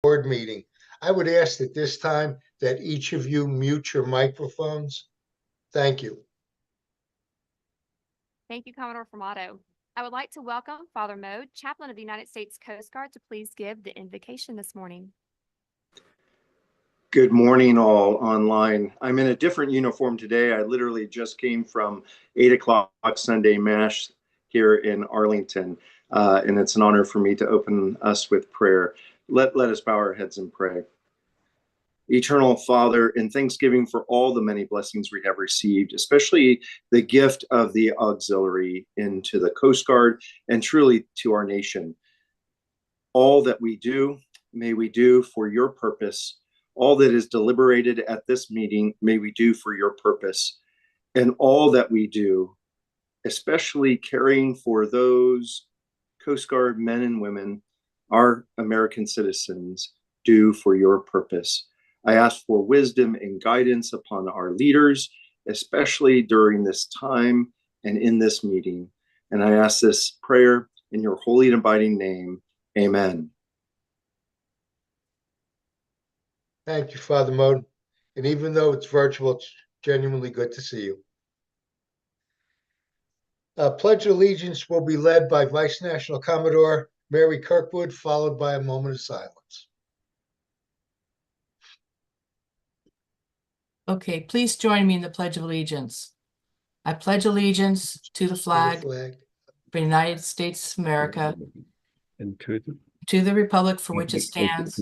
board meeting. I would ask at this time that each of you mute your microphones. Thank you. Thank you, Commodore Formato. I would like to welcome Father Mode, Chaplain of the United States Coast Guard, to please give the invocation this morning. Good morning, all online. I'm in a different uniform today. I literally just came from 8 o'clock Sunday Mass here in Arlington, and it's an honor for me to open us with prayer. Let us bow our heads and pray. Eternal Father, in thanksgiving for all the many blessings we have received, especially the gift of the auxiliary into the Coast Guard and truly to our nation. All that we do, may we do for your purpose. All that is deliberated at this meeting, may we do for your purpose. And all that we do, especially caring for those Coast Guard men and women, our American citizens, do for your purpose. I ask for wisdom and guidance upon our leaders, especially during this time and in this meeting. And I ask this prayer in your holy and abiding name. Amen. Thank you, Father Mode. And even though it's virtual, it's genuinely good to see you. Pledge of Allegiance will be led by Vice National Commodore Mary Kirkwood, followed by a moment of silence. Okay, please join me in the Pledge of Allegiance. I pledge allegiance to the flag of the United States of America and to the republic for which it stands,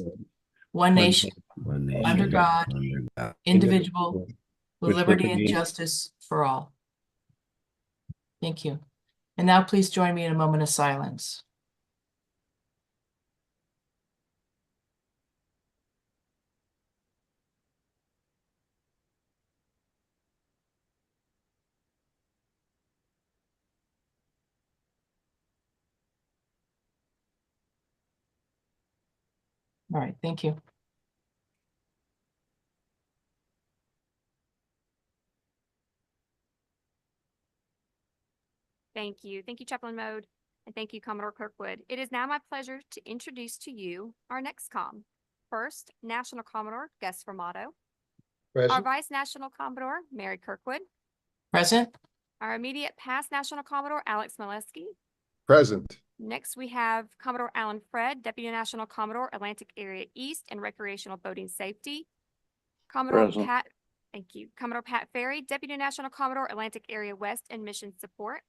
one nation, under God, indivisible, with liberty and justice for all. Thank you. And now please join me in a moment of silence. All right, thank you. Thank you. Thank you, Chaplain Mode. And thank you, Commodore Kirkwood. It is now my pleasure to introduce to you our next comm. First, National Commodore Gus Formato. Present. Our Vice National Commodore, Mary Kirkwood. Present. Our immediate past National Commodore, Alex Molesky. Present. Next, we have Commodore Alan Fred, Deputy National Commodore, Atlantic Area East and Recreational Boating Safety. Commodore Present. Pat, thank you. Commodore Pat Ferry, Deputy National Commodore, Atlantic Area West and Mission Support.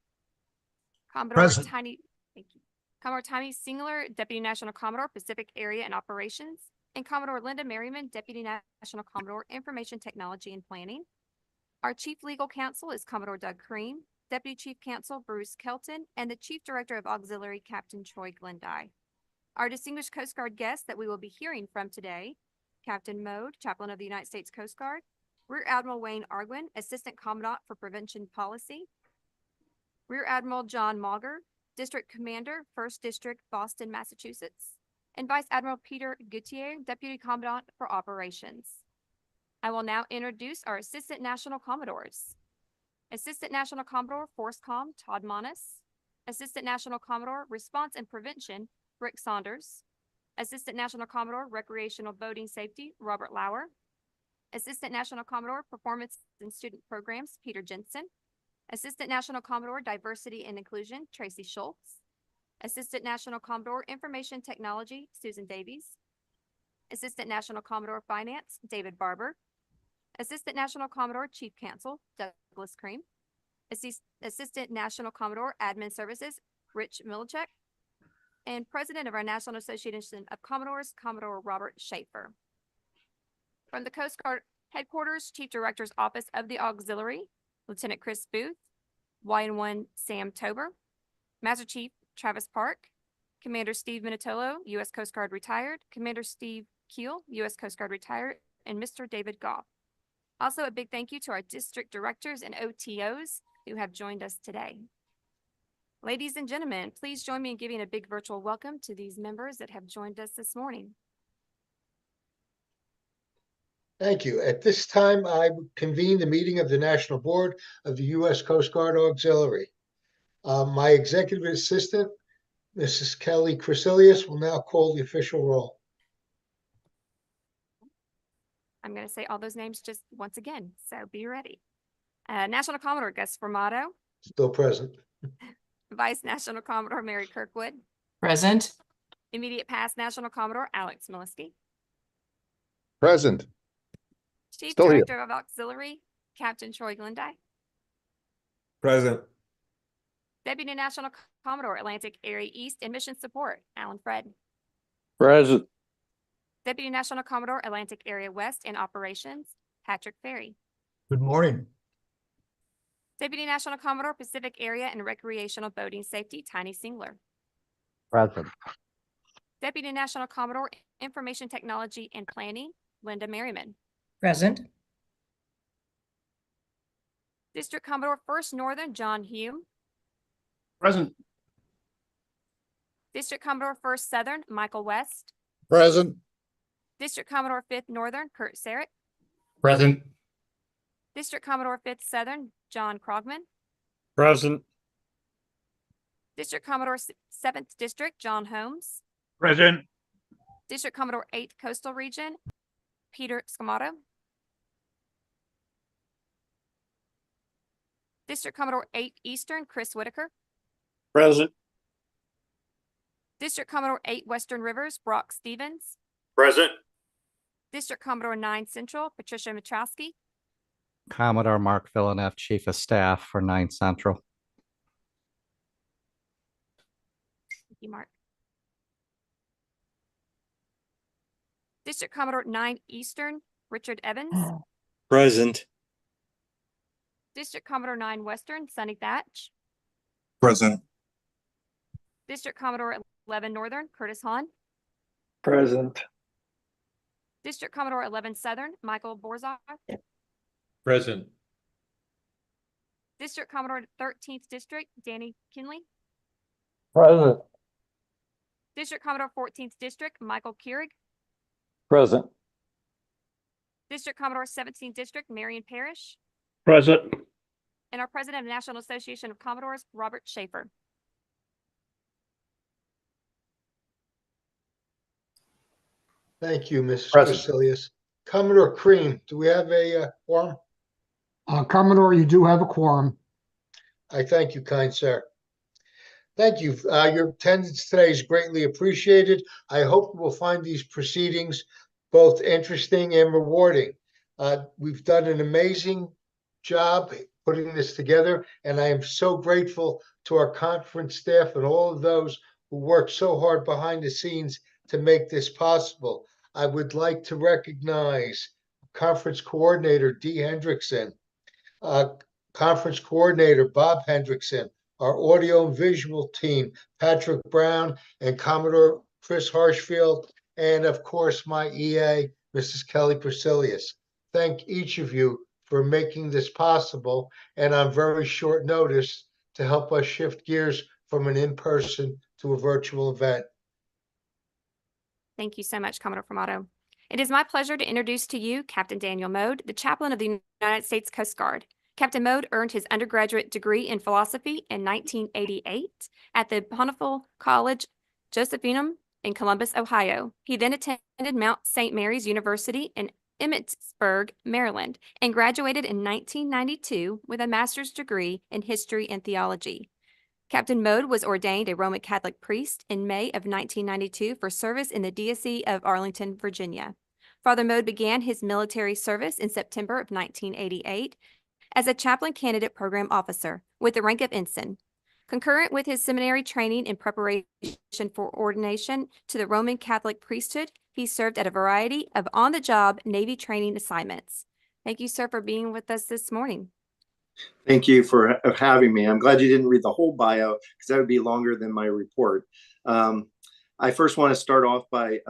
Commodore Present. Tiny, thank you. Commodore Tommy Singler, Deputy National Commodore, Pacific Area and Operations. And Commodore Linda Merriman, Deputy National Commodore, Information Technology and Planning. Our Chief Legal Counsel is Commodore Doug Cream, Deputy Chief Counsel Bruce Kelton, and the Chief Director of Auxiliary, Captain Troy Glendye. Our distinguished Coast Guard guests that we will be hearing from today, Captain Mode, Chaplain of the United States Coast Guard, Rear Admiral Wayne Arguin, Assistant Commandant for Prevention Policy, Rear Admiral John Mauger, District Commander, 1st District, Boston, Massachusetts, and Vice Admiral Peter Gutierrez, Deputy Commandant for Operations. I will now introduce our Assistant National Commodores. Assistant National Commodore, FORCECOM, Todd Monis. Assistant National Commodore, Response and Prevention, Rick Saunders. Assistant National Commodore, Recreational Boating Safety, Robert Lauer. Assistant National Commodore, Performance and Student Programs, Peter Jensen. Assistant National Commodore, Diversity and Inclusion, Tracy Schultz. Assistant National Commodore, Information Technology, Susan Davies. Assistant National Commodore, Finance, David Barber. Assistant National Commodore, Chief Counsel, Douglas Cream. Assistant National Commodore, Admin Services, Rich Milchek. And President of our National Association of Commodores, Commodore Robert Schaefer. From the Coast Guard Headquarters, Chief Director's Office of the Auxiliary, Lieutenant Chris Booth, YN1 Sam Tober, Master Chief Travis Park, Commander Steve Minutolo, U.S. Coast Guard retired, Commander Steve Keel, U.S. Coast Guard retired, and Mr. David Goff. Also, a big thank you to our district directors and OTOs who have joined us today. Ladies and gentlemen, please join me in giving a big virtual welcome to these members that have joined us this morning. Thank you. At this time, I convene the meeting of the National Board of the U.S. Coast Guard Auxiliary. My executive assistant, Mrs. Kelly Chrysilius, will now call the official roll. I'm going to say all those names just once again, so be ready. National Commodore Gus Formato, Still present. Vice National Commodore Mary Kirkwood, Present. Immediate Past National Commodore Alex Milisky, Present. Chief Still here. Director of Auxiliary Captain Troy Glenday, Present. Deputy National Commodore Atlantic Area East and Mission Support Alan Fred, Present. Deputy National Commodore Atlantic Area West and Operations Patrick Ferry, Good morning. Deputy National Commodore Pacific Area and Recreational Boating Safety Tiny Singler, Present. Deputy National Commodore Information Technology and Planning Linda Merriman, Present. District Commodore First Northern John Hume, Present. District Commodore First Southern Michael West, Present. District Commodore Fifth Northern Kurt Sarrett, Present. District Commodore Fifth Southern John Krogman, Present. District Commodore Seventh District John Holmes, Present. District Commodore Eighth Coastal Region Peter Scamato, District Commodore 8 Eastern Chris Whitaker, Present. District Commodore 8 Western Rivers Brock Stevens, Present. District Commodore 9 Central Patricia Mitrowski, Commodore Mark Villeneuve, Chief of Staff for 9 Central. Thank you, Mark. District Commodore 9 Eastern Richard Evans, Present. District Commodore 9 Western Sunny Thatch, Present. District Commodore 11 Northern Curtis Hahn, Present. District Commodore 11 Southern Michael Borzar, Present. District Commodore 13th District Danny Kinley, Present. District Commodore 14th District Michael Keurig, Present. District Commodore 17th District Marion Parrish, Present. and our President of the National Association of Commodores, Robert Schaefer. Thank you, Mrs. Present. Basilius. Commodore Cream, do we have a quorum? Commodore, you do have a quorum. I thank you, kind sir. Thank you. Your attendance today is greatly appreciated. I hope you will find these proceedings both interesting and rewarding. We've done an amazing job putting this together, and I am so grateful to our conference staff and all of those who worked so hard behind the scenes to make this possible. I would like to recognize Conference Coordinator Dee Hendrickson, Conference Coordinator Bob Hendrickson, our audio and visual team, Patrick Brown and Commodore Chris Harshfield, and of course, my EA, Mrs. Kelly Persilius. Thank each of you for making this possible, and on very short notice to help us shift gears from an in-person to a virtual event. Thank you so much, Commodore Formato. It is my pleasure to introduce to you Captain Daniel Mode, the Chaplain of the United States Coast Guard. Captain Mode earned his undergraduate degree in philosophy in 1988 at the Pontifical College Josephinum in Columbus, Ohio. He then attended Mount St. Mary's University in Emmitsburg, Maryland, and graduated in 1992 with a master's degree in history and theology. Captain Mode was ordained a Roman Catholic priest in May of 1992 for service in the Diocese of Arlington, Virginia. Father Mode began his military service in September of 1988 as a chaplain candidate program officer with the rank of ensign. Concurrent with his seminary training in preparation for ordination to the Roman Catholic priesthood, he served at a variety of on-the-job Navy training assignments. Thank you, sir, for being with us this morning. Thank you for having me. I'm glad you didn't read the whole bio because that would be longer than my report. I first want to start off by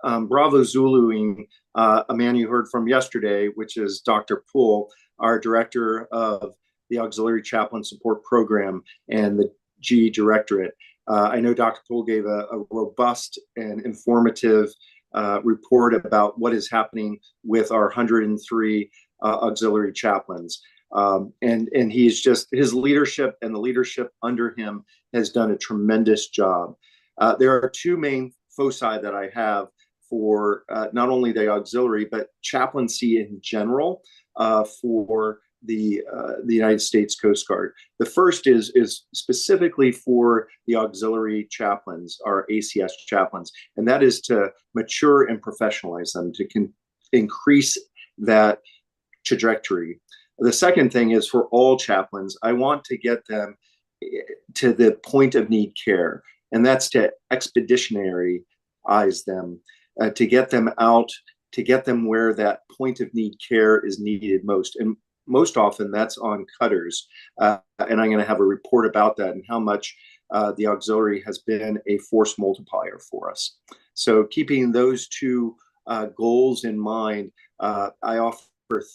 Bravo Zuluing a man you heard from yesterday, which is Dr. Poole, our director of the Auxiliary Chaplain Support Program and the G Directorate. I know Dr. Poole gave a robust and informative report about what is happening with our 103 auxiliary chaplains. And he's just, his leadership and the leadership under him has done a tremendous job. There are two main foci that I have for not only the auxiliary, but chaplaincy in general for the United States Coast Guard. The first is specifically for the auxiliary chaplains, our ACS chaplains, and that is to mature and professionalize them, to increase that trajectory. The second thing is for all chaplains, I want to get them to the point of need care, and that's to expeditionaryize them, to get them out, to get them where that point of need care is needed most. And most often that's on cutters. And I'm going to have a report about that and how much the auxiliary has been a force multiplier for us. So keeping those two goals in mind, I offer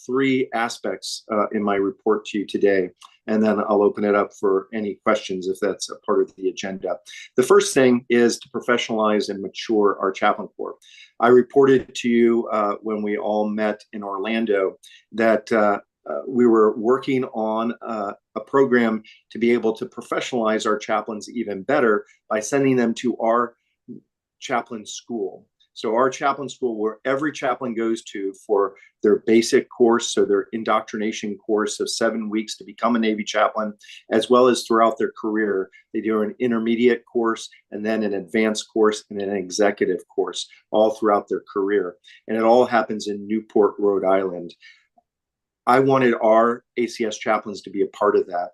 three aspects in my report to you today, and then I'll open it up for any questions if that's a part of the agenda. The first thing is to professionalize and mature our chaplain corps. I reported to you when we all met in Orlando that we were working on a program to be able to professionalize our chaplains even better by sending them to our chaplain school. So our chaplain school, where every chaplain goes to for their basic course, so their indoctrination course of 7 weeks to become a Navy chaplain, as well as throughout their career. They do an intermediate course and then an advanced course and an executive course all throughout their career. And it all happens in Newport, Rhode Island. I wanted our ACS chaplains to be a part of that.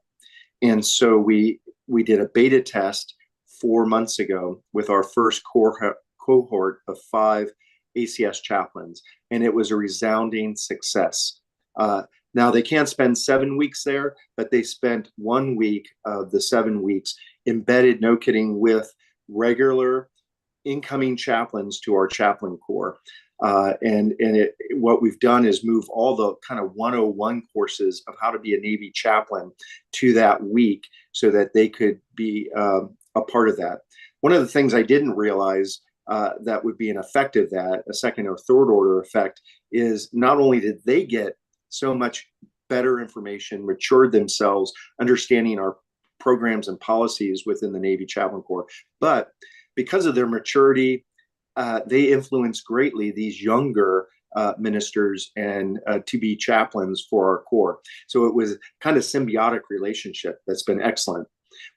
And so we did a beta test 4 months ago with our first cohort of 5 ACS chaplains, and it was a resounding success. Now, they can't spend 7 weeks there, but they spent 1 week of the 7 weeks embedded, no kidding, with regular incoming chaplains to our chaplain corps. What we've done is move all the kind of 101 courses of how to be a Navy chaplain to that week so that they could be a part of that. One of the things I didn't realize that would be an effect of that, a second or third order effect, is not only did they get so much better information, matured themselves, understanding our programs and policies within the Navy Chaplain Corps, but because of their maturity, they influence greatly these younger ministers and to be chaplains for our Corps. So it was kind of symbiotic relationship that's been excellent.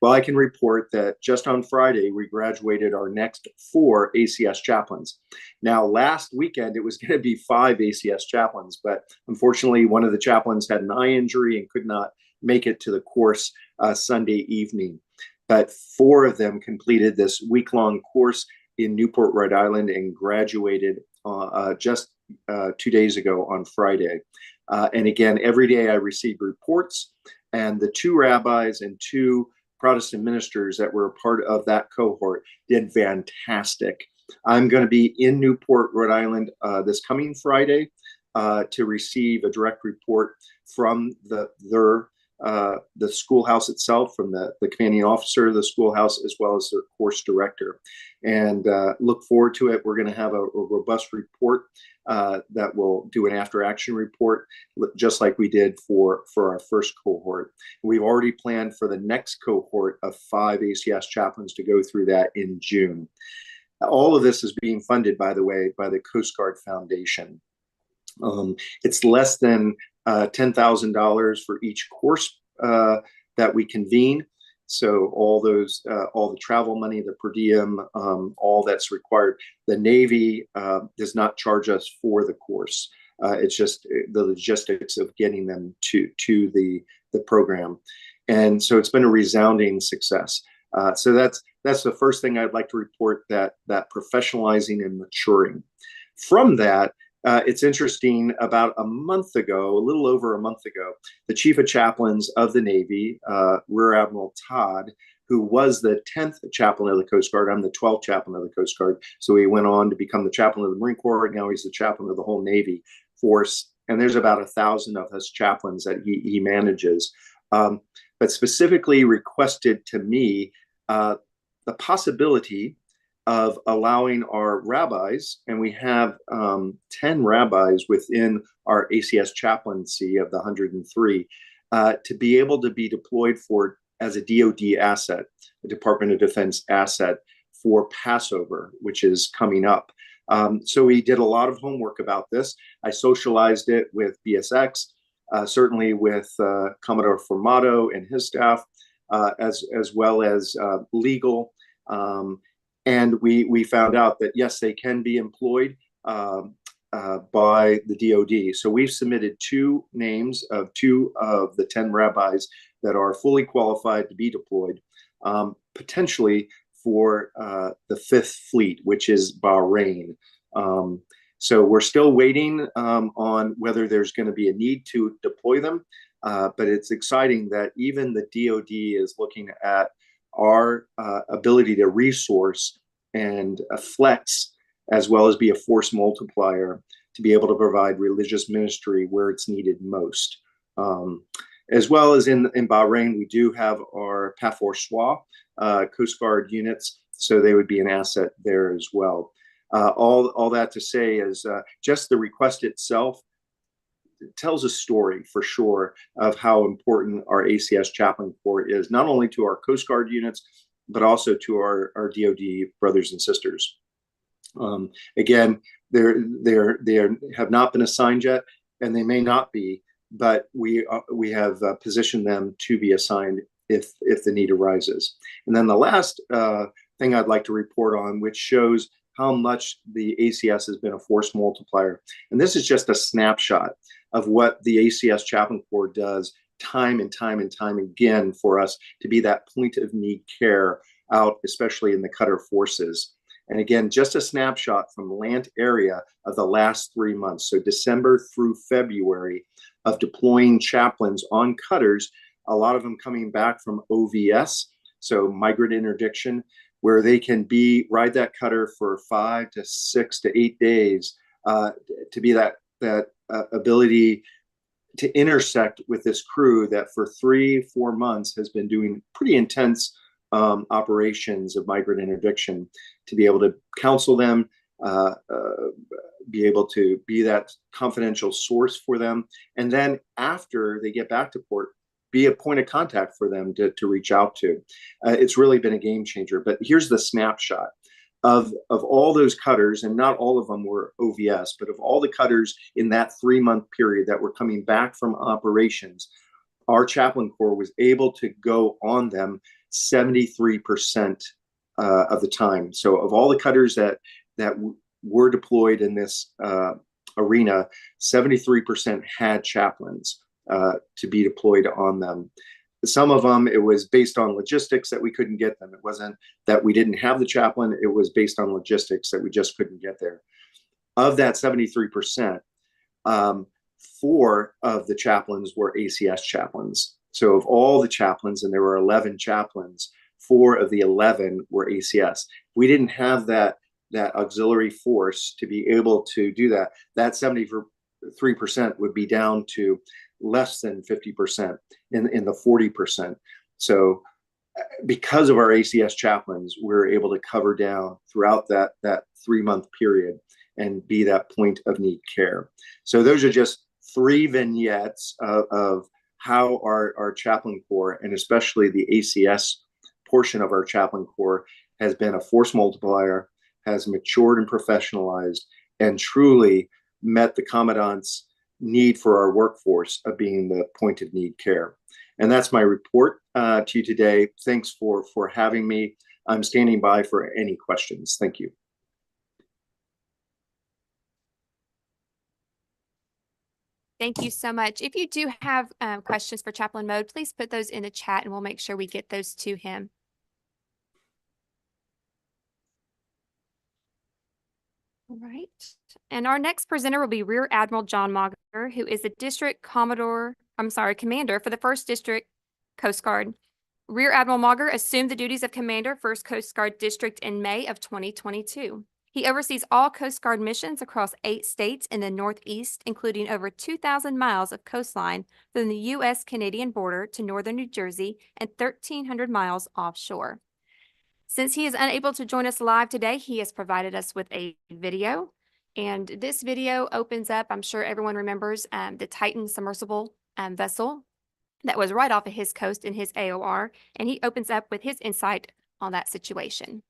Well, I can report that just on Friday, we graduated our next 4 ACS chaplains. Now, last weekend, it was going to be 5 ACS chaplains, but unfortunately, one of the chaplains had an eye injury and could not make it to the course Sunday evening. But 4 of them completed this week-long course in Newport, Rhode Island, and graduated just 2 days ago on Friday. And again, every day I receive reports, and the 2 rabbis and 2 Protestant ministers that were a part of that cohort did fantastic. I'm going to be in Newport, Rhode Island this coming Friday to receive a direct report from the schoolhouse itself, from the commanding officer of the schoolhouse, as well as their course director. And look forward to it. We're going to have a robust report that will do an after-action report, just like we did for our first cohort. We've already planned for the next cohort of 5 ACS chaplains to go through that in June. All of this is being funded, by the way, by the Coast Guard Foundation. It's less than $10,000 for each course that we convene. So all the travel money, the per diem, all that's required. The Navy does not charge us for the course. It's just the logistics of getting them to the program. And so it's been a resounding success. So that's the first thing I'd like to report, that professionalizing and maturing. From that, it's interesting, about a month ago, a little over a month ago, the Chief of Chaplains of the Navy, Rear Admiral Todd, who was the 10th chaplain of the Coast Guard, I'm the 12th chaplain of the Coast Guard, so he went on to become the chaplain of the Marine Corps, and now he's the chaplain of the whole Navy force, and there's about 1,000 of us chaplains that he manages, but specifically requested to me the possibility of allowing our rabbis, and we have 10 rabbis within our ACS chaplaincy of the 103, to be able to be deployed as a DoD asset, a Department of Defense asset, for Passover, which is coming up. So we did a lot of homework about this. I socialized it with BSX, certainly with Commodore Formato and his staff, as well as legal. And we found out that, yes, they can be employed by the DoD. So we've submitted 2 names of 2 of the 10 rabbis that are fully qualified to be deployed, potentially for the 5th Fleet, which is Bahrain. So we're still waiting on whether there's going to be a need to deploy them. But it's exciting that even the DoD is looking at our ability to resource and flex, as well as be a force multiplier to be able to provide religious ministry where it's needed most. As well as in Bahrain, we do have our Pafor Coast Guard units, so they would be an asset there as well. All that to say is just the request itself tells a story for sure of how important our ACS Chaplain Corps is, not only to our Coast Guard units, but also to our DoD brothers and sisters. Again, they have not been assigned yet, and they may not be, but we have positioned them to be assigned if the need arises. And then the last thing I'd like to report on, which shows how much the ACS has been a force multiplier. And this is just a snapshot of what the ACS Chaplain Corps does time and time and time again for us to be that point of need care out, especially in the Qatar forces. And again, just a snapshot from land area of the last 3 months. So December through February of deploying chaplains on cutters, a lot of them coming back from OVS, so migrant interdiction, where they can ride that cutter for 5 to 6 to 8 days to be that ability to intersect with this crew that for 3-4 months has been doing pretty intense operations of migrant interdiction, to be able to counsel them, be able to be that confidential source for them, and then after they get back to port, be a point of contact for them to reach out to. It's really been a game changer. But here's the snapshot of all those cutters, and not all of them were OVS, but of all the cutters in that 3-month period that were coming back from operations, our Chaplain Corps was able to go on them 73% of the time. So of all the cutters that were deployed in this arena, 73% had chaplains to be deployed on them. Some of them, it was based on logistics that we couldn't get them. It wasn't that we didn't have the chaplain. It was based on logistics that we just couldn't get there. Of that 73%, 4 of the chaplains were ACS chaplains. So of all the chaplains, and there were 11 chaplains, 4 of the 11 were ACS. We didn't have that auxiliary force to be able to do that. That 73% would be down to less than 50%, in the 40%. So because of our ACS chaplains, we're able to cover down throughout that 3-month period and be that point of need care. So those are just 3 vignettes of how our Chaplain Corps, and especially the ACS portion of our Chaplain Corps, has been a force multiplier, has matured and professionalized, and truly met the Commandant's need for our workforce of being the point of need care. And that's my report to you today. Thanks for having me. I'm standing by for any questions. Thank you. Thank you so much. If you do have questions for Chaplain Mode, please put those in the chat and we'll make sure we get those to him. All right. And our next presenter will be Rear Admiral John Mauger, who is the commander for the 1st District Coast Guard. Rear Admiral Mauger assumed the duties of Commander, 1st Coast Guard District in May of 2022. He oversees all Coast Guard missions across 8 states in the Northeast, including over 2,000 miles of coastline from the U.S.-Canadian border to northern New Jersey and 1,300 miles offshore. Since he is unable to join us live today, he has provided us with a video. And this video opens up, I'm sure everyone remembers, the Titan submersible vessel that was right off of his coast in his AOR. And he opens up with his insight on that situation.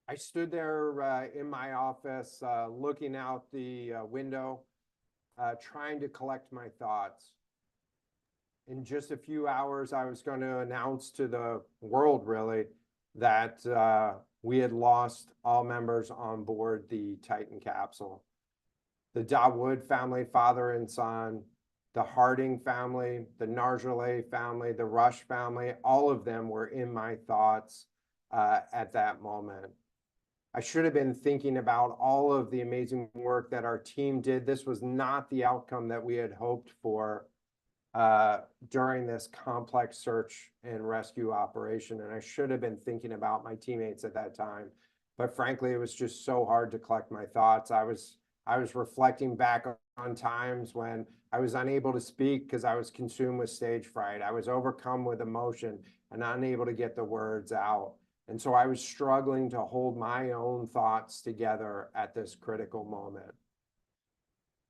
I stood there in my office, looking out the window, trying to collect my thoughts. In just a few hours, I was going to announce to the world, really, that we had lost all members on board the Titan capsule. The Dawood family, father and son, the Harding family, the Nargeolet family, the Rush family, all of them were in my thoughts at that moment. I should have been thinking about all of the amazing work that our team did. This was not the outcome that we had hoped for during this complex search and rescue operation. And I should have been thinking about my teammates at that time. But frankly, it was just so hard to collect my thoughts. I was reflecting back on times when I was unable to speak because I was consumed with stage fright. I was overcome with emotion and unable to get the words out. And so I was struggling to hold my own thoughts together at this critical moment.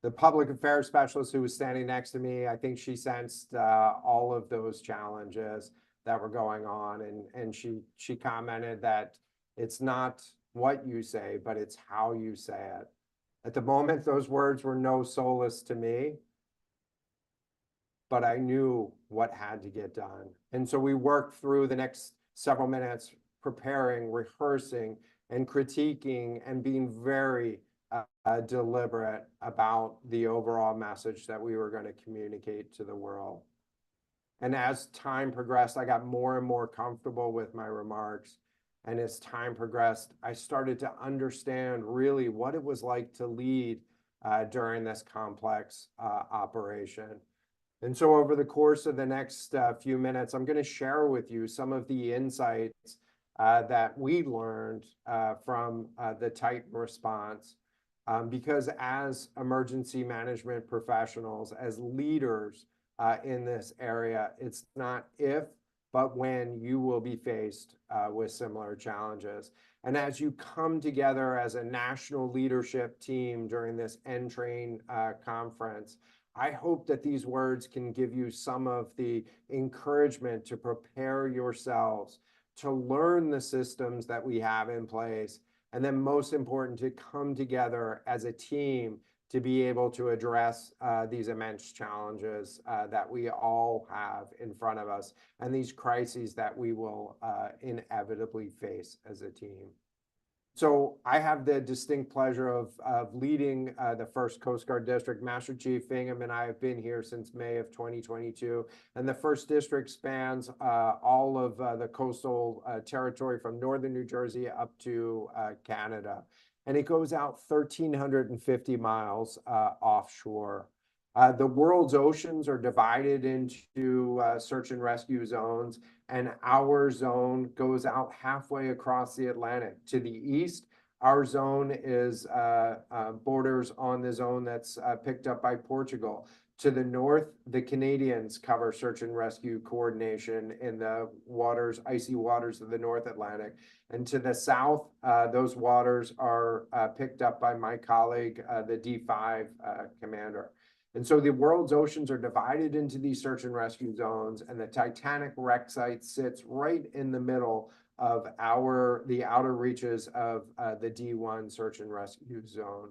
The public affairs specialist who was standing next to me, I think she sensed all of those challenges that were going on. And she commented that it's not what you say, but it's how you say it. At the moment, those words were no solace to me, but I knew what had to get done. And so we worked through the next several minutes preparing, rehearsing, and critiquing, and being very deliberate about the overall message that we were going to communicate to the world. And as time progressed, I got more and more comfortable with my remarks. And as time progressed, I started to understand really what it was like to lead during this complex operation. And so over the course of the next few minutes, I'm going to share with you some of the insights that we learned from the Titan response. Because as emergency management professionals, as leaders in this area, it's not if, but when you will be faced with similar challenges. And as you come together as a national leadership team during this NTRAIN conference, I hope that these words can give you some of the encouragement to prepare yourselves, to learn the systems that we have in place, and then most important, to come together as a team to be able to address these immense challenges that we all have in front of us, and these crises that we will inevitably face as a team. So I have the distinct pleasure of leading the 1st Coast Guard District. Master Chief Bingham and I have been here since May of 2022. And the 1st District spans all of the coastal territory from northern New Jersey up to Canada. And it goes out 1,350 miles offshore. The world's oceans are divided into search and rescue zones, and our zone goes out halfway across the Atlantic. To the east, our zone is borders on the zone that's picked up by Portugal. To the north, the Canadians cover search and rescue coordination in the waters, icy waters of the North Atlantic. And to the south, those waters are picked up by my colleague, the D5 commander. And so the world's oceans are divided into these search and rescue zones, and the Titanic wreck site sits right in the middle of the outer reaches of the D1 search and rescue zone.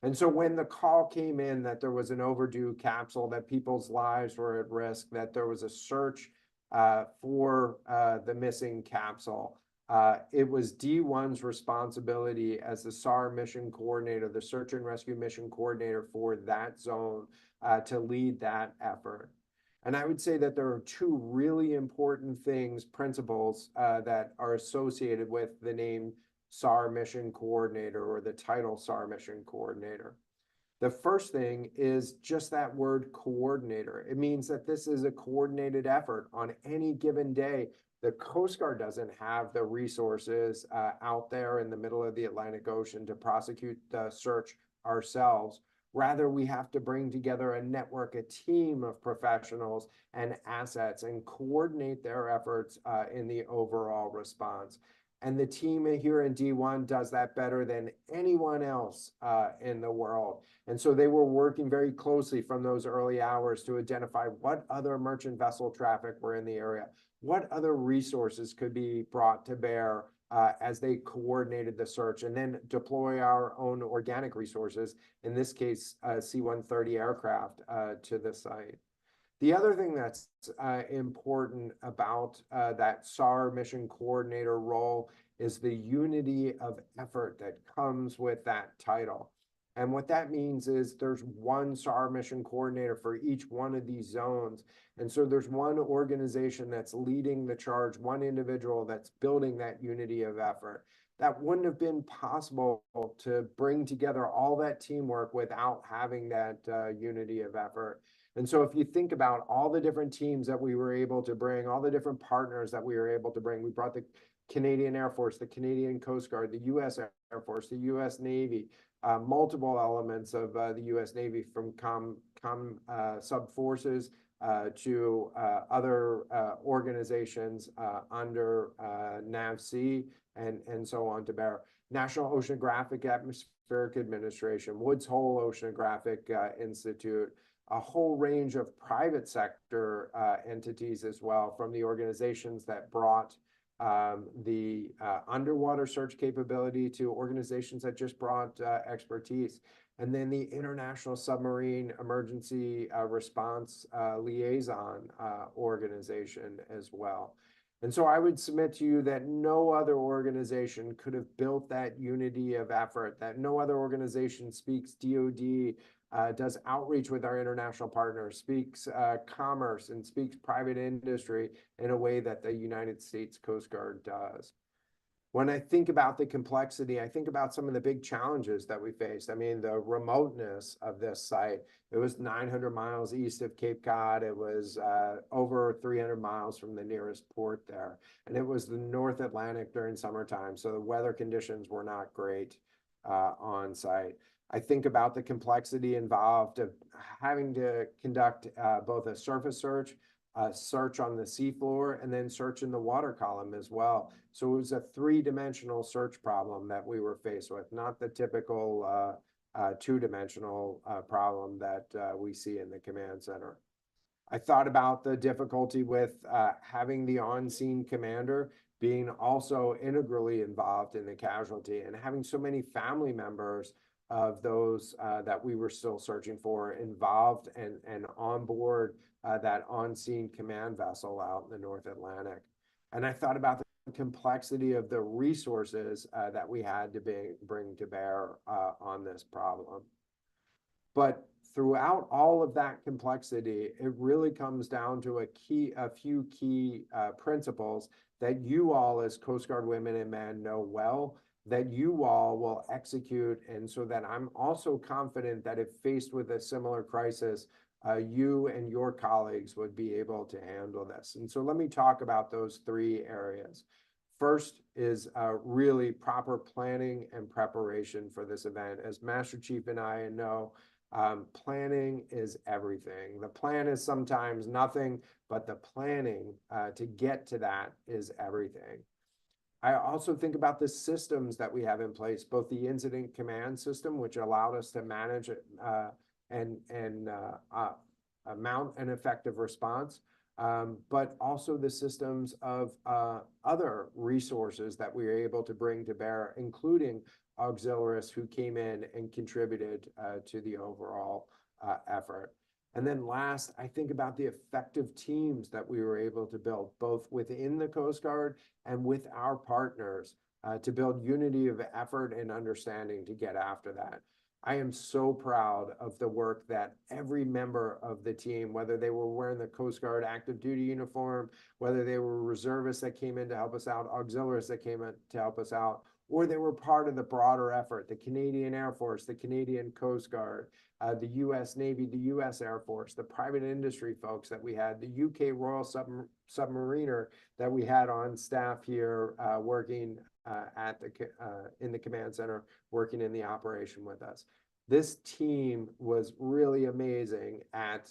And so when the call came in that there was an overdue capsule, that people's lives were at risk, that there was a search for the missing capsule, it was D1's responsibility as the SAR mission coordinator, the search and rescue mission coordinator for that zone, to lead that effort. And I would say that there are two really important principles that are associated with the name SAR mission coordinator, or the title SAR mission coordinator. The first thing is just that word coordinator. It means that this is a coordinated effort on any given day. The Coast Guard doesn't have the resources out there in the middle of the Atlantic Ocean to prosecute the search ourselves. Rather, we have to bring together a network, a team of professionals and assets, and coordinate their efforts in the overall response. And the team here in D1 does that better than anyone else in the world. And so they were working very closely from those early hours to identify what other merchant vessel traffic were in the area, what other resources could be brought to bear as they coordinated the search, and then deploy our own organic resources, in this case, C-130 aircraft to the site. The other thing that's important about that SAR mission coordinator role is the unity of effort that comes with that title. And what that means is there's one SAR mission coordinator for each one of these zones. And so there's one organization that's leading the charge, one individual that's building that unity of effort. That wouldn't have been possible to bring together all that teamwork without having that unity of effort. And so if you think about all the different teams that we were able to bring, all the different partners that we were able to bring, we brought the Canadian Air Force, the Canadian Coast Guard, the U.S. Air Force, the U.S. Navy, multiple elements of the U.S. Navy, from sub forces to other organizations under NAVC and so on to bear. National Oceanographic Atmospheric Administration, Woods Hole Oceanographic Institute, a whole range of private sector entities as well, from the organizations that brought the underwater search capability to organizations that just brought expertise. And then the International Submarine Emergency Response Liaison organization as well. And so I would submit to you that no other organization could have built that unity of effort, that no other organization speaks DoD, does outreach with our international partners, speaks commerce, and speaks private industry in a way that the United States Coast Guard does. When I think about the complexity, I think about some of the big challenges that we faced. I mean, the remoteness of this site. It was 900 miles east of Cape Cod. It was over 300 miles from the nearest port there. And it was the North Atlantic during summertime, so the weather conditions were not great on site. I think about the complexity involved of having to conduct both a surface search, search on the seafloor, and then search in the water column as well. So it was a three-dimensional search problem that we were faced with, not the typical two-dimensional problem that we see in the command center. I thought about the difficulty with having the on-scene commander being also integrally involved in the casualty, and having so many family members of those that we were still searching for involved and on board that on-scene command vessel out in the North Atlantic. And I thought about the complexity of the resources that we had to bring to bear on this problem. But throughout all of that complexity, it really comes down to a few key principles that you all as Coast Guard women and men know well, that you all will execute. And so that I'm also confident that if faced with a similar crisis, you and your colleagues would be able to handle this. And so let me talk about those three areas. First is really proper planning and preparation for this event. As Master Chief and I know, planning is everything. The plan is sometimes nothing, but the planning to get to that is everything. I also think about the systems that we have in place, both the incident command system, which allowed us to manage it and mount an effective response, but also the systems of other resources that we were able to bring to bear, including auxiliaries who came in and contributed to the overall effort. And then last, I think about the effective teams that we were able to build, both within the Coast Guard and with our partners, to build unity of effort and understanding to get after that. I am so proud of the work that every member of the team, whether they were wearing the Coast Guard active duty uniform, whether they were reservists that came in to help us out, auxiliaries that came in to help us out, or they were part of the broader effort, the Canadian Air Force, the Canadian Coast Guard, the U.S. Navy, the U.S. Air Force, the private industry folks that we had, the UK Royal Submariner that we had on staff here working in the command center, working in the operation with us. This team was really amazing at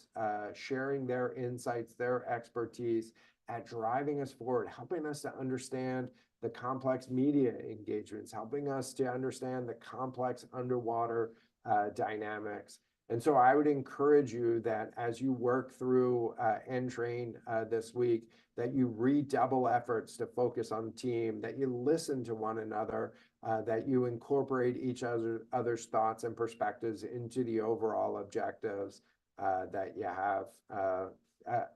sharing their insights, their expertise, at driving us forward, helping us to understand the complex media engagements, helping us to understand the complex underwater dynamics. And so I would encourage you that as you work through NTRAIN this week, that you redouble efforts to focus on the team, that you listen to one another, that you incorporate each other's thoughts and perspectives into the overall objectives that you have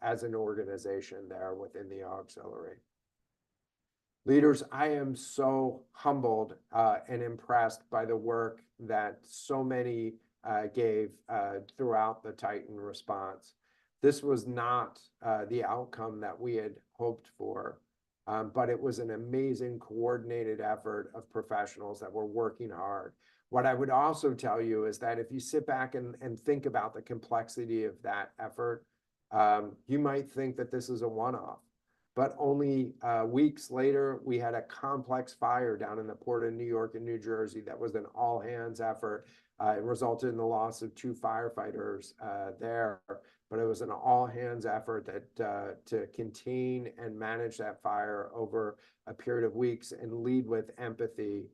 as an organization there within the auxiliary. Leaders, I am so humbled and impressed by the work that so many gave throughout the Titan response. This was not the outcome that we had hoped for, but it was an amazing coordinated effort of professionals that were working hard. What I would also tell you is that if you sit back and think about the complexity of that effort, you might think that this is a one-off. But only weeks later, we had a complex fire down in the port of New York and New Jersey that was an all-hands effort. It resulted in the loss of 2 firefighters there, but it was an all-hands effort that to contain and manage that fire over a period of weeks and lead with empathy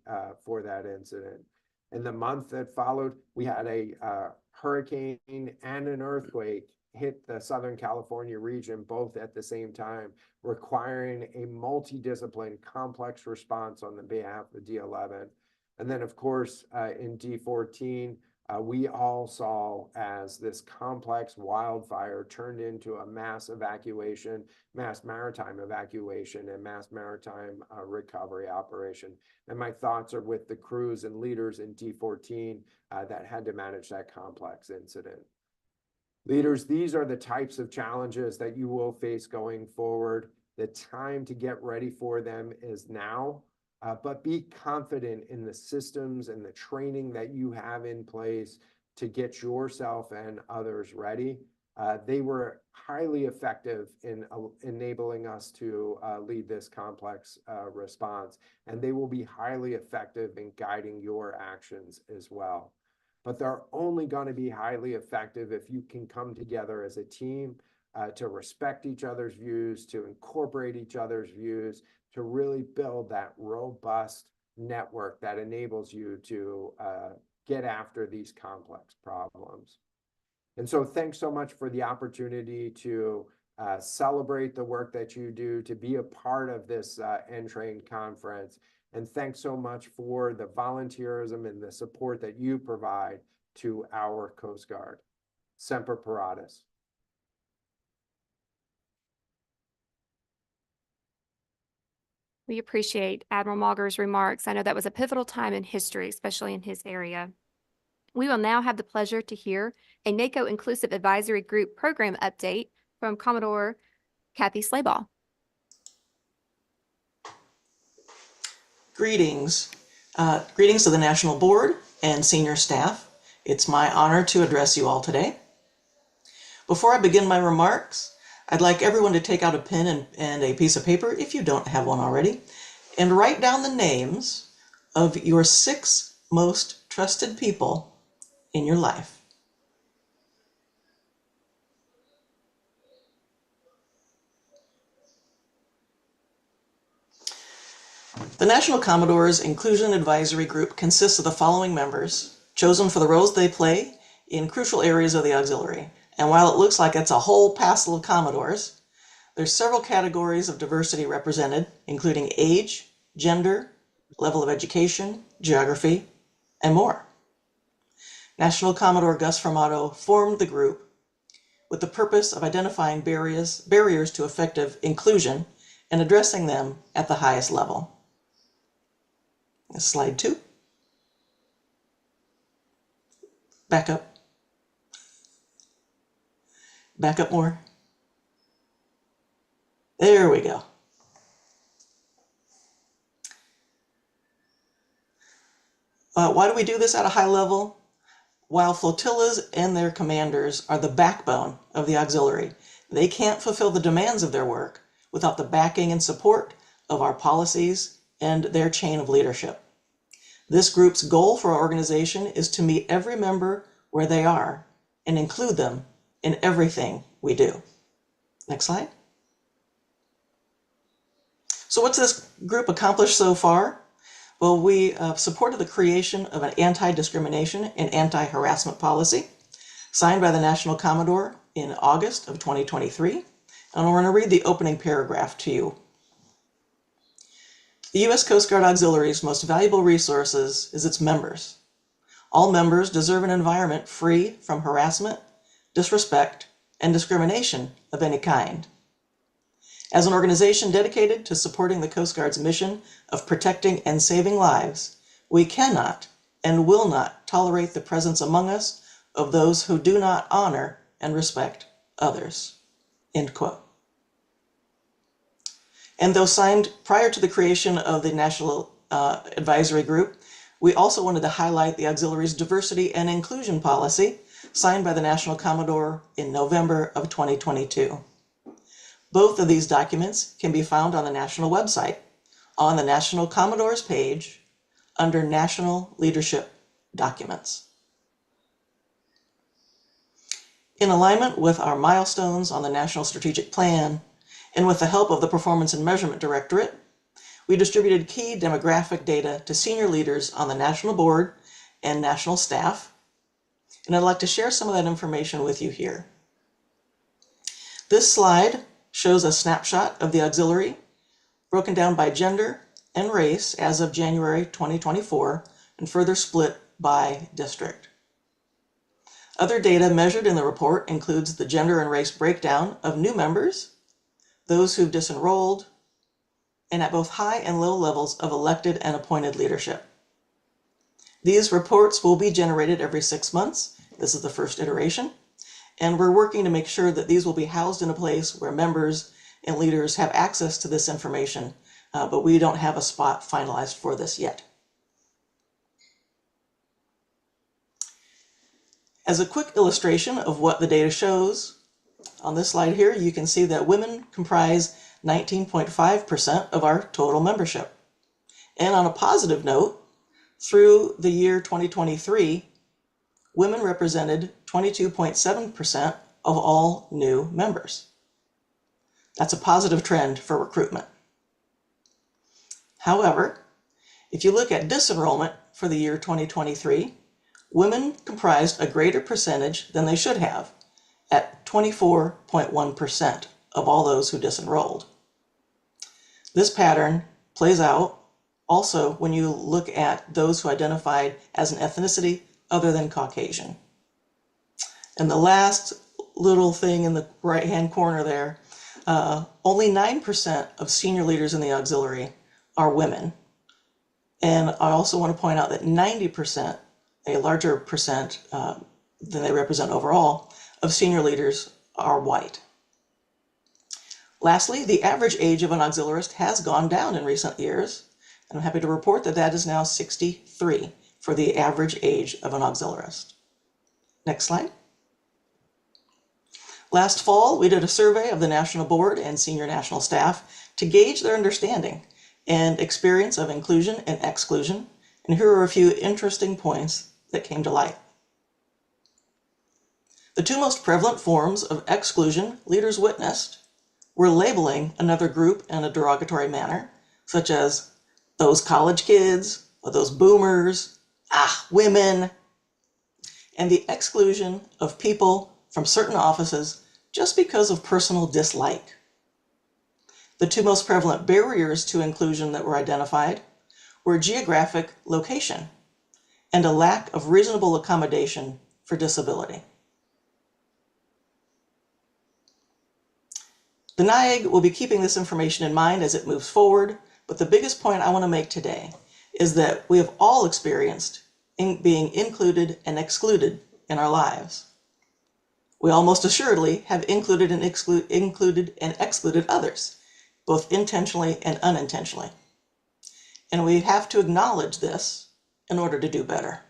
for that incident. In the month that followed, we had a hurricane and an earthquake hit the Southern California region both at the same time, requiring a multidisciplinary complex response on the behalf of D11. And then, of course, in D14, we all saw as this complex wildfire turned into a mass evacuation, mass maritime evacuation, and mass maritime recovery operation. And my thoughts are with the crews and leaders in D14 that had to manage that complex incident. Leaders, these are the types of challenges that you will face going forward. The time to get ready for them is now, but be confident in the systems and the training that you have in place to get yourself and others ready. They were highly effective in enabling us to lead this complex response, and they will be highly effective in guiding your actions as well. But they're only going to be highly effective if you can come together as a team to respect each other's views, to incorporate each other's views, to really build that robust network that enables you to get after these complex problems. And so thanks so much for the opportunity to celebrate the work that you do, to be a part of this NTRAIN conference. And thanks so much for the volunteerism and the support that you provide to our Coast Guard. Semper Paratus. We appreciate Admiral Mauger's remarks. I know that was a pivotal time in history, especially in his area. We will now have the pleasure to hear a NACO Inclusive Advisory Group program update from Commodore Kathy Slayball. Greetings. Greetings to the National Board and senior staff. It's my honor to address you all today. Before I begin my remarks, I'd like everyone to take out a pen and a piece of paper, if you don't have one already, and write down the names of your 6 most trusted people in your life. The National Commodore's Inclusion Advisory Group consists of the following members, chosen for the roles they play in crucial areas of the auxiliary. And while it looks like it's a whole passel of Commodores, there's several categories of diversity represented, including age, gender, level of education, geography, and more. National Commodore Gus Formato formed the group with the purpose of identifying barriers to effective inclusion and addressing them at the highest level. Slide 2. Back up. Back up more. There we go. Why do we do this at a high level? While flotillas and their commanders are the backbone of the auxiliary, they can't fulfill the demands of their work without the backing and support of our policies and their chain of leadership. This group's goal for our organization is to meet every member where they are and include them in everything we do. Next slide. So what's this group accomplished so far? Well, we supported the creation of an anti-discrimination and anti-harassment policy. signed by the National Commodore in August of 2023. And we're going to read the opening paragraph to you. The U.S. Coast Guard Auxiliary's most valuable resources is its members. All members deserve an environment free from harassment, disrespect, and discrimination of any kind. As an organization dedicated to supporting the Coast Guard's mission of protecting and saving lives, we cannot and will not tolerate the presence among us of those who do not honor and respect others. End quote. And though signed prior to the creation of the National Advisory Group, we also wanted to highlight the Auxiliary's diversity and inclusion policy, signed by the National Commodore in November of 2022. Both of these documents can be found on the National website, on the National Commodore's page, under National Leadership Documents. In alignment with our milestones on the National Strategic Plan, and with the help of the Performance and Measurement Directorate, we distributed key demographic data to senior leaders on the National Board and National staff, and I'd like to share some of that information with you here. This slide shows a snapshot of the Auxiliary, broken down by gender and race as of January 2024, and further split by district. Other data measured in the report includes the gender and race breakdown of new members, those who've disenrolled, and at both high and low levels of elected and appointed leadership. These reports will be generated every 6 months. This is the first iteration, and we're working to make sure that these will be housed in a place where members and leaders have access to this information, but we don't have a spot finalized for this yet. As a quick illustration of what the data shows, on this slide here, you can see that women comprise 19.5% of our total membership. And on a positive note, through the year 2023, women represented 22.7% of all new members. That's a positive trend for recruitment. However, if you look at disenrollment for the year 2023, women comprised a greater percentage than they should have, at 24.1% of all those who disenrolled. This pattern plays out also when you look at those who identified as an ethnicity other than Caucasian. And the last little thing in the right-hand corner there, only 9% of senior leaders in the Auxiliary are women. And I also want to point out that 90%, a larger percent than they represent overall, of senior leaders are white. Lastly, the average age of an auxiliarist has gone down in recent years. I'm happy to report that that is now 63 for the average age of an auxiliarist. Next slide. Last fall, we did a survey of the National Board and senior national staff to gauge their understanding and experience of inclusion and exclusion. And here are a few interesting points that came to light. The two most prevalent forms of exclusion leaders witnessed were labeling another group in a derogatory manner, such as those college kids, or those boomers, women, and the exclusion of people from certain offices just because of personal dislike. The two most prevalent barriers to inclusion that were identified were geographic location and a lack of reasonable accommodation for disability. The NIAG will be keeping this information in mind as it moves forward, but the biggest point I want to make today is that we have all experienced being included and excluded in our lives. We all most assuredly have included and excluded others, both intentionally and unintentionally. And we have to acknowledge this in order to do better.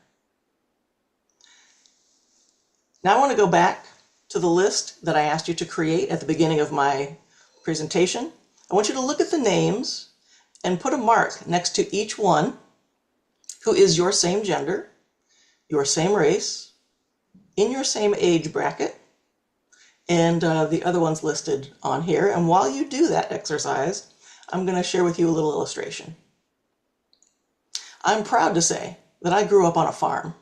Now I want to go back to the list that I asked you to create at the beginning of my presentation. I want you to look at the names and put a mark next to each one who is your same gender, your same race, in your same age bracket, and the other ones listed on here. And while you do that exercise, I'm going to share with you a little illustration. I'm proud to say that I grew up on a farm.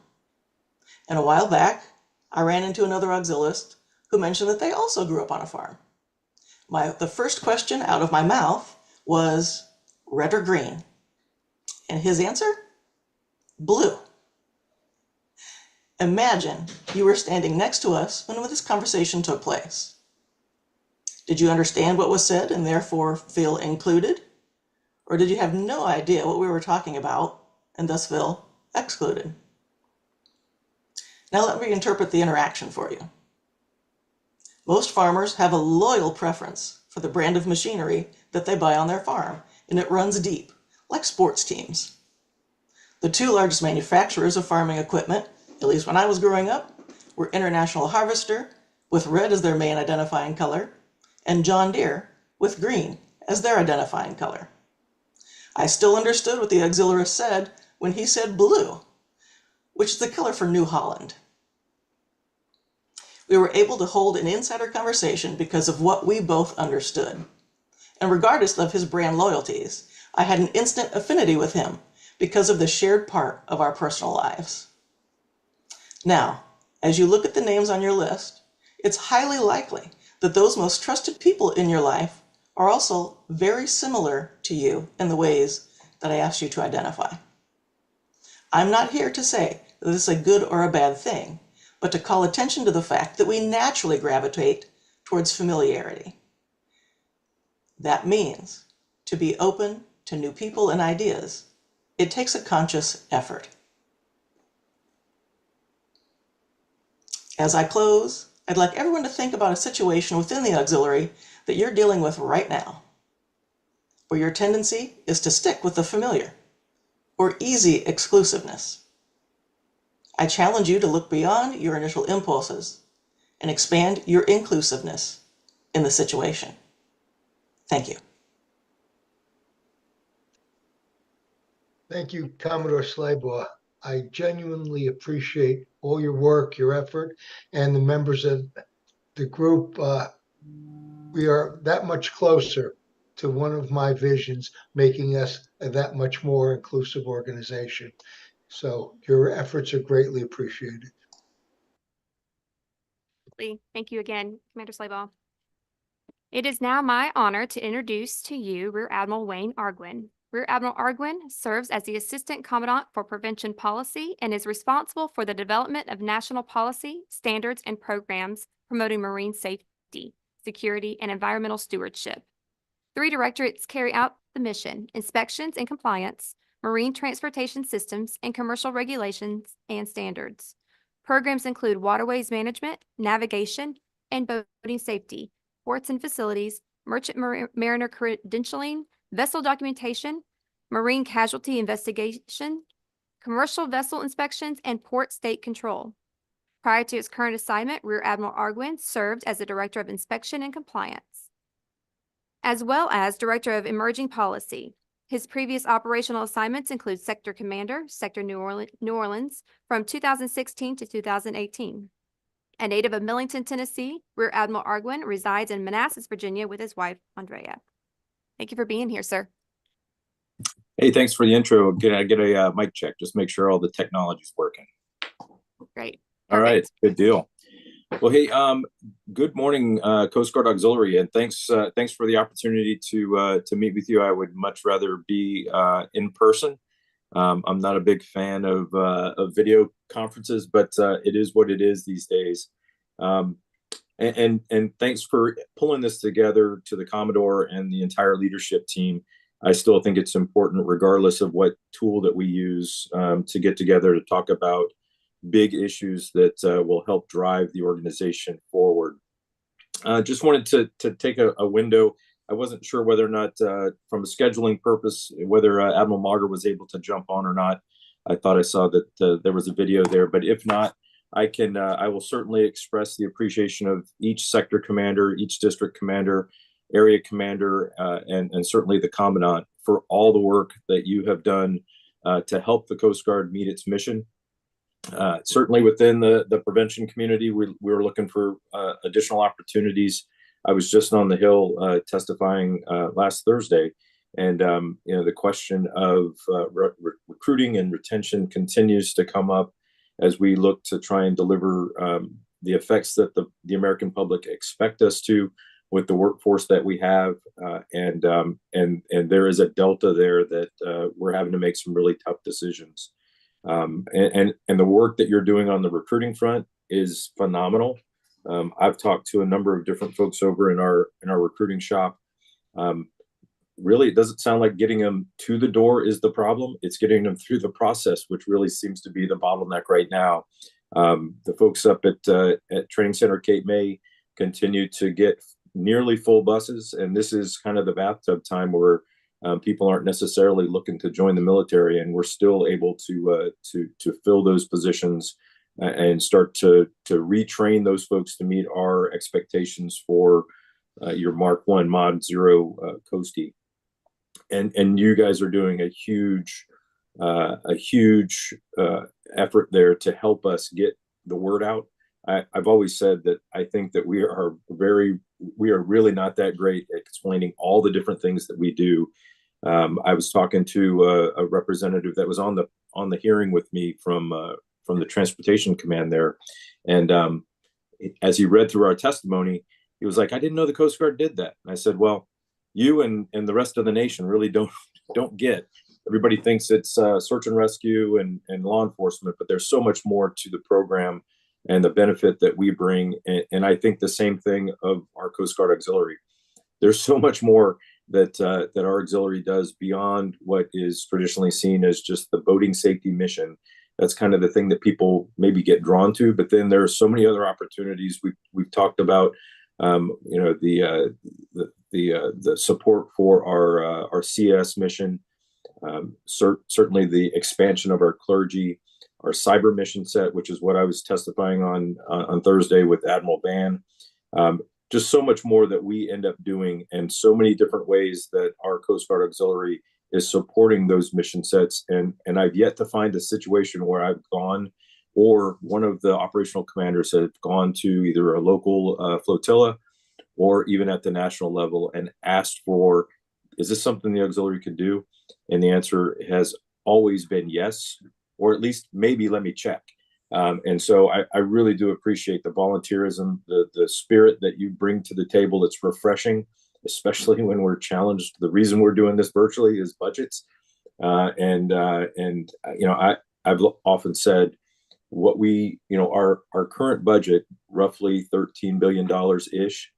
And a while back, I ran into another auxilist who mentioned that they also grew up on a farm. The first question out of my mouth was red or green? And his answer? Blue. Imagine you were standing next to us when this conversation took place. Did you understand what was said and therefore feel included? Or did you have no idea what we were talking about and thus feel excluded? Now let me interpret the interaction for you. Most farmers have a loyal preference for the brand of machinery that they buy on their farm, and it runs deep, like sports teams. The two largest manufacturers of farming equipment, at least when I was growing up, were International Harvester, with red as their main identifying color, and John Deere, with green as their identifying color. I still understood what the auxiliarist said when he said blue, which is the color for New Holland. We were able to hold an insider conversation because of what we both understood. And regardless of his brand loyalties, I had an instant affinity with him because of the shared part of our personal lives. Now, as you look at the names on your list, it's highly likely that those most trusted people in your life are also very similar to you in the ways that I asked you to identify. I'm not here to say that this is a good or a bad thing, but to call attention to the fact that we naturally gravitate towards familiarity. That means to be open to new people and ideas, it takes a conscious effort. As I close, I'd like everyone to think about a situation within the auxiliary that you're dealing with right now, where your tendency is to stick with the familiar or easy exclusiveness. I challenge you to look beyond your initial impulses and expand your inclusiveness in the situation. Thank you. Thank you, Commodore Slaybaugh. I genuinely appreciate all your work, your effort, and the members of the group. We are that much closer to one of my visions, making us a that much more inclusive organization. So your efforts are greatly appreciated. Thank you again, Commander Slaybaugh. It is now my honor to introduce to you Rear Admiral Wayne Arguin. Rear Admiral Arguin serves as the Assistant Commandant for Prevention Policy and is responsible for the development of national policy, standards, and programs promoting marine safety, security, and environmental stewardship. 3 directorates carry out the mission: inspections and compliance, marine transportation systems, and commercial regulations and standards. Programs include waterways management, navigation, and boating safety, ports and facilities, merchant mariner credentialing, vessel documentation, marine casualty investigation, commercial vessel inspections, and port state control. Prior to his current assignment, Rear Admiral Arguin served as the Director of Inspection and Compliance, as well as Director of Emerging Policy. His previous operational assignments include Sector Commander, Sector New Orleans, from 2016 to 2018. A native of Millington, Tennessee, Rear Admiral Arguin resides in Manassas, Virginia with his wife, Andrea. Thank you for being here, sir. Hey, thanks for the intro. Can I get a mic check? Just make sure all the technology's working. Great. All right, good deal. Well, hey, good morning, Coast Guard Auxiliary, and thanks for the opportunity to meet with you. I would much rather be in person. I'm not a big fan of video conferences, but it is what it is these days. And thanks for pulling this together to the Commodore and the entire leadership team. I still think it's important, regardless of what tool that we use, to get together to talk about big issues that will help drive the organization forward. Just wanted to take a window. I wasn't sure whether or not, from a scheduling purpose, whether Admiral Mauger was able to jump on or not. I thought I saw that there was a video there, but if not, I will certainly express the appreciation of each sector commander, each district commander, area commander, and certainly the commandant for all the work that you have done to help the Coast Guard meet its mission. Certainly within the prevention community, we were looking for additional opportunities. I was just on the Hill testifying last Thursday, and the question of recruiting and retention continues to come up. as we look to try and deliver the effects that the American public expect us to with the workforce that we have. And there is a delta there that we're having to make some really tough decisions. And the work that you're doing on the recruiting front is phenomenal. I've talked to a number of different folks over in our recruiting shop. Really, it doesn't sound like getting them to the door is the problem. It's getting them through the process, which really seems to be the bottleneck right now. The folks up at Training Center Cape May continue to get nearly full buses, and this is kind of the bathtub time where people aren't necessarily looking to join the military, and we're still able to fill those positions and start to retrain those folks to meet our expectations for your Mark 1 Mod 0 Coastie. And you guys are doing a huge effort there to help us get the word out. I've always said that I think that we are really not that great at explaining all the different things that we do. I was talking to a representative that was on the hearing with me from the Transportation Command there, and as he read through our testimony, he was like, "I didn't know the Coast Guard did that." And I said, "Well, you and the rest of the nation really don't get. Everybody thinks it's search and rescue and law enforcement, but there's so much more to the program and the benefit that we bring." And I think the same thing of our Coast Guard Auxiliary. There's so much more that our auxiliary does beyond what is traditionally seen as just the boating safety mission. That's kind of the thing that people maybe get drawn to, but then there are so many other opportunities. We've talked about, the support for our CS mission, certainly the expansion of our clergy, our cyber mission set, which is what I was testifying on Thursday with Admiral Van. Just so much more that we end up doing, and so many different ways that our Coast Guard Auxiliary is supporting those mission sets. And I've yet to find a situation where I've gone, or one of the operational commanders have gone to either a local flotilla or even at the national level and asked for, is this something the auxiliary could do? And the answer has always been yes, or at least maybe let me check. And so I really do appreciate the volunteerism, the spirit that you bring to the table. It's refreshing, especially when we're challenged. The reason we're doing this virtually is budgets. I've often said what our current budget, roughly $13 billion ish,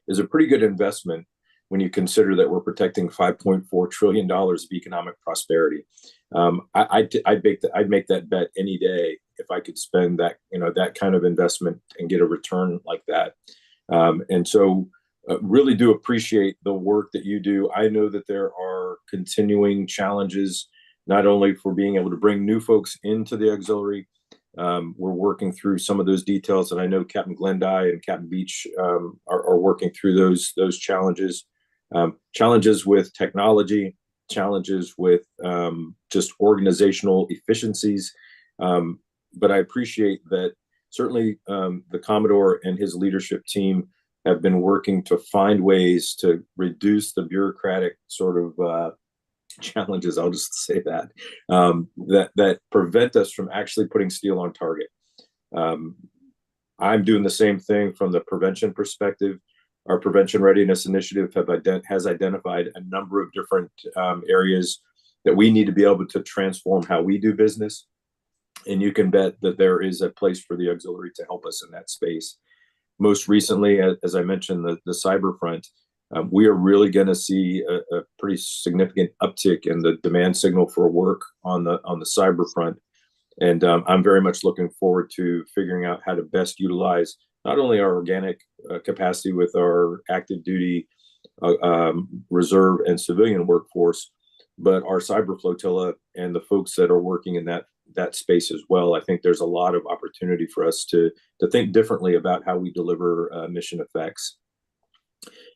is a pretty good investment when you consider that we're protecting $5.4 trillion of economic prosperity. I'd make that bet any day if I could spend that kind of investment and get a return like that. And so really do appreciate the work that you do. I know that there are continuing challenges, not only for being able to bring new folks into the auxiliary. We're working through some of those details, and I know Captain Glendye and Captain Beach are working through those challenges. Challenges with technology, challenges with just organizational efficiencies. But I appreciate that certainly the Commodore and his leadership team have been working to find ways to reduce the bureaucratic sort of challenges, I'll just say that, that prevent us from actually putting steel on target. I'm doing the same thing from the prevention perspective. Our Prevention Readiness Initiative has identified a number of different areas that we need to be able to transform how we do business. And you can bet that there is a place for the auxiliary to help us in that space. Most recently, as I mentioned, the cyber front, we are really going to see a pretty significant uptick in the demand signal for work on the cyber front. And I'm very much looking forward to figuring out how to best utilize not only our organic capacity with our active duty, reserve and civilian workforce, but our cyber flotilla and the folks that are working in that space as well. I think there's a lot of opportunity for us to think differently about how we deliver mission effects.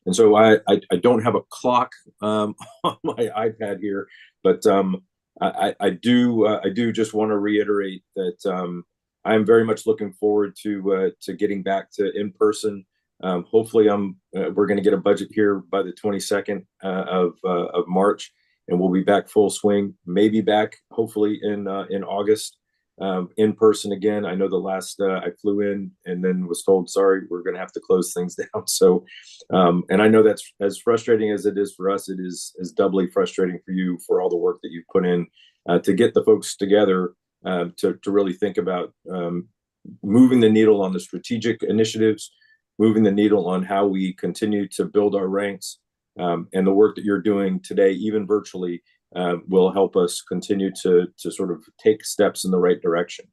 And so I don't have a clock on my iPad here, but I do just want to reiterate that I'm very much looking forward to getting back to in person. Hopefully, we're going to get a budget here by the 22nd of March, and we'll be back full swing. Maybe back hopefully in August. in person again. I know the last I flew in and then was told, sorry, we're going to have to close things down. So, and I know that's as frustrating as it is for us. It is doubly frustrating for you for all the work that you've put in to get the folks together to really think about moving the needle on the strategic initiatives, moving the needle on how we continue to build our ranks, and the work that you're doing today, even virtually, will help us continue to sort of take steps in the right direction.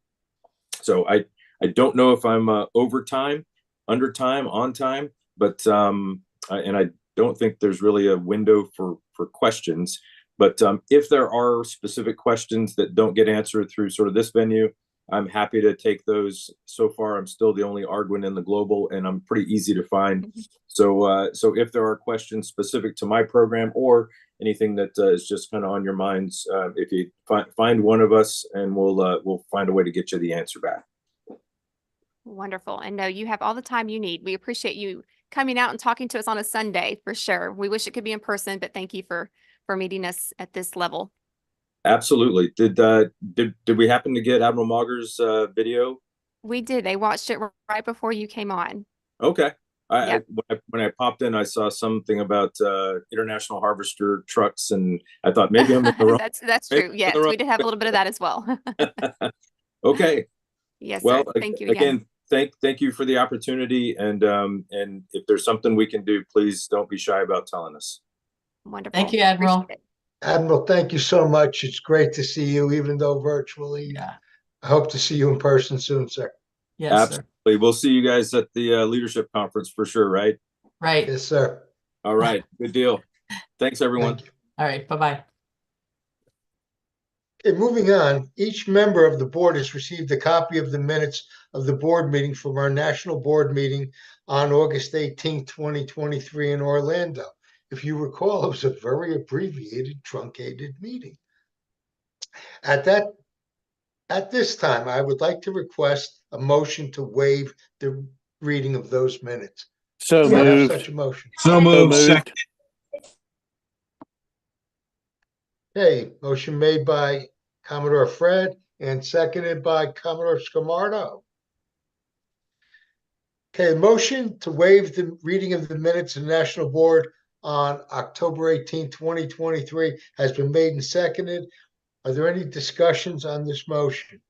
So I don't know if I'm over time, under time, on time, but and I don't think there's really a window for questions. But if there are specific questions that don't get answered through sort of this venue, I'm happy to take those. So far, I'm still the only Arguin in the global, and I'm pretty easy to find. So if there are questions specific to my program or anything that is just kind of on your minds, if you find one of us, and we'll find a way to get you the answer back. Wonderful. And no, you have all the time you need. We appreciate you coming out and talking to us on a Sunday for sure. We wish it could be in person, but thank you for meeting us at this level. Absolutely. Did we happen to get Admiral Mauger's video? We did. They watched it right before you came on. Okay. Yep. When I popped in, I saw something about international harvester trucks, and I thought maybe I'm in the wrong. That's true. Yes, we did have a little bit of that as well. Okay. Yes, well, sir. Thank you again. Thank you for the opportunity, and if there's something we can do, please don't be shy about telling us. Wonderful. Thank you, Admiral. Admiral, thank you so much. It's great to see you, even though virtually. Yeah. I hope to see you in person soon, sir. Yes, Absolutely. sir. We'll see you guys at the leadership conference for sure, right? Right. Yes, sir. All right. Good deal. Thanks, everyone. Thank you. All right. Bye-bye. Okay, moving on, each member of the board has received a copy of the minutes of the board meeting from our national board meeting on August 18th, 2023 in Orlando. If you recall, it was a very abbreviated, truncated meeting. At this time, I would like to request a motion to waive the reading of those minutes. So Do I have moved. such a motion? So moved. Second. Okay, motion made by Commodore Fred and seconded by Commodore Scamardo. Okay, motion to waive the reading of the minutes of the National Board on October 18, 2023 has been made and seconded. Are there any discussions on this motion?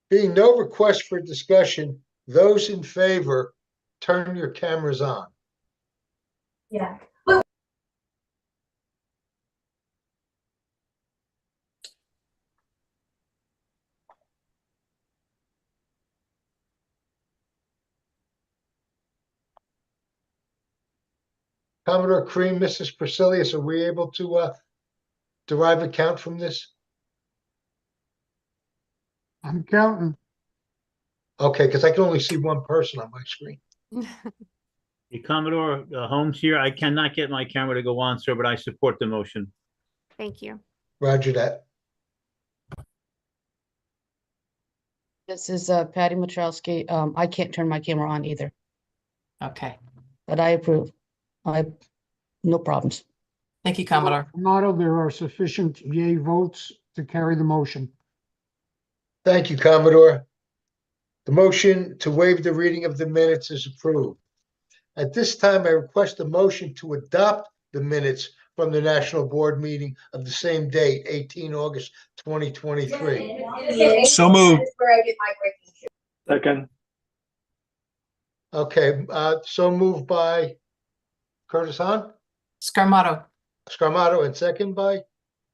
Being no request for discussion, those in favor, turn your cameras on. Yeah. Commodore Cream, Mrs. Priscillius, are we able to derive a count from this? I'm counting. Okay, because I can only see one person on my screen. Commodore Holmes here. I cannot get my camera to go on, sir, but I support the motion. Thank you. Roger that. This is Patty Matrowski. I can't turn my camera on either, Okay. but I approve. No problems. Thank you, Commodore. Tomato, there are sufficient yay votes to carry the motion. Thank you, Commodore. The motion to waive the reading of the minutes is approved. At this time, I request a motion to adopt the minutes from the National Board meeting of the same date, 18 August 2023. So moved. Second. Okay, so moved by Curtis Hahn, Scarmato. Scarmato, and second by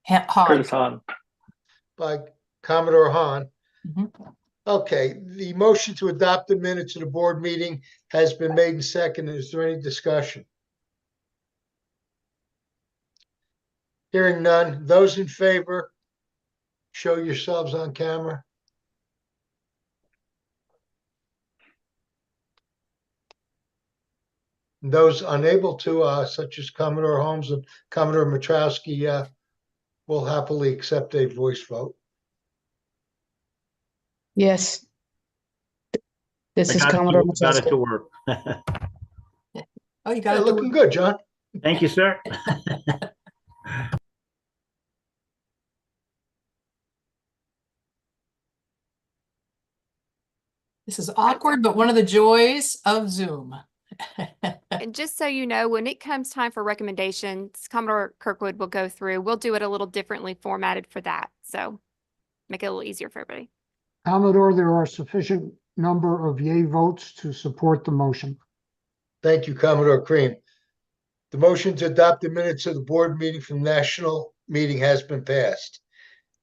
Hahn. Hahn. Commodore Hahn. Mhm. Okay, the motion to adopt the minutes of the board meeting has been made and seconded. Is there any discussion? Hearing none. Those in favor, show yourselves on camera. Those unable to, such as Commodore Holmes and Commodore Matrowski, will happily accept a voice vote. Yes. This is Commodore Got it to Matrowski. work. Oh, you got Hey, it. looking good, John. Thank you, sir. This is awkward, but one of the joys of Zoom. And just so you know, when it comes time for recommendations, Commodore Kirkwood will go through. We'll do it a little differently formatted for that. So make it a little easier for everybody. Commodore, there are sufficient number of yay votes to support the motion. Thank you, Commodore Cream. The motion to adopt the minutes of the board meeting from national meeting has been passed.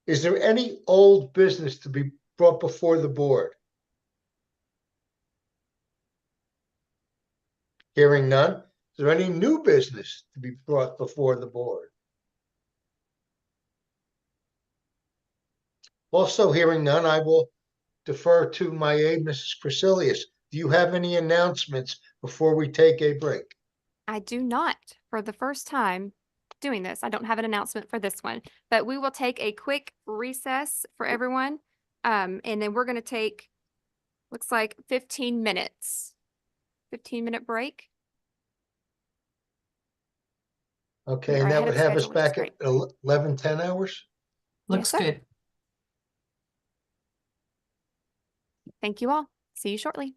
Is there any old business to be brought before the board? Hearing none. Is there any new business to be brought before the board? Also hearing none, I will defer to my aide, Mrs. Crecilius. Do you have any announcements before we take a break? I do not, for the first time doing this. I don't have an announcement for this one, but we will take a quick recess for everyone. And then we're going to take, looks like 15 minutes, 15-minute break. Okay, We are and that ahead would of have us schedule, which is back at 11:10 hours? Looks sir. good. Thank you all. See you shortly.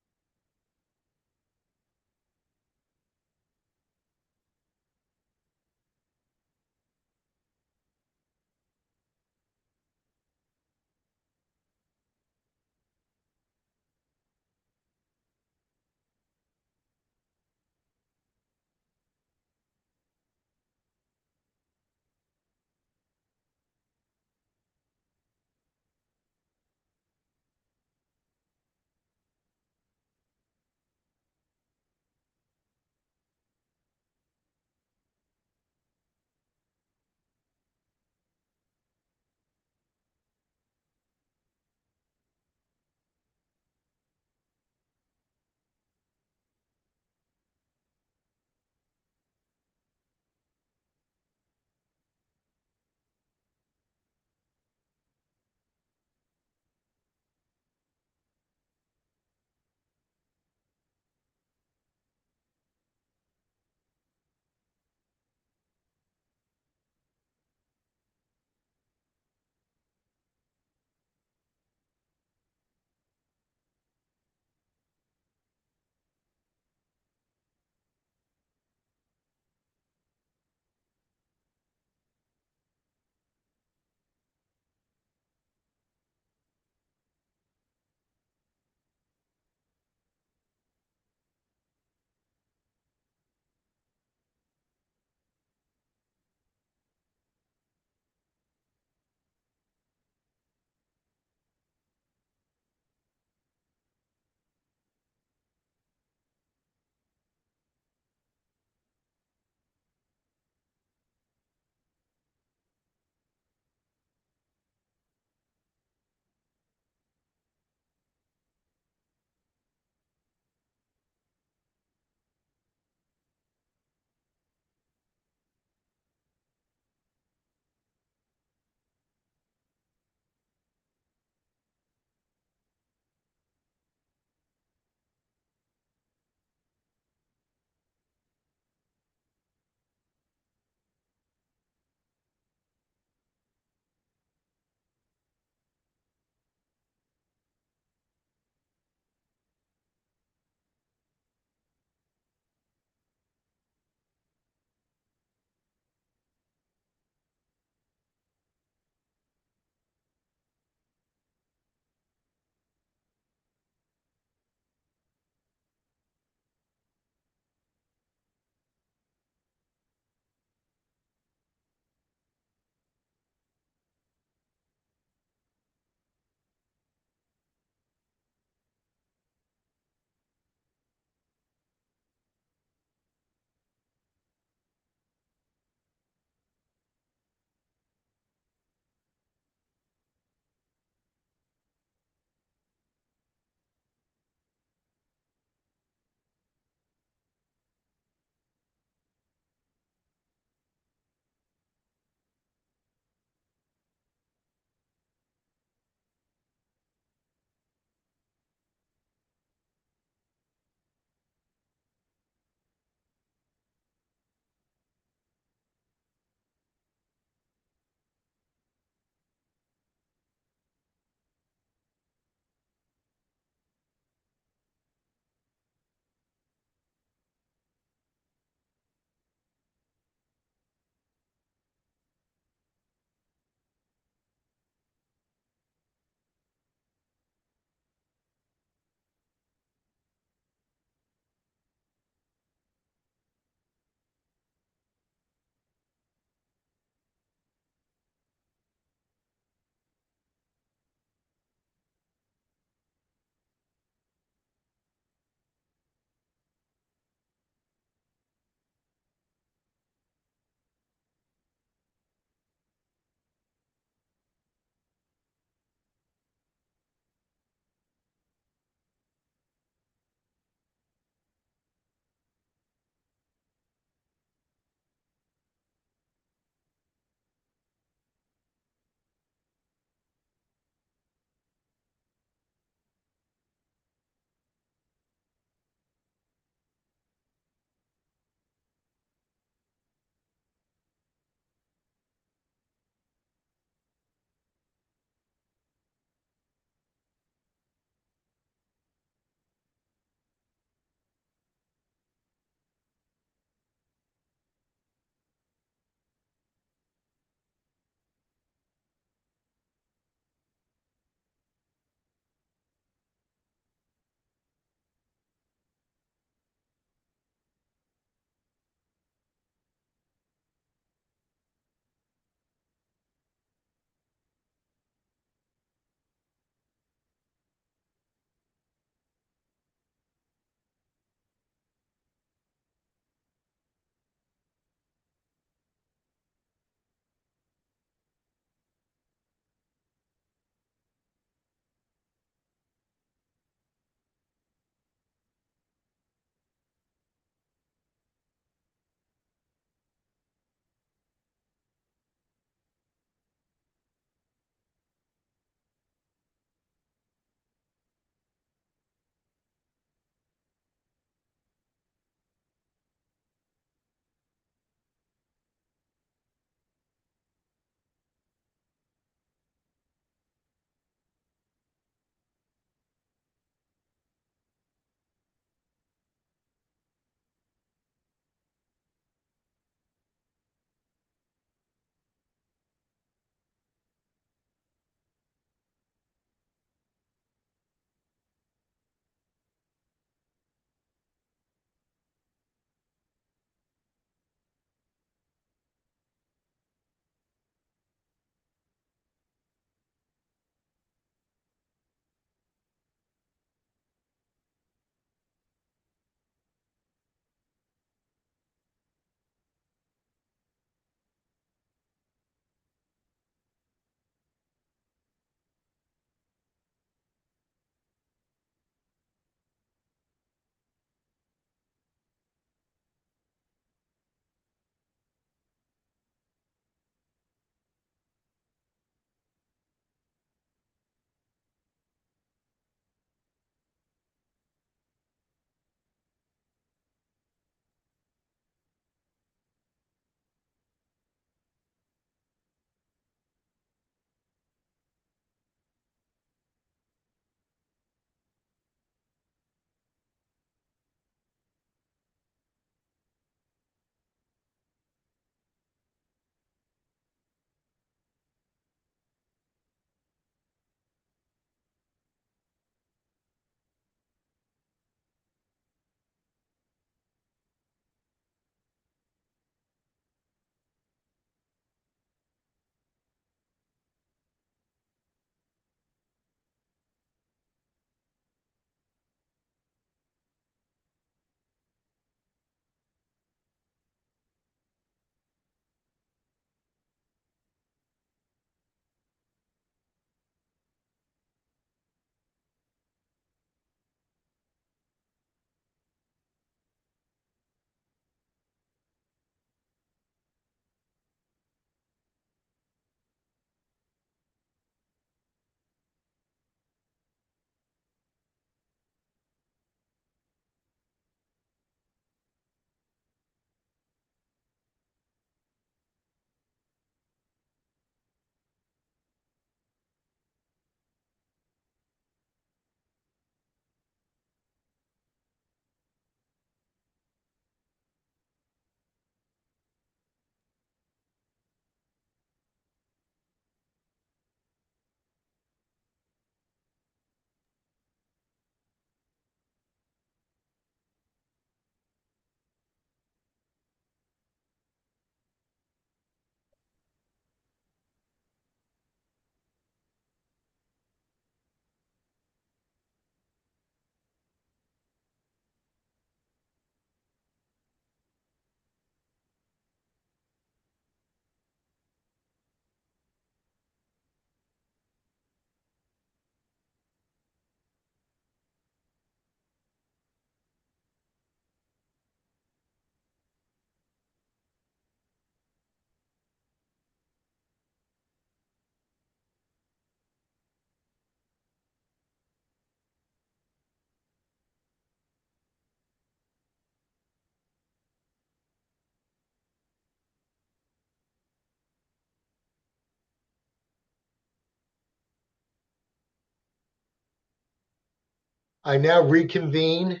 I now reconvene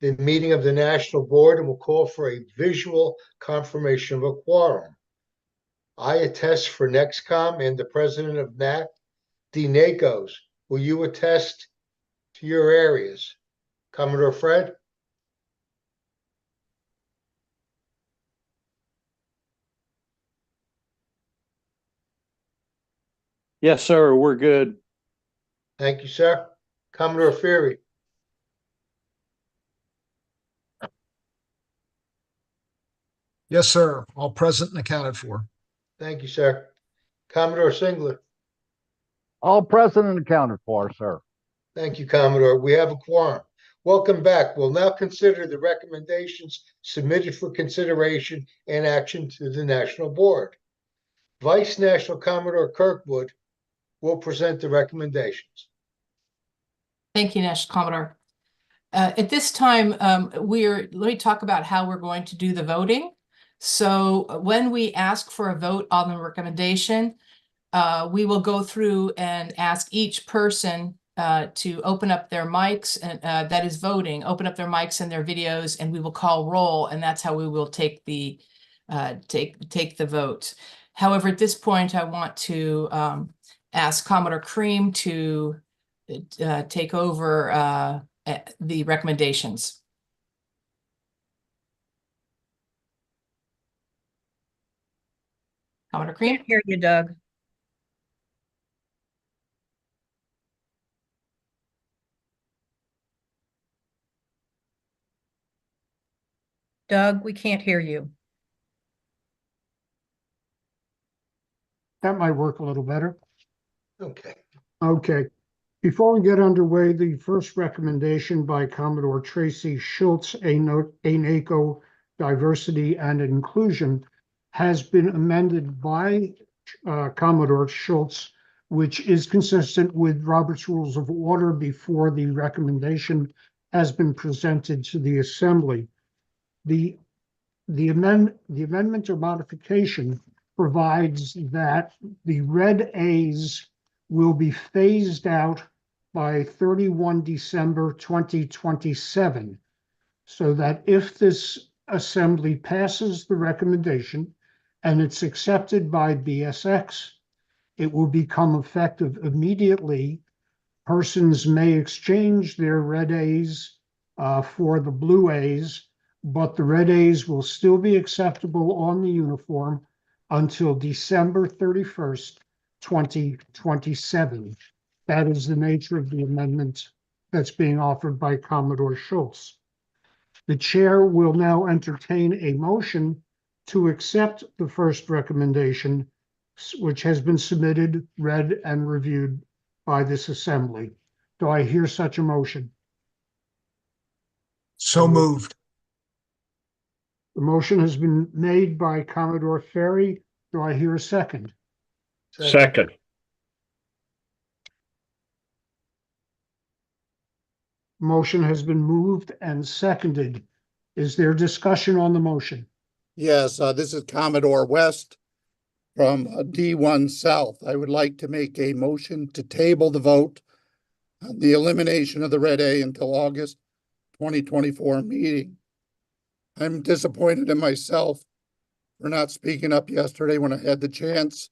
the meeting of the National Board and will call for a visual confirmation of a quorum. I attest for NextCom and the president of NAC, D. NACOs. Will you attest to your areas? Commodore Fred? Yes, sir. We're good. Thank you, sir. Commodore Fury? Yes, sir. All present and accounted for. Thank you, sir. Commodore Singler? All present and accounted for, sir. Thank you, Commodore. We have a quorum. Welcome back. We'll now consider the recommendations submitted for consideration and action to the National Board. Vice National Commodore Kirkwood will present the recommendations. Thank you, National Commodore. At this time, let me talk about how we're going to do the voting. So when we ask for a vote on the recommendation, we will go through and ask each person to open up their mics and that is voting, open up their mics and their videos, and we will call roll, and that's how we will take the vote. However, at this point, I want to ask Commodore Cream to take over the recommendations. Commodore Cream? Can't hear you, Doug. Doug, we can't hear you. That might work a little better. Okay. Okay. Before we get underway, the first recommendation by Commodore Tracy Schultz, a NACO Diversity and Inclusion, has been amended by Commodore Schultz, which is consistent with Robert's Rules of Order before the recommendation has been presented to the Assembly. The amendment or modification provides that the red A's will be phased out by 31 December 2027, so that if this Assembly passes the recommendation and it's accepted by BSX, it will become effective immediately. Persons may exchange their red A's for the blue A's, but the red A's will still be acceptable on the uniform until December 31st, 2027. That is the nature of the amendment that's being offered by Commodore Schultz. The chair will now entertain a motion to accept the first recommendation, which has been submitted, read, and reviewed by this Assembly. Do I hear such a motion? So moved. The motion has been made by Commodore Ferry. Do I hear a second? Second. Motion has been moved and seconded. Is there discussion on the motion? Yes, this is Commodore West from D1 South. I would like to make a motion to table the vote on the elimination of the red A until August 2024 meeting. I'm disappointed in myself for not speaking up yesterday when I had the chance,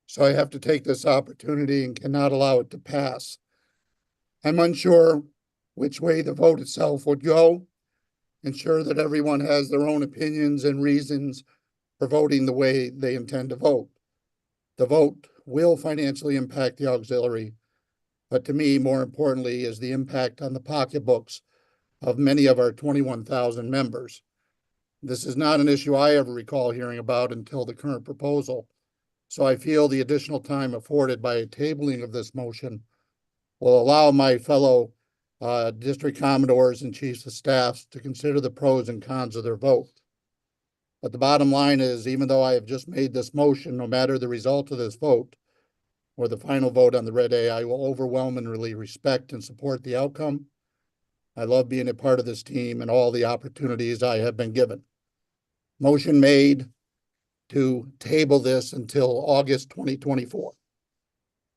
so I have to take this opportunity and cannot allow it to pass. I'm unsure which way the vote itself would go. Ensure that everyone has their own opinions and reasons for voting the way they intend to vote. The vote will financially impact the auxiliary, but to me, more importantly, is the impact on the pocketbooks of many of our 21,000 members. This is not an issue I ever recall hearing about until the current proposal, so I feel the additional time afforded by a tabling of this motion will allow my fellow district commodores and chiefs of staff to consider the pros and cons of their vote. But the bottom line is, even though I have just made this motion, no matter the result of this vote or the final vote on the red A, I will overwhelmingly respect and support the outcome. I love being a part of this team and all the opportunities I have been given. Motion made to table this until August 2024.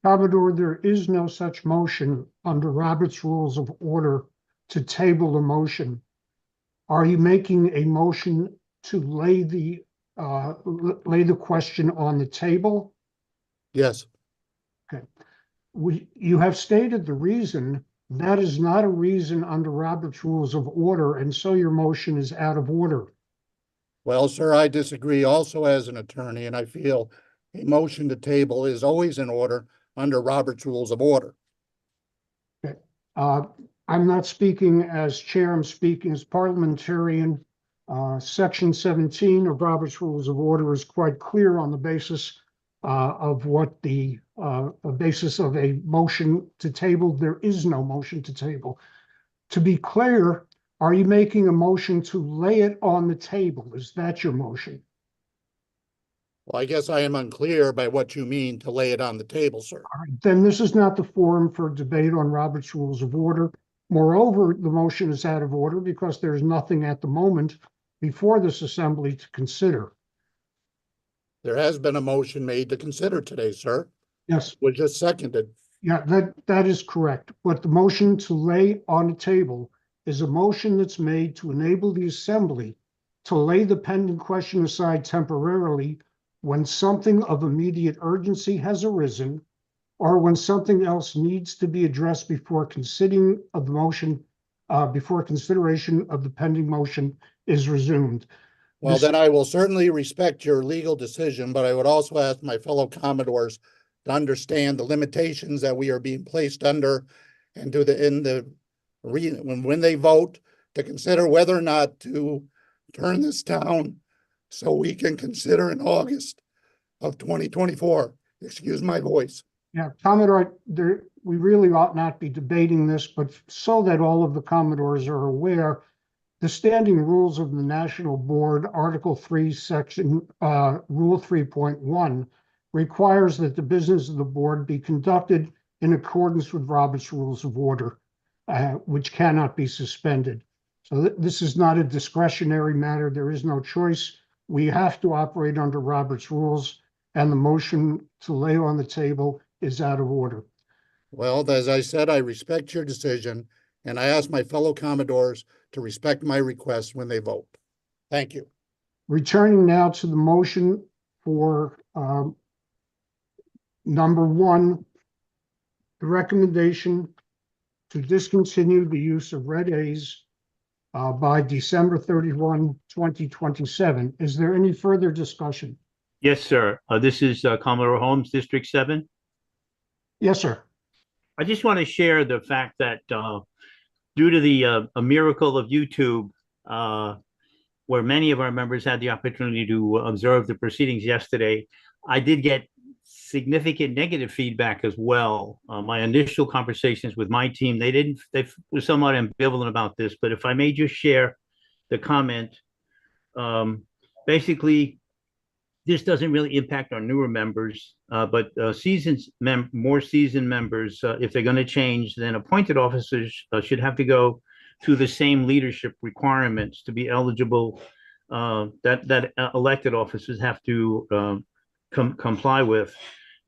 Commodore, there is no such motion under Robert's Rules of Order to table a motion. Are you making a motion to lay the question on the table? Yes. Okay. You have stated the reason. That is not a reason under Robert's Rules of Order, and so your motion is out of order. Well, sir, I disagree also as an attorney, and I feel a motion to table is always in order under Robert's Rules of Order. Okay. I'm not speaking as chair, I'm speaking as parliamentarian. Section 17 of Robert's Rules of Order is quite clear on the basis of what the basis of a motion to table. There is no motion to table. To be clear, are you making a motion to lay it on the table? Is that your motion? Well, I guess I am unclear by what you mean to lay it on the table, sir. All right, then this is not the forum for debate on Robert's Rules of Order. Moreover, the motion is out of order because there's nothing at the moment before this assembly to consider. There has been a motion made to consider today, sir. Yes. Was just seconded. Yeah, that is correct. But the motion to lay on the table is a motion that's made to enable the assembly to lay the pending question aside temporarily when something of immediate urgency has arisen or when something else needs to be addressed before considering of the motion, before consideration of the pending motion is resumed. Well, then I will certainly respect your legal decision, but I would also ask my fellow Commodores to understand the limitations that we are being placed under and when they vote to consider whether or not to turn this down so we can consider in August of 2024. Excuse my voice. Yeah, Commodore, we really ought not be debating this, but so that all of the Commodores are aware, the standing rules of the National Board, Article 3, Section Rule 3.1, requires that the business of the board be conducted in accordance with Robert's Rules of Order, which cannot be suspended. So this is not a discretionary matter. There is no choice. We have to operate under Robert's rules, and the motion to lay on the table is out of order. Well, as I said, I respect your decision, and I ask my fellow Commodores to respect my request when they vote. Thank you. Returning now to the motion for number one, the recommendation to discontinue the use of red A's by December 31, 2027. Is there any further discussion? Yes, sir. This is Commodore Holmes, District 7. Yes, sir. I just want to share the fact that due to the a miracle of YouTube, where many of our members had the opportunity to observe the proceedings yesterday, I did get significant negative feedback as well. My initial conversations with my team, they were somewhat ambivalent about this, but if I may just share the comment, basically, this doesn't really impact our newer members, but more seasoned members, if they're going to change, then appointed officers should have to go through the same leadership requirements to be eligible that elected officers have to comply with.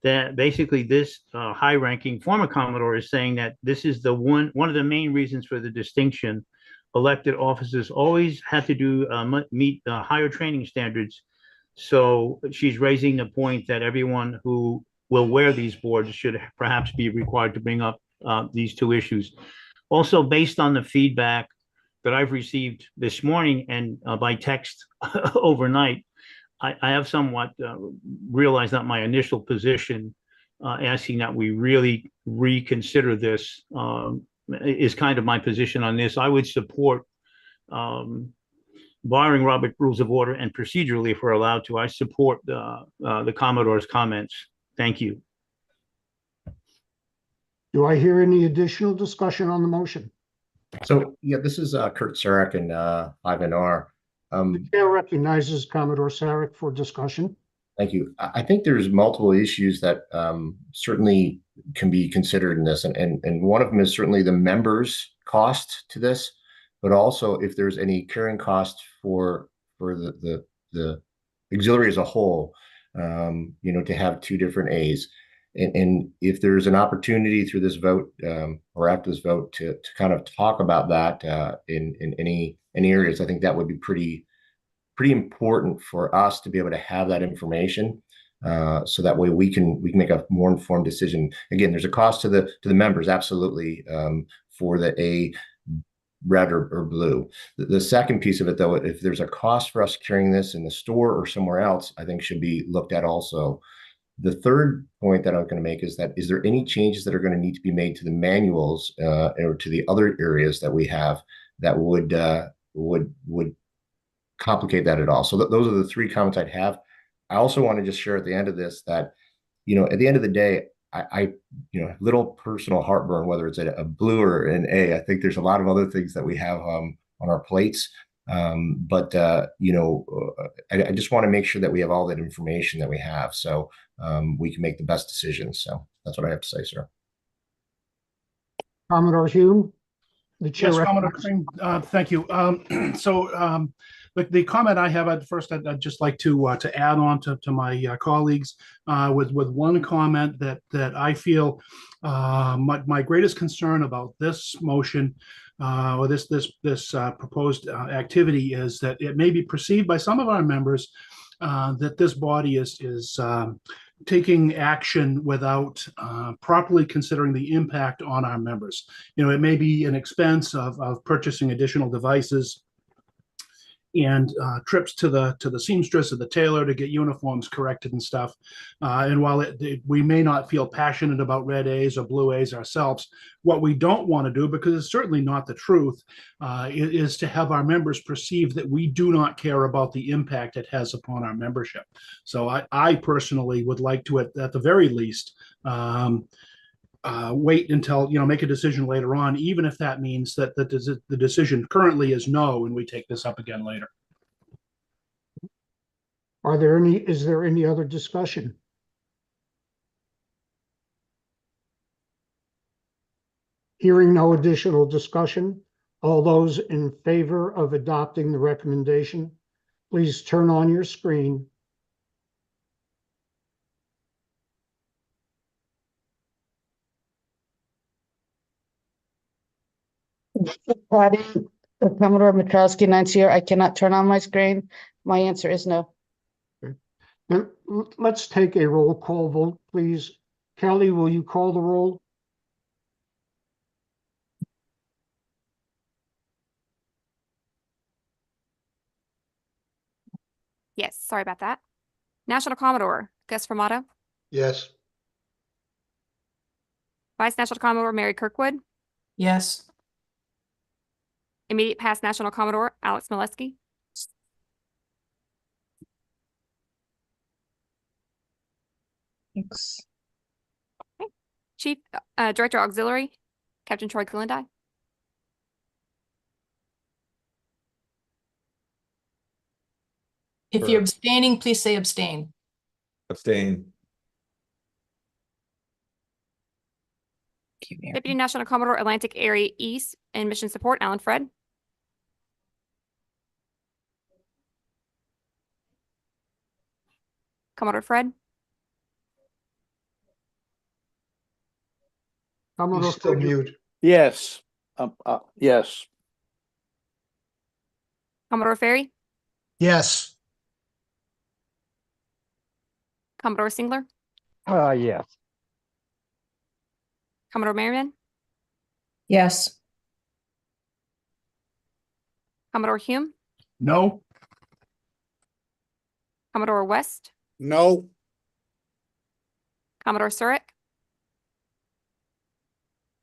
That basically this high-ranking former Commodore is saying that this is one of the main reasons for the distinction. Elected officers always had to meet higher training standards. So she's raising the point that everyone who will wear these boards should perhaps be required to bring up these two issues. Also, based on the feedback that I've received this morning and by text overnight, I have somewhat realized that my initial position asking that we really reconsider this is kind of my position on this. I would support barring Robert Rules of Order and procedurally, if we're allowed to, I support the Commodore's comments. Thank you. Do I hear any additional discussion on the motion? So, yeah, this is Kurt Sarek and Ivan R. The chair recognizes Commodore Sarek for discussion. Thank you. I think there's multiple issues that certainly can be considered in this, and one of them is certainly the members' cost to this, but also if there's any carrying cost for the auxiliary as a whole, to have two different A's. And if there's an opportunity through this vote or after this vote to kind of talk about that in any areas, I think that would be pretty important for us to be able to have that information. So that way we can make a more informed decision. Again, there's a cost to the members, absolutely, for the A, red or blue. The second piece of it, though, if there's a cost for us carrying this in the store or somewhere else, I think should be looked at also. The third point that I'm going to make is there any changes that are going to need to be made to the manuals or to the other areas that we have that would complicate that at all? So those are the three comments I'd have. I also want to just share at the end of this that, at the end of the day, I little personal heartburn, whether it's a blue or an A. I think there's a lot of other things that we have on our plates. But I just want to make sure that we have all that information that we have, so we can make the best decisions. So that's what I have to say, sir. Commodore Hume, the chair. Yes, Commodore Crane, thank you. The comment I have at first, I'd just like to add on to my colleagues with one comment that I feel my greatest concern about this motion or this proposed activity is that it may be perceived by some of our members that this body is taking action without properly considering the impact on our members. It may be an expense of purchasing additional devices and trips to the seamstress or the tailor to get uniforms corrected and stuff. And while we may not feel passionate about red A's or blue A's ourselves, what we don't want to do, because it's certainly not the truth, is to have our members perceive that we do not care about the impact it has upon our membership. So I personally would like to, at the very least, wait until, make a decision later on, even if that means that the decision currently is no, and we take this up again later. Is there any other discussion? Hearing no additional discussion, all those in favor of adopting the recommendation, please turn on your screen. Patty, Commodore Mitrowski, 9 Sierra. I cannot turn on my screen. My answer is no. Then let's take a roll call vote, please. Kelly, will you call the roll? Yes, sorry about that. National Commodore Gus Formato, Yes. Vice National Commodore Mary Kirkwood, Yes. Immediate Past National Commodore Alex Molesky, Thanks. Chief Director Auxiliary Captain Troy Kulendai, If you're abstaining, please say abstain. Abstain. Deputy National Commodore Atlantic Area East and Mission Support Alan Fred, Commodore Fred, He's still mute. Yes. Yes. Commodore Ferry, Yes. Commodore Singler, Yes. Commodore Merriman, Yes. Commodore Hume, No. Commodore West, No. Commodore Surrick,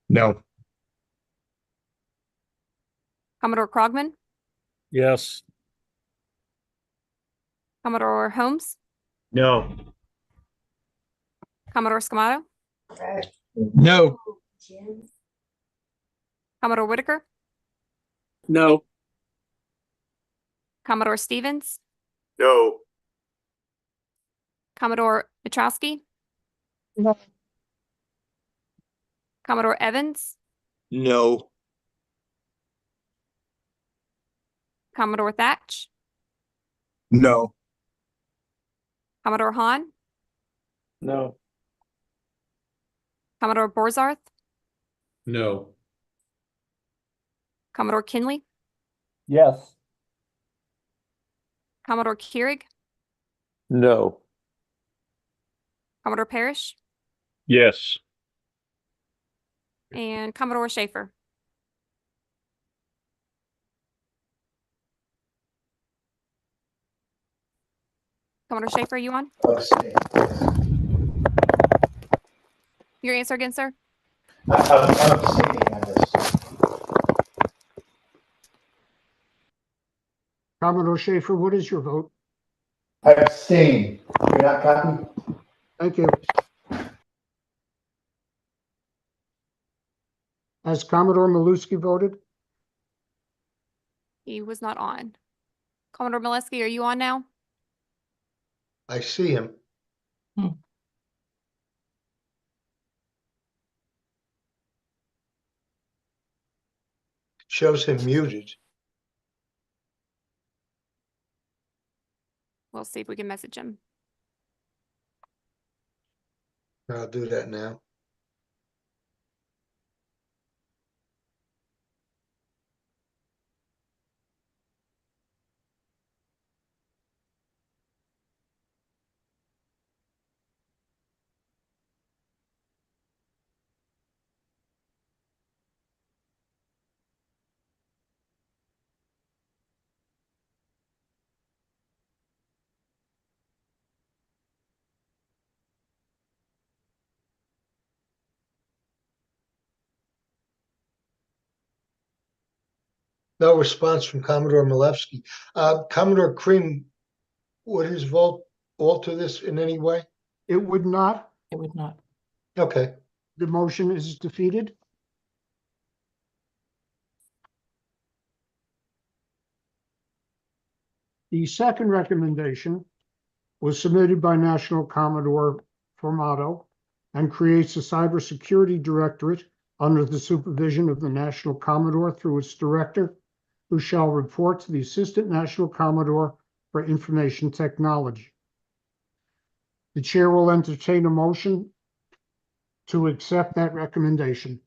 No. Commodore Krogman, Yes. Commodore Holmes, No. Commodore Scamato, No. Commodore Whitaker, No. Commodore Stevens, No. Commodore Mitrowski, No. Commodore Evans, No. Commodore Thatch, No. Commodore Hahn, No. Commodore Borzarth, No. Commodore Kinley, Yes. Commodore Keurig, No. Commodore Parrish, Yes. and Commodore Schaefer. Commodore Schaefer, are you on? Abstain. Your answer again, sir? I'm abstaining on this. Commodore Schaefer, what is your vote? I abstain. You're not copying? Thank you. Has Commodore Maluski voted? He was not on. Commodore Molesky, are you on now? I see him. Shows him muted. We'll see if we can message him. I'll do that now. No response from Commodore Malevsky. Commodore Cream, would his vote alter this in any way? It would not. It would not. Okay. The motion is defeated. The second recommendation was submitted by National Commodore Formato and creates a cybersecurity directorate under the supervision of the National Commodore through its director, who shall report to the Assistant National Commodore for Information Technology. The chair will entertain a motion to accept that recommendation.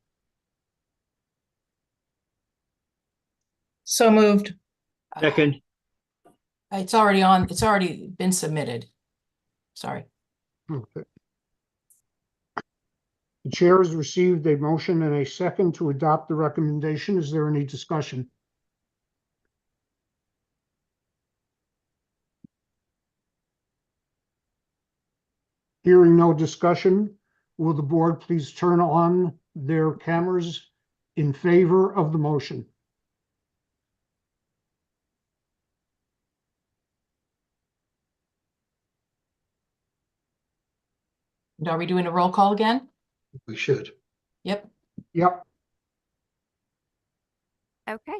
So moved. Second. It's already on, it's already been submitted. Sorry. Okay. The chair has received a motion and a second to adopt the recommendation. Is there any discussion? Hearing no discussion, will the board please turn on their cameras in favor of the motion? Are we doing a roll call again? We should. Yep. Yep. Okay.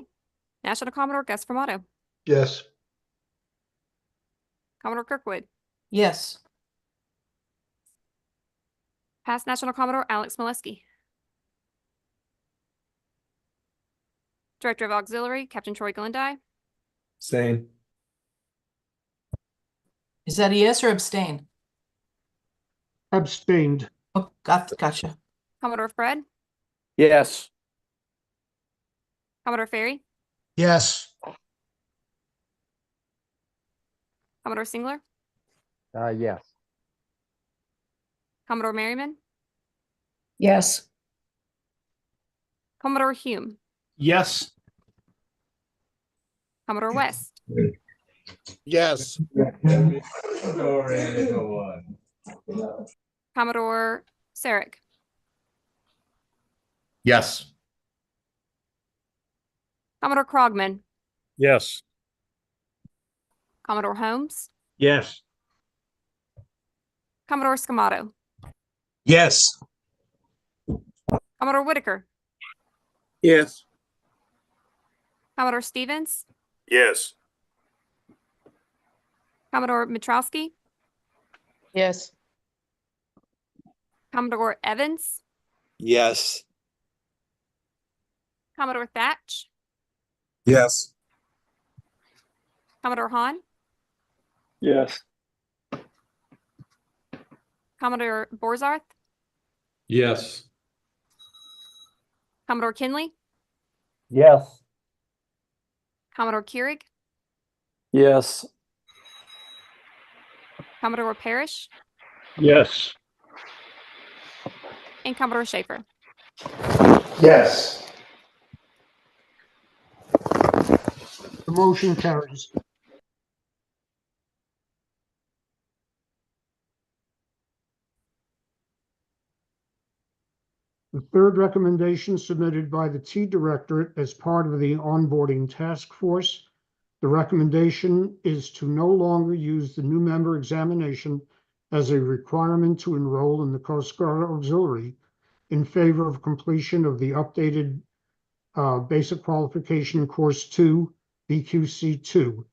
National Commodore Gus Formato, Yes. Commodore Kirkwood, Yes. past National Commodore Alex Molesky, Director of Auxiliary Captain Troy Glendy, Same. Is that a yes or abstain? Abstained. Oh, gotcha. Commodore Fred, Yes. Commodore Ferry, Yes. Commodore Singler, Yes. Commodore Merriman, Yes. Commodore Hume, Yes. Commodore West, Yes. Commodore Sarek, Yes. Commodore Krogman, Yes. Commodore Holmes, Yes. Commodore Scamato, Yes. Commodore Whitaker, Yes. Commodore Stevens, Yes. Commodore Mitrowski, Yes. Commodore Evans, Yes. Commodore Thatch, Yes. Commodore Hahn, Yes. Commodore Borzarth, Yes. Commodore Kinley, Yes. Commodore Keurig, Yes. Commodore Parrish, Yes. and Commodore Schaefer. Yes. The motion carries. The third recommendation submitted by the T Directorate as part of the onboarding task force. The recommendation is to no longer use the new member examination as a requirement to enroll in the Coast Guard Auxiliary in favor of completion of the updated Basic Qualification Course 2, BQC2.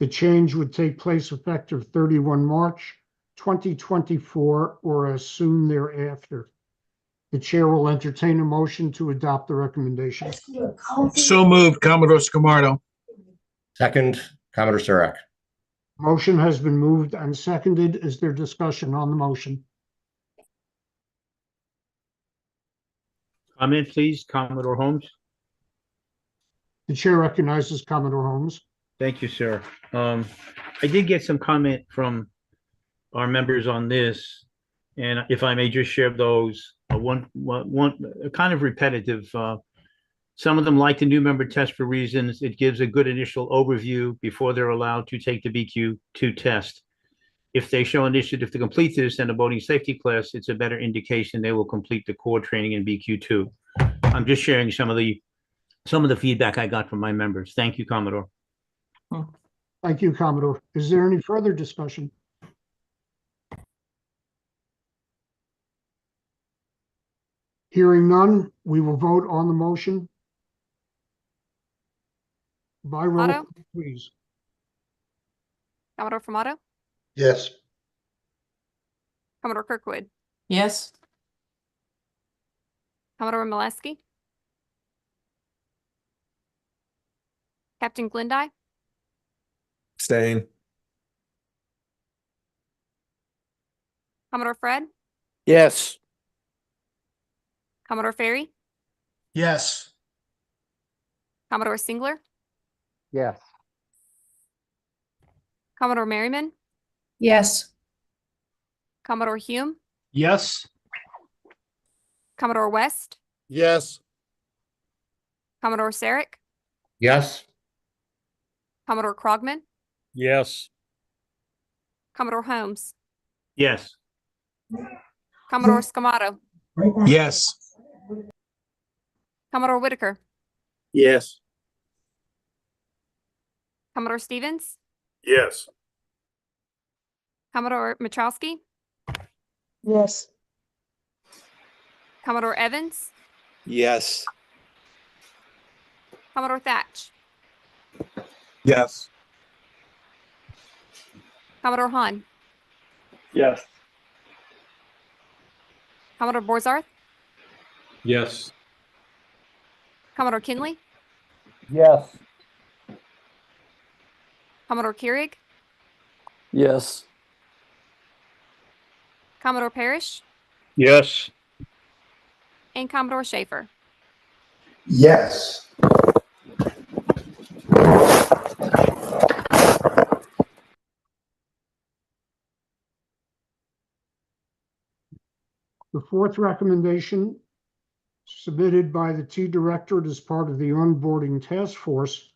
The change would take place effective 31 March 2024 or as soon thereafter. The chair will entertain a motion to adopt the recommendation. So moved, Commodore Scamardo. Second, Commodore Sirak. Motion has been moved and seconded. Is there discussion on the motion? Comment, please, Commodore Holmes. The chair recognizes Commodore Holmes. Thank you, sir. I did get some comment from our members on this, and if I may just share those, one kind of repetitive. Some of them like the new member test for reasons. It gives a good initial overview before they're allowed to take the BQ2 test. If they show initiative to complete this and a boating safety class, it's a better indication they will complete the core training in BQ2. I'm just sharing some of the feedback I got from my members. Thank you, Commodore. Thank you, Commodore. Is there any further discussion? Hearing none, we will vote on the motion. By roll, Otto? please. Commodore Formato, Yes. Commodore Kirkwood, Yes. Commodore Molesky, Captain Glendy, Abstain. Commodore Fred, Yes. Commodore Ferry, Yes. Commodore Singler, Yes. Commodore Merriman, Yes. Commodore Hume, Yes. Commodore West, Yes. Commodore Sarek, Yes. Commodore Krogman, Yes. Commodore Holmes, Yes. Commodore Scamato, Yes. Commodore Whitaker, Yes. Commodore Stevens, Yes. Commodore Mitrowski, Yes. Commodore Evans, Yes. Commodore Thatch, Yes. Commodore Hahn, Yes. Commodore Borzarth, Yes. Commodore Kinley, Yes. Commodore Keurig, Yes. Commodore Parrish, Yes. and Commodore Schaefer. Yes. The fourth recommendation submitted by the T Directorate as part of the onboarding task force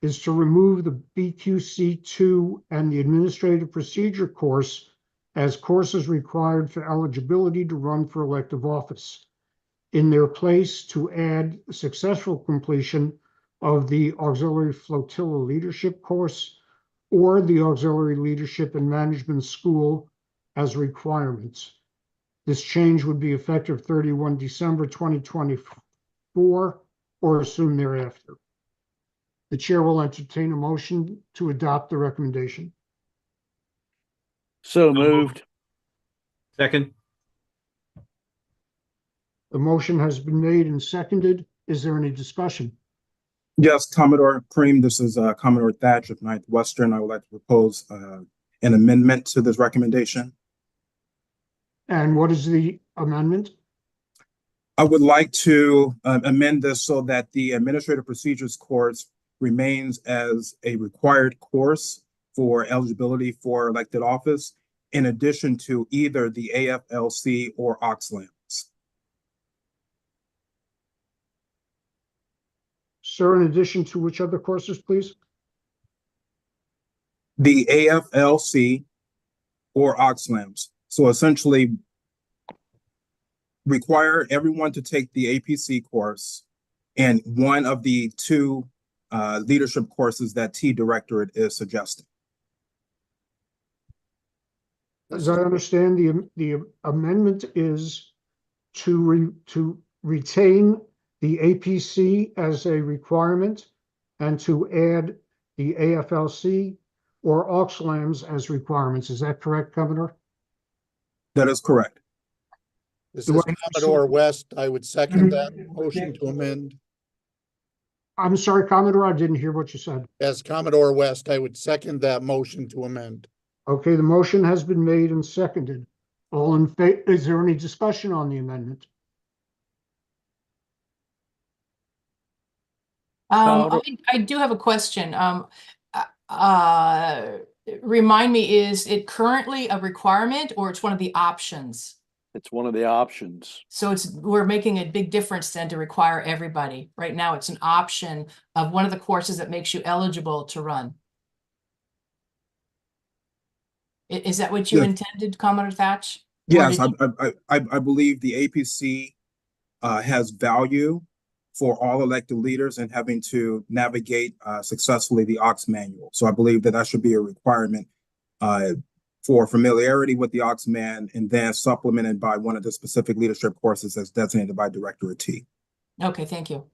is to remove the BQC2 and the Administrative Procedure course as courses required for eligibility to run for elective office. In their place, to add successful completion of the Auxiliary Flotilla Leadership course or the Auxiliary Leadership and Management School as requirements. This change would be effective 31 December 2024 or soon thereafter. The chair will entertain a motion to adopt the recommendation. So moved. Second. The motion has been made and seconded. Is there any discussion? Yes, Commodore Cream, this is Commodore Thatch of 9th Western. I would like to propose an amendment to this recommendation. And what is the amendment? I would like to amend this so that the Administrative Procedures course remains as a required course for eligibility for elected office, in addition to either the AFLC or OXLAMs. Sir, in addition to which other courses, please? The AFLC or OXLAMs. So essentially require everyone to take the APC course and one of the two leadership courses that T Directorate is suggesting. As I understand, the amendment is to retain the APC as a requirement and to add the AFLC or OXLAMs as requirements. Is that correct, Governor? That is correct. This Do is I- Commodore West. I would second that motion to amend. I'm sorry, Commodore, I didn't hear what you said. As Commodore West, I would second that motion to amend. Okay, the motion has been made and seconded. All in favor, is there any discussion on the amendment? I do have a question. Remind me, is it currently a requirement or it's one of the options? It's one of the options. So we're making a big difference then to require everybody. Right now, it's an option of one of the courses that makes you eligible to run. Is that what you Yes. intended, Commodore Thatch? Yes, I believe the APC has value for all elected leaders in having to navigate successfully the Ox manual. So I believe that should be a requirement for familiarity with the Ox man, and then supplemented by one of the specific leadership courses that's designated by Director T. Okay, thank you.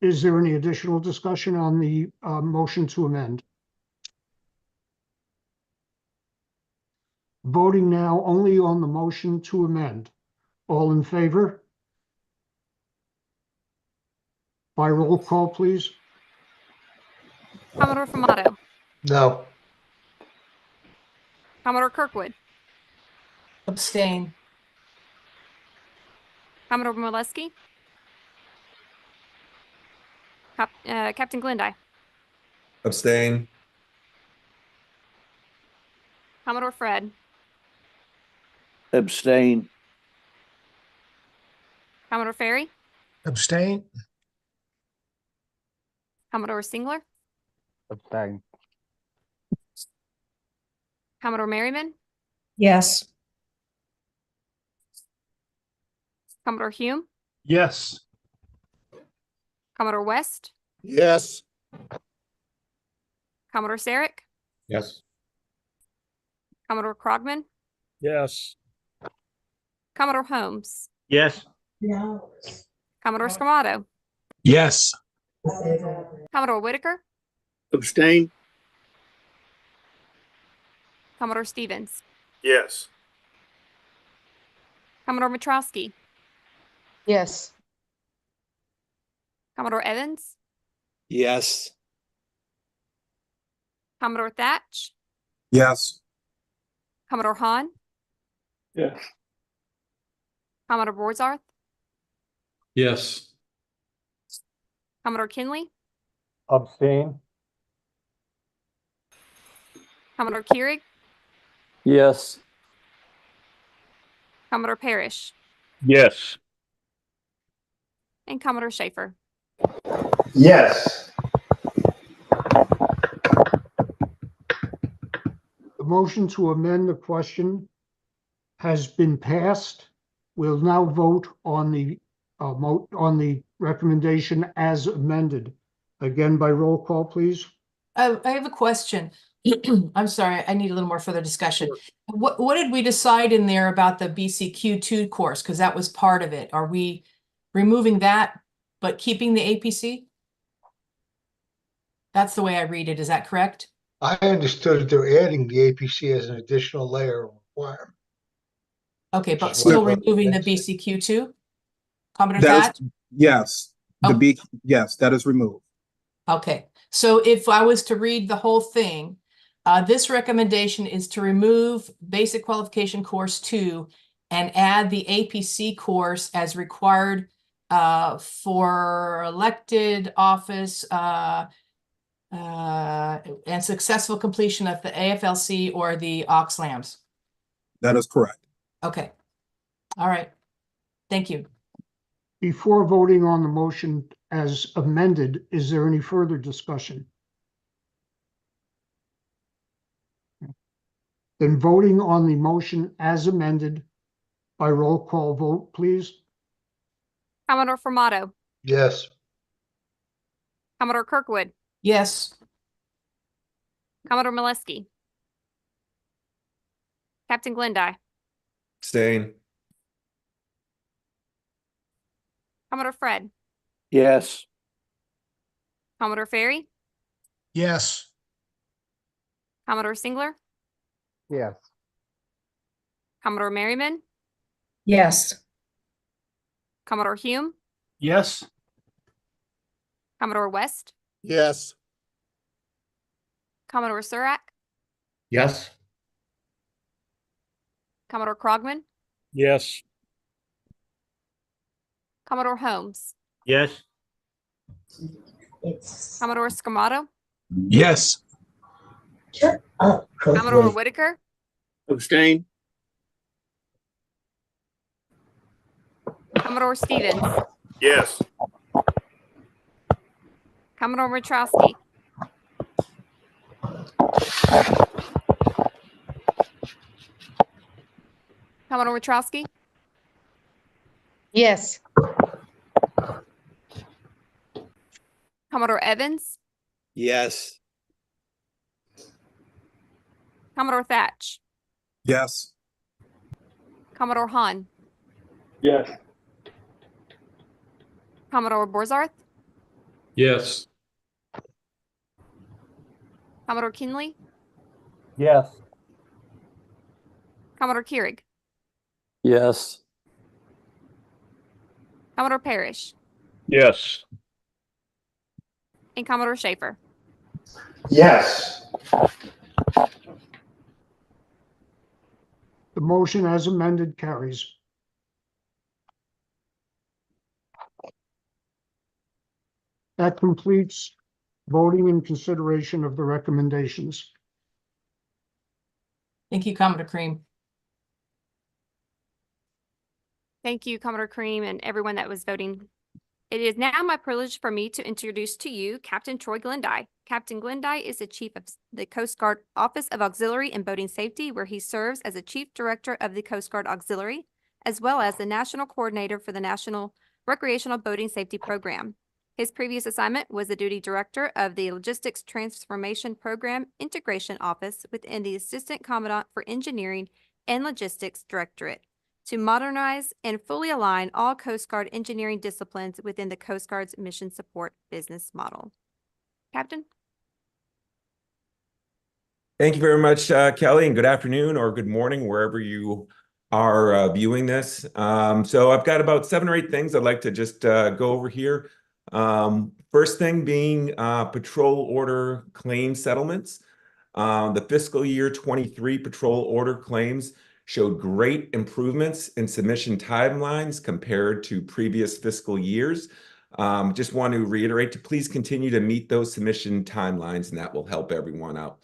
Is there any additional discussion on the motion to amend? Voting now only on the motion to amend. All in favor? By roll call, please. Commodore Fumato, No. Commodore Kirkwood, Abstain. Commodore Molesky, Captain Glendie, Abstain. Commodore Fred, Abstain. Commodore Ferry, Abstain. Commodore Singler, Abstain. Commodore Merriman, Yes. Commodore Hume, Yes. Commodore West, Yes. Commodore Sarek, Yes. Commodore Krogman, Yes. Commodore Holmes, Yes. Commodore Scarmato, Yes. Commodore Whitaker, Abstain. Commodore Stevens, Yes. Commodore Mitrowski, Yes. Commodore Evans, Yes. Commodore Thatch, Yes. Commodore Hahn, Yes. Commodore Borzarth, Yes. Commodore Kinley, Abstain. Commodore Keurig, Yes. Commodore Parrish, Yes. and Commodore Schaefer. Yes. The motion to amend the question has been passed. We'll now vote on the recommendation as amended. Again, by roll call, please. I have a question. I'm sorry, I need a little more further discussion. What did we decide in there about the BCQ2 course? Because that was part of it. Are we removing that but keeping the APC? That's the way I read it. Is that correct? I understood that they're adding the APC as an additional layer of requirement. Okay, but Which is what still I wrote removing the against BCQ2? Commodore That Thatch? is, yes. Yes, that is removed. Okay, so if I was to read the whole thing, this recommendation is to remove basic qualification course 2 and add the APC course as required for elected office and successful completion of the AFLC or the Ox Lambs. That is correct. Okay. All right. Thank you. Before voting on the motion as amended, is there any further discussion? Then voting on the motion as amended by roll call vote, please. Commodore Formato, Yes. Commodore Kirkwood, Yes. Commodore Molesky, Captain Glendy, Abstain. Commodore Fred, Yes. Commodore Ferry, Yes. Commodore Singler, Yes. Commodore Merriman, Yes. Commodore Hume, Yes. Commodore West, Yes. Commodore Surak, Yes. Commodore Krogman, Yes. Commodore Holmes, Yes. Commodore Scamato, Yes. Commodore Whitaker, Abstain. Commodore Stevens, Yes. Commodore Mitrowski, Commodore Mitrowski, Yes. Commodore Evans, Yes. Commodore Thatch, Yes. Commodore Hahn, Yes. Commodore Borzarth, Yes. Commodore Kinley, Yes. Commodore Keurig, Yes. Commodore Parrish, Yes. and Commodore Schaefer. Yes. The motion as amended carries. That completes voting and consideration of the recommendations. Thank you, Commodore Cream. Thank you, Commodore Cream, and everyone that was voting. It is now my privilege for me to introduce to you Captain Troy Glendy. Captain Glendy is the Chief of the Coast Guard Office of Auxiliary and Boating Safety, where he serves as the Chief Director of the Coast Guard Auxiliary, as well as the National Coordinator for the National Recreational Boating Safety Program. His previous assignment was the Duty Director of the Logistics Transformation Program Integration Office within the Assistant Commandant for Engineering and Logistics Directorate, to modernize and fully align all Coast Guard engineering disciplines within the Coast Guard's mission support business model. Captain? Thank you very much, Kelly, and good afternoon or good morning, wherever you are viewing this. So I've got about 7 or 8 things I'd like to just go over here. First thing being patrol order claim settlements. The fiscal year 23 patrol order claims showed great improvements in submission timelines compared to previous fiscal years. Just want to reiterate to please continue to meet those submission timelines, and that will help everyone out.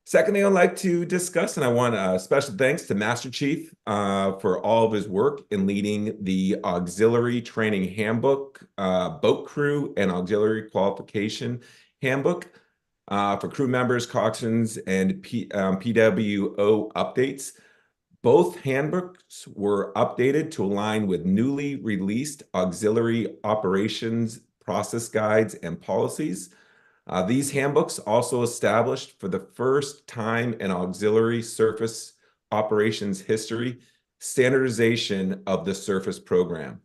Second thing I'd like to discuss, and I want a special thanks to Master Chief for all of his work in leading the Auxiliary Training Handbook, Boat Crew, and Auxiliary Qualification Handbook for crew members, coxswains, and PWO updates. Both handbooks were updated to align with newly released auxiliary operations process guides and policies. These handbooks also established for the first time in auxiliary surface operations history, standardization of the surface program.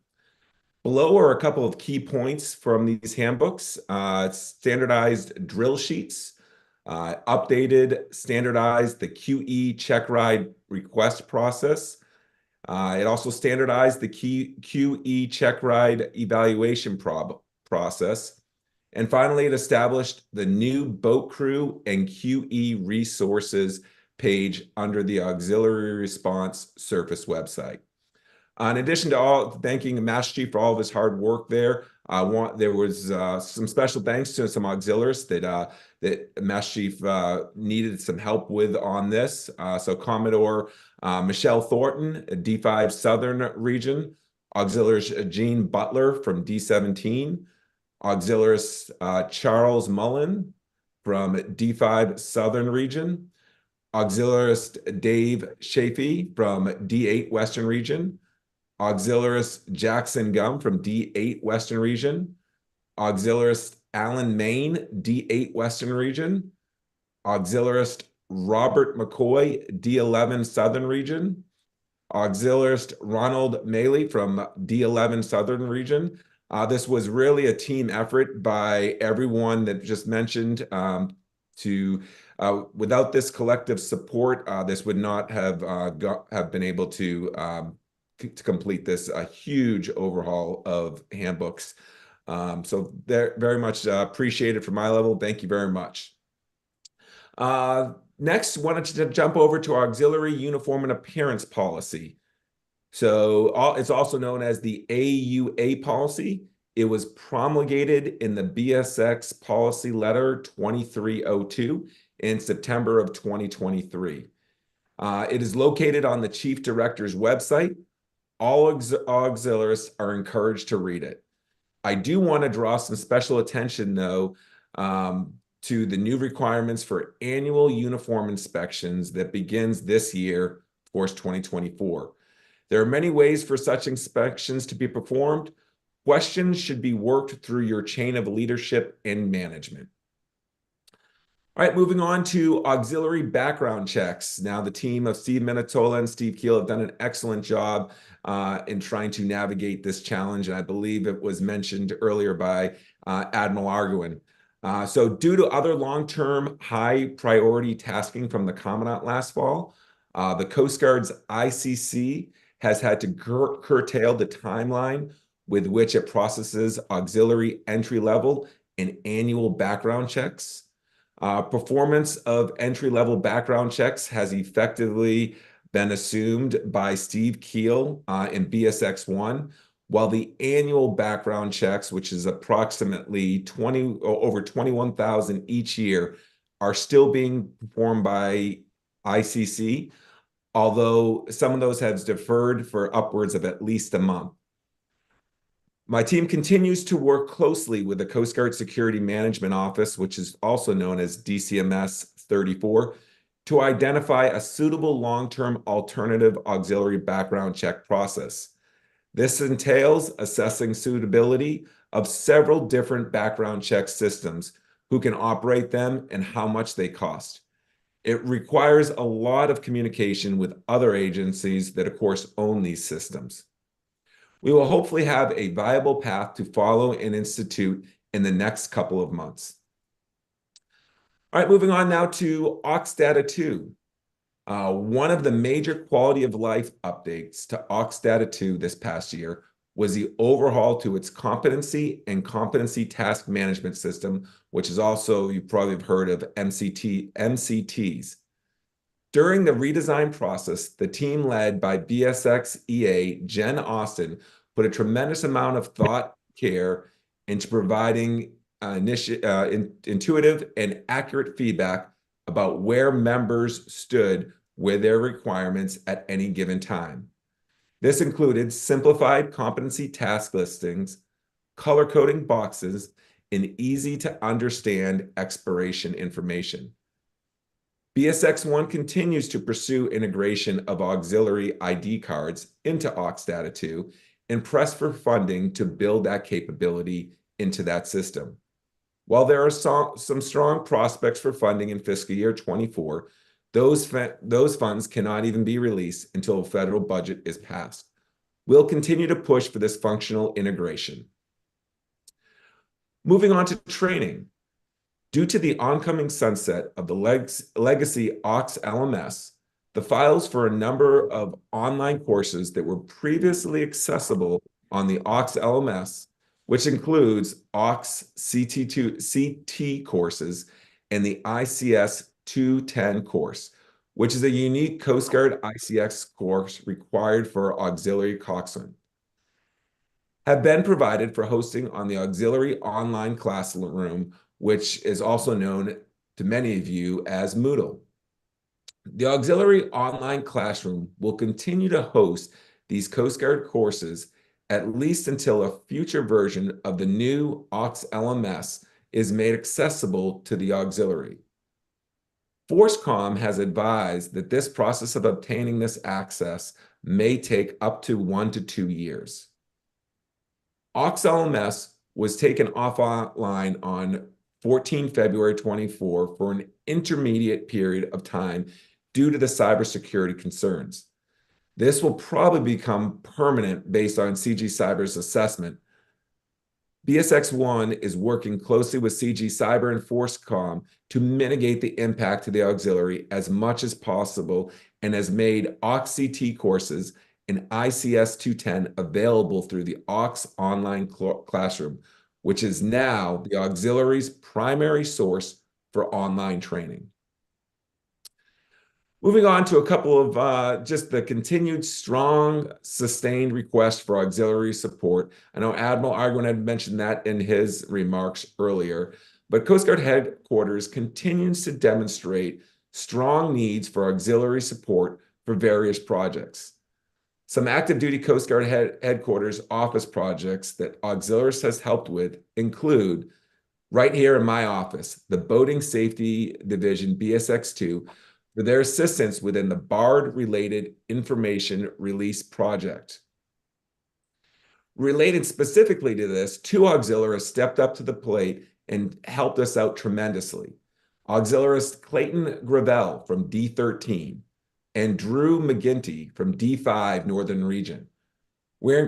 Below are a couple of key points from these handbooks. Standardized drill sheets, updated, standardized the QE check ride request process. It also standardized the QE check ride evaluation process. And finally, it established the new boat crew and QE resources page under the Auxiliary Response Service website. In addition to thanking Master Chief for all of his hard work there, there was some special thanks to some auxiliaries that Master Chief needed some help with on this. So Commodore Michelle Thornton, D5 Southern Region, Auxiliaries Gene Butler from D17, Auxiliaries Charles Mullen from D5 Southern Region, Auxiliarist Dave Chafee from D8 Western Region, Auxiliarist Jackson Gum from D8 Western Region, Auxiliarist Alan Main, D8 Western Region, Auxiliarist Robert McCoy, D11 Southern Region, Auxiliarist Ronald Maley from D11 Southern Region. This was really a team effort by everyone that just mentioned. Without this collective support, this would not have been able to complete this huge overhaul of handbooks. So they're very much appreciated from my level. Thank you very much. Next, wanted to jump over to our auxiliary uniform and appearance policy. So it's also known as the AUA policy. It was promulgated in the BSX policy letter 2302 in September of 2023. It is located on the Chief Director's website. All auxiliaries are encouraged to read it. I do want to draw some special attention, though, to the new requirements for annual uniform inspections that begins this year, of course, 2024. There are many ways for such inspections to be performed. Questions should be worked through your chain of leadership and management. All right, moving on to auxiliary background checks. Now, the team of Steve Minatola and Steve Keel have done an excellent job in trying to navigate this challenge, and I believe it was mentioned earlier by Admiral Arguin. So due to other long-term high priority tasking from the Commandant last fall, the Coast Guard's ICC has had to curtail the timeline with which it processes auxiliary entry-level and annual background checks. Performance of entry-level background checks has effectively been assumed by Steve Keel in BSX-1, while the annual background checks, which is approximately over 21,000 each year, are still being performed by ICC, although some of those have deferred for upwards of at least a month. My team continues to work closely with the Coast Guard Security Management Office, which is also known as DCMS 34, to identify a suitable long-term alternative auxiliary background check process. This entails assessing suitability of several different background check systems, who can operate them, and how much they cost. It requires a lot of communication with other agencies that, of course, own these systems. We will hopefully have a viable path to follow and institute in the next couple of months. All right, moving on now to AUX Data 2. One of the major quality of life updates to AUX Data 2 this past year was the overhaul to its competency and competency task management system, which is also, you probably have heard of MCTs. During the redesign process, the team led by BSX EA Jen Austin put a tremendous amount of thought, care into providing intuitive and accurate feedback about where members stood with their requirements at any given time. This included simplified competency task listings, color coding boxes, and easy to understand expiration information. BSX-1 continues to pursue integration of auxiliary ID cards into AUX Data 2 and press for funding to build that capability into that system. While there are some strong prospects for funding in fiscal year 24, those funds cannot even be released until a federal budget is passed. We'll continue to push for this functional integration. Moving on to training. Due to the oncoming sunset of the legacy AUX LMS, the files for a number of online courses that were previously accessible on the AUX LMS, which includes AUX CT courses and the ICS 210 course, which is a unique Coast Guard ICX course required for auxiliary coxswain, have been provided for hosting on the auxiliary online classroom, which is also known to many of you as Moodle. The auxiliary online classroom will continue to host these Coast Guard courses at least until a future version of the new AUX LMS is made accessible to the auxiliary. FORSCOM has advised that this process of obtaining this access may take up to 1 to 2 years. AUX LMS was taken offline on 14 February 24 for an intermediate period of time due to the cybersecurity concerns. This will probably become permanent based on CG Cyber's assessment. BSX-1 is working closely with CG Cyber and FORSCOM to mitigate the impact to the auxiliary as much as possible and has made AUX-CT courses and ICS 210 available through the AUX online classroom, which is now the auxiliary's primary source for online training. Moving on to a couple of just the continued strong, sustained request for auxiliary support. I know Admiral Arguin had mentioned that in his remarks earlier, but Coast Guard Headquarters continues to demonstrate strong needs for auxiliary support for various projects. Some active duty Coast Guard Headquarters office projects that Auxiliaries has helped with include, right here in my office, the Boating Safety Division BSX-2, for their assistance within the BARD-related information release project. Related specifically to this, 2 auxiliaries stepped up to the plate and helped us out tremendously. Auxiliarist Clayton Gravel from D13 and Drew McGinty from D5 Northern Region. We're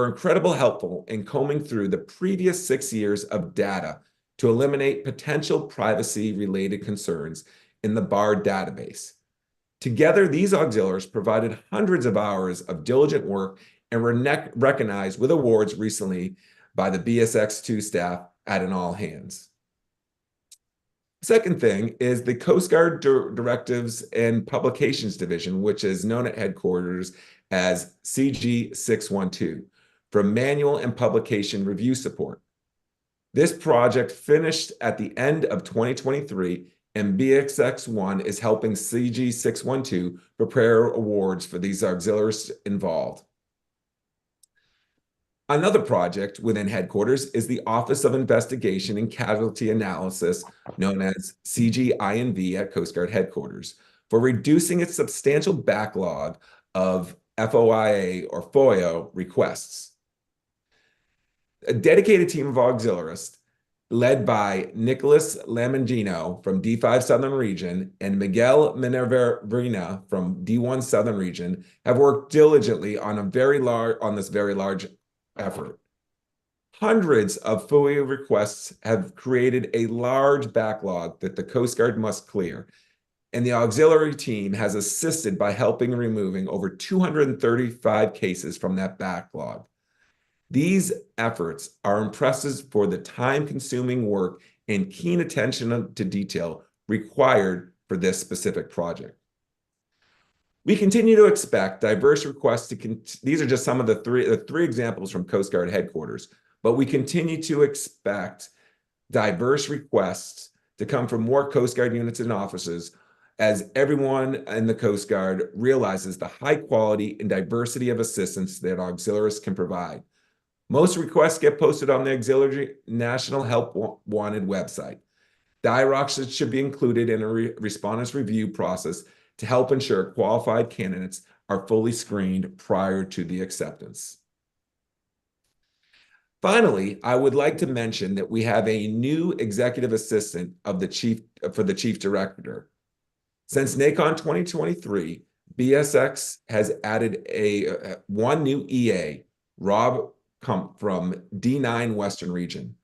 incredibly helpful in combing through the previous 6 years of data to eliminate potential privacy-related concerns in the BARD database. Together, these auxiliaries provided hundreds of hours of diligent work and were recognized with awards recently by the BSX-2 staff at an all-hands. Second thing is the Coast Guard Directives and Publications Division, which is known at headquarters as CG612, for manual and publication review support. This project finished at the end of 2023, and BSX-1 is helping CG612 prepare awards for these auxiliaries involved. Another project within headquarters is the Office of Investigation and Casualty Analysis, known as CGINV at Coast Guard Headquarters, for reducing its substantial backlog of FOIA or FOIA requests. A dedicated team of auxiliaries led by Nicholas Lamangino from D5 Southern Region and Miguel Minervina from D1 Southern Region have worked diligently on this very large effort. Hundreds of FOIA requests have created a large backlog that the Coast Guard must clear, and the auxiliary team has assisted by helping removing over 235 cases from that backlog. These efforts are impressive for the time-consuming work and keen attention to detail required for this specific project. We continue to expect diverse requests to these are just some of the three examples from Coast Guard Headquarters, but we continue to expect diverse requests to come from more Coast Guard units and offices as everyone in the Coast Guard realizes the high quality and diversity of assistance that auxiliaries can provide. Most requests get posted on the Auxiliary National Help Wanted website. DIROCs should be included in a respondents review process to help ensure qualified candidates are fully screened prior to the acceptance. Finally, I would like to mention that we have a new executive assistant of the for the chief director. Since NACON 2023, BSX has added one new EA, Rob from D9 Western Region.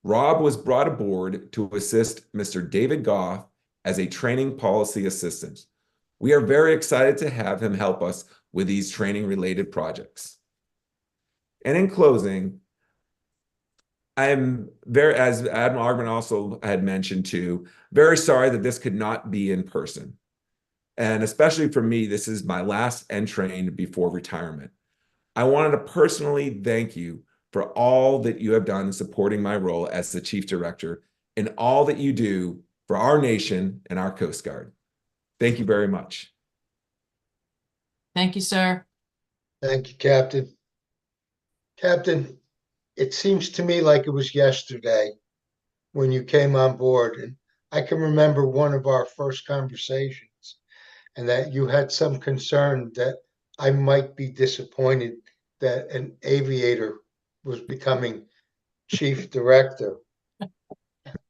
Rob was brought aboard to assist Mr. David Goff as a training policy assistant. We are very excited to have him help us with these training-related projects. And in closing, I'm as Admiral Arguin also had mentioned too, very sorry that this could not be in person. And especially for me, this is my last NTRAIN before retirement. I wanted to personally thank you for all that you have done in supporting my role as the Chief Director and all that you do for our nation and our Coast Guard. Thank you very much. Thank you, sir. Thank you, Captain. Captain, it seems to me like it was yesterday when you came on board, and I can remember one of our first conversations, and that you had some concern that I might be disappointed that an aviator was becoming chief director.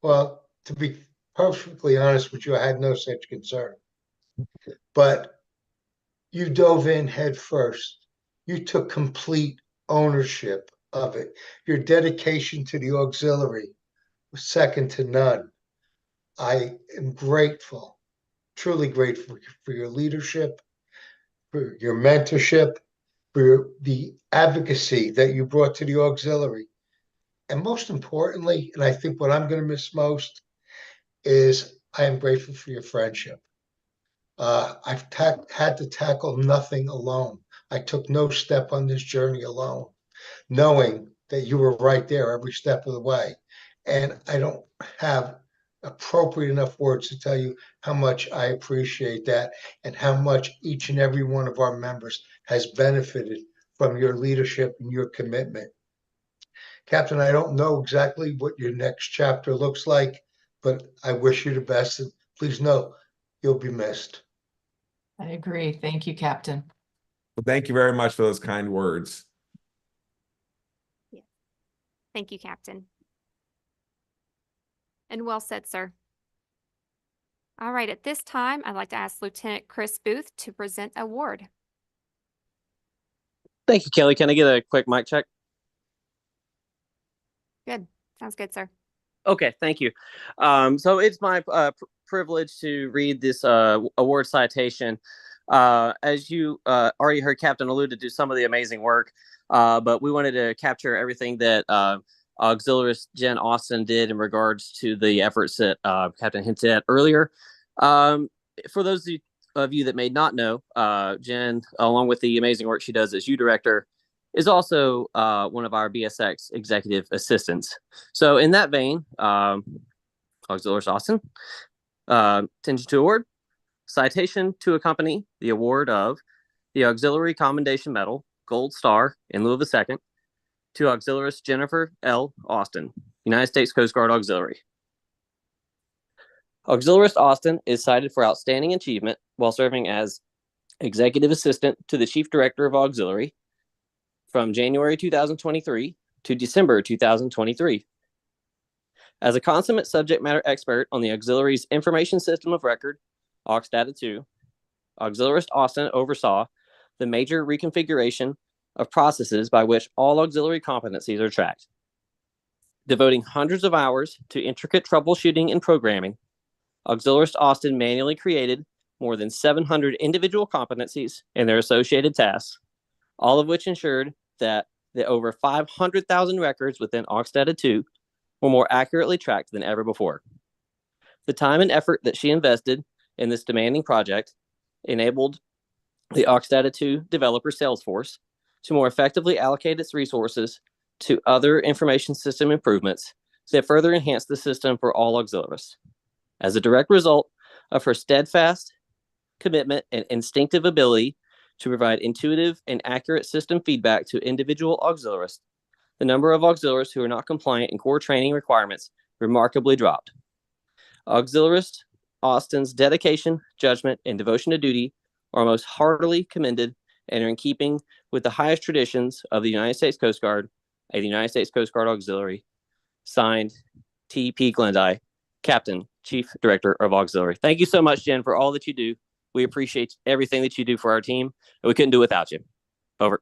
Well, to be perfectly honest with you, I had no such concern. But you dove in head first. You took complete ownership of it. Your dedication to the auxiliary was second to none. I am grateful, truly grateful for your leadership, for your mentorship, for the advocacy that you brought to the auxiliary. And most importantly, and I think what I'm going to miss most, is I am grateful for your friendship. I've had to tackle nothing alone. I took no step on this journey alone, knowing that you were right there every step of the way. And I don't have appropriate enough words to tell you how much I appreciate that and how much each and every one of our members has benefited from your leadership and your commitment. Captain, I don't know exactly what your next chapter looks like, but I wish you the best. And please know you'll be missed. I agree. Thank you, Captain. Well, thank you very much for those kind words. Thank you, Captain. And well said, sir. All right, at this time, I'd like to ask Lieutenant Chris Booth to present an award. Thank you, Kelly. Can I get a quick mic check? Good. Sounds good, sir. Okay, thank you. So it's my privilege to read this award citation. As you already heard, Captain alluded to some of the amazing work, but we wanted to capture everything that Auxiliarist Jen Austin did in regards to the efforts that Captain hinted at earlier. For those of you that may not know, Jen, along with the amazing work she does as U-Director, is also one of our BSX executive assistants. So in that vein, Auxiliarist Austin, attention to award, citation to accompany the award of the Auxiliary Commendation Medal, Gold Star in lieu of a second, to Auxiliarist Jennifer L. Austin, United States Coast Guard Auxiliary. Auxiliarist Austin is cited for outstanding achievement while serving as Executive Assistant to the Chief Director of Auxiliary from January 2023 to December 2023. As a consummate subject matter expert on the Auxiliary's Information System of Record, AUX-Data 2, Auxiliarist Austin oversaw the major reconfiguration of processes by which all auxiliary competencies are tracked. Devoting hundreds of hours to intricate troubleshooting and programming, Auxiliarist Austin manually created more than 700 individual competencies and their associated tasks, all of which ensured that the over 500,000 records within AUX-Data 2 were more accurately tracked than ever before. The time and effort that she invested in this demanding project enabled the AUX-Data 2 developer Salesforce to more effectively allocate its resources to other information system improvements that further enhance the system for all auxiliaries. As a direct result of her steadfast commitment and instinctive ability to provide intuitive and accurate system feedback to individual auxiliaries, the number of auxiliaries who are not compliant in core training requirements remarkably dropped. Auxiliarist Austin's dedication, judgment, and devotion to duty are most heartily commended and are in keeping with the highest traditions of the United States Coast Guard and the United States Coast Guard Auxiliary. Signed, T.P. Glendie, Captain, Chief Director of Auxiliary. Thank you so much, Jen, for all that you do. We appreciate everything that you do for our team, and we couldn't do it without you. Over.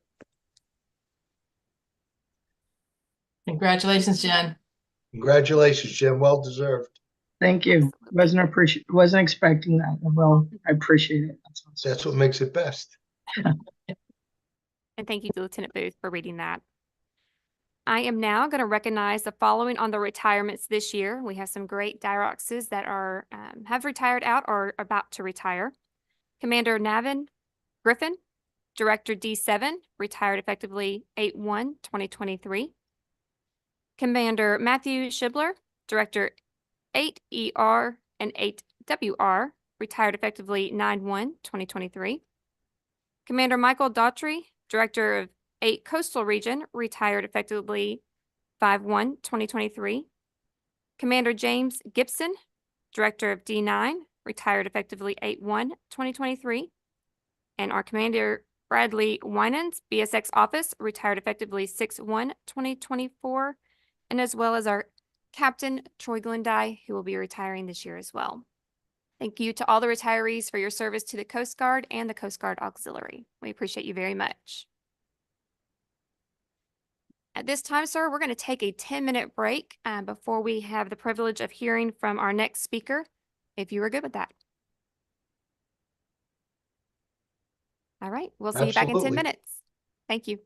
Congratulations, Jen. Congratulations, Jim. Well deserved. Thank you. Wasn't expecting that. Well, I appreciate it. That's what makes it best. And thank you to Lieutenant Booth for reading that. I am now going to recognize the following on the retirements this year. We have some great DIROXs that are have retired out or about to retire. Commander Navin Griffin, Director D7, retired effectively 8/1/2023. Commander Matthew Shibler, Director 8ER and 8WR, retired effectively 9/1/2023. Commander Michael Daughtry, Director of 8 Coastal Region, retired effectively 5/1/2023. Commander James Gibson, Director of D9, retired effectively 8/1/2023. And our Commander Bradley Winans, BSX Office, retired effectively 6/1/2024. And as well as our Captain Troy Glendye, who will be retiring this year as well. Thank you to all the retirees for your service to the Coast Guard and the Coast Guard Auxiliary. We appreciate you very much. At this time, sir, we're going to take a 10-minute break before we have the privilege of hearing from our next speaker, if you are good with that. All right, we'll see you back in 10 Absolutely. minutes. Thank you.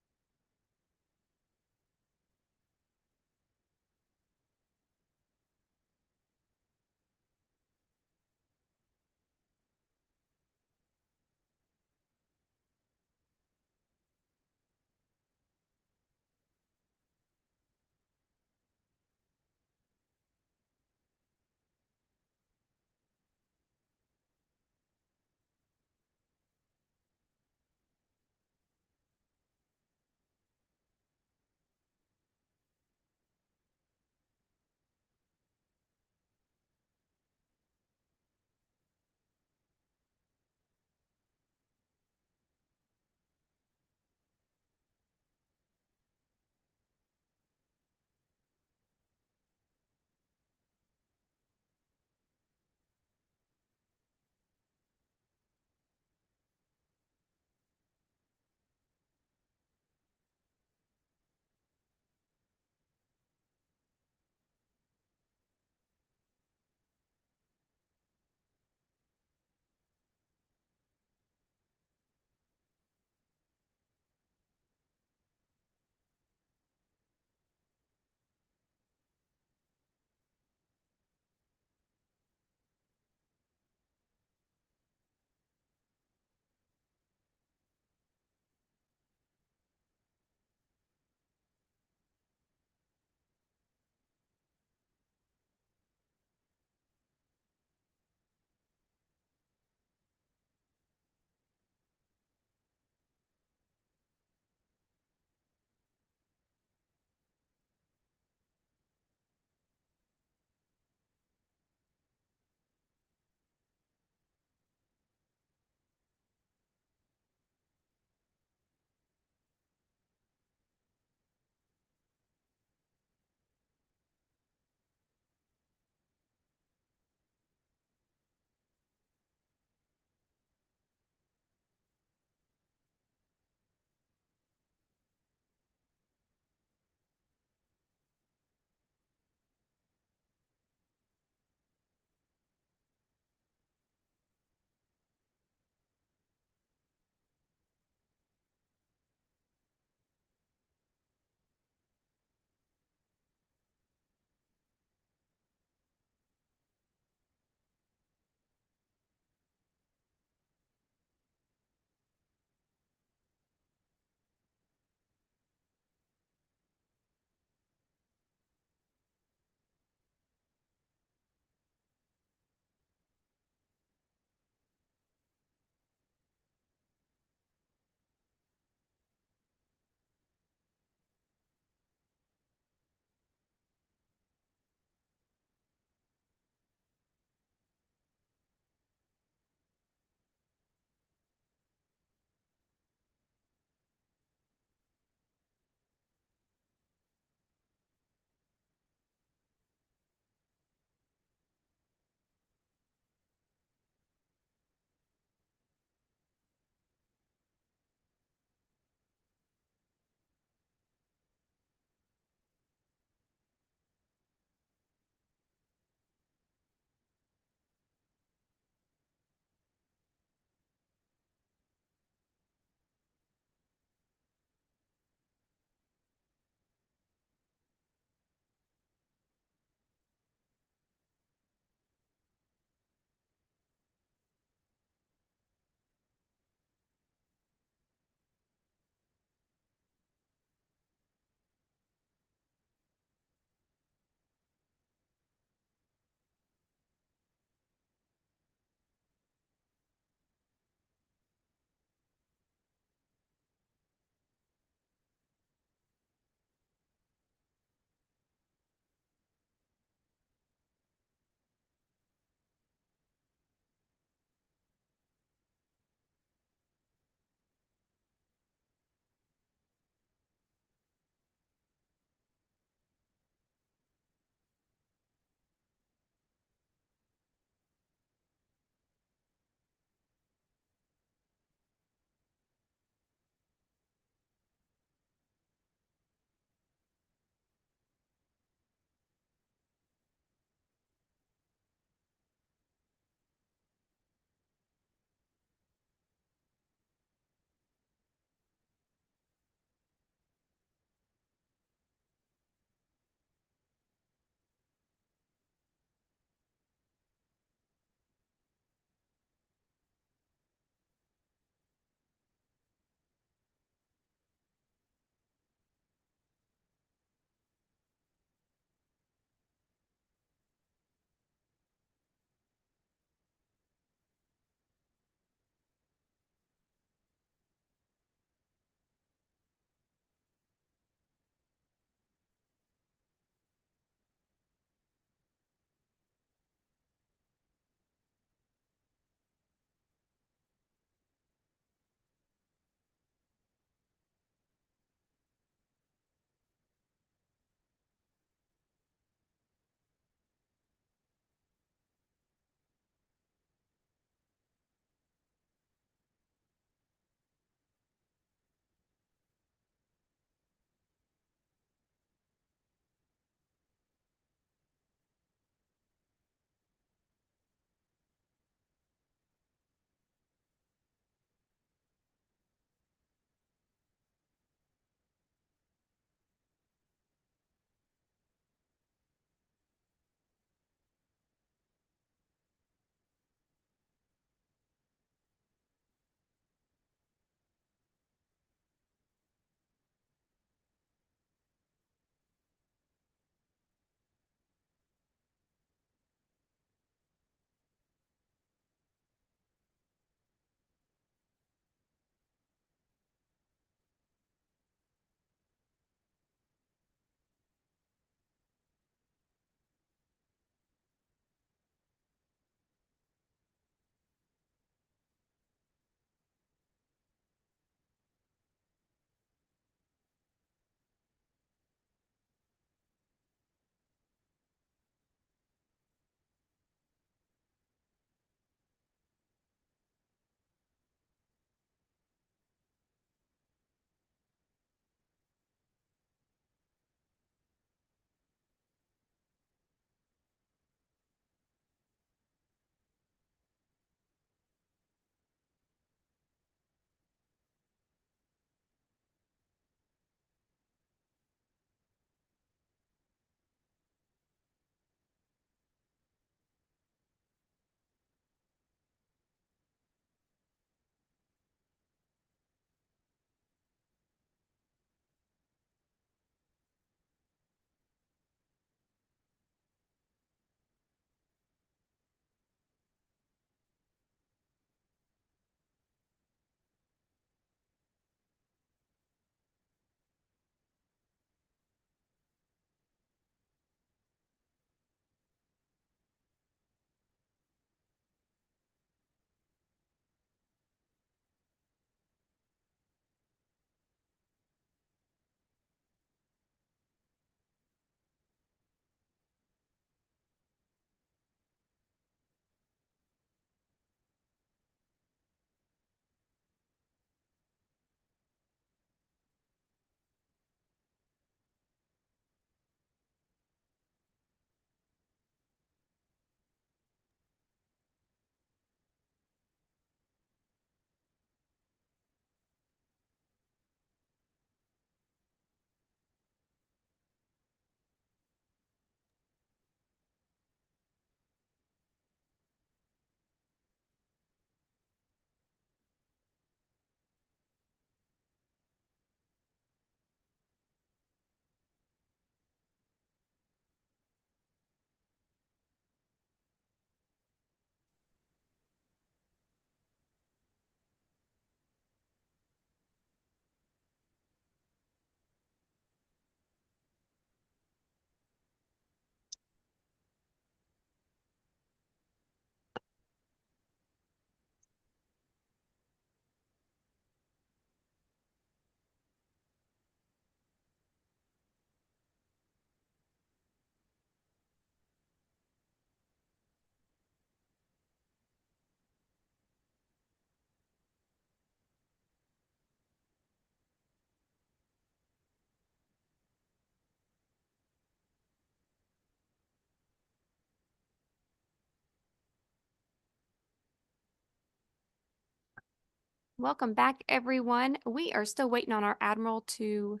Welcome back, everyone. We are still waiting on our Admiral to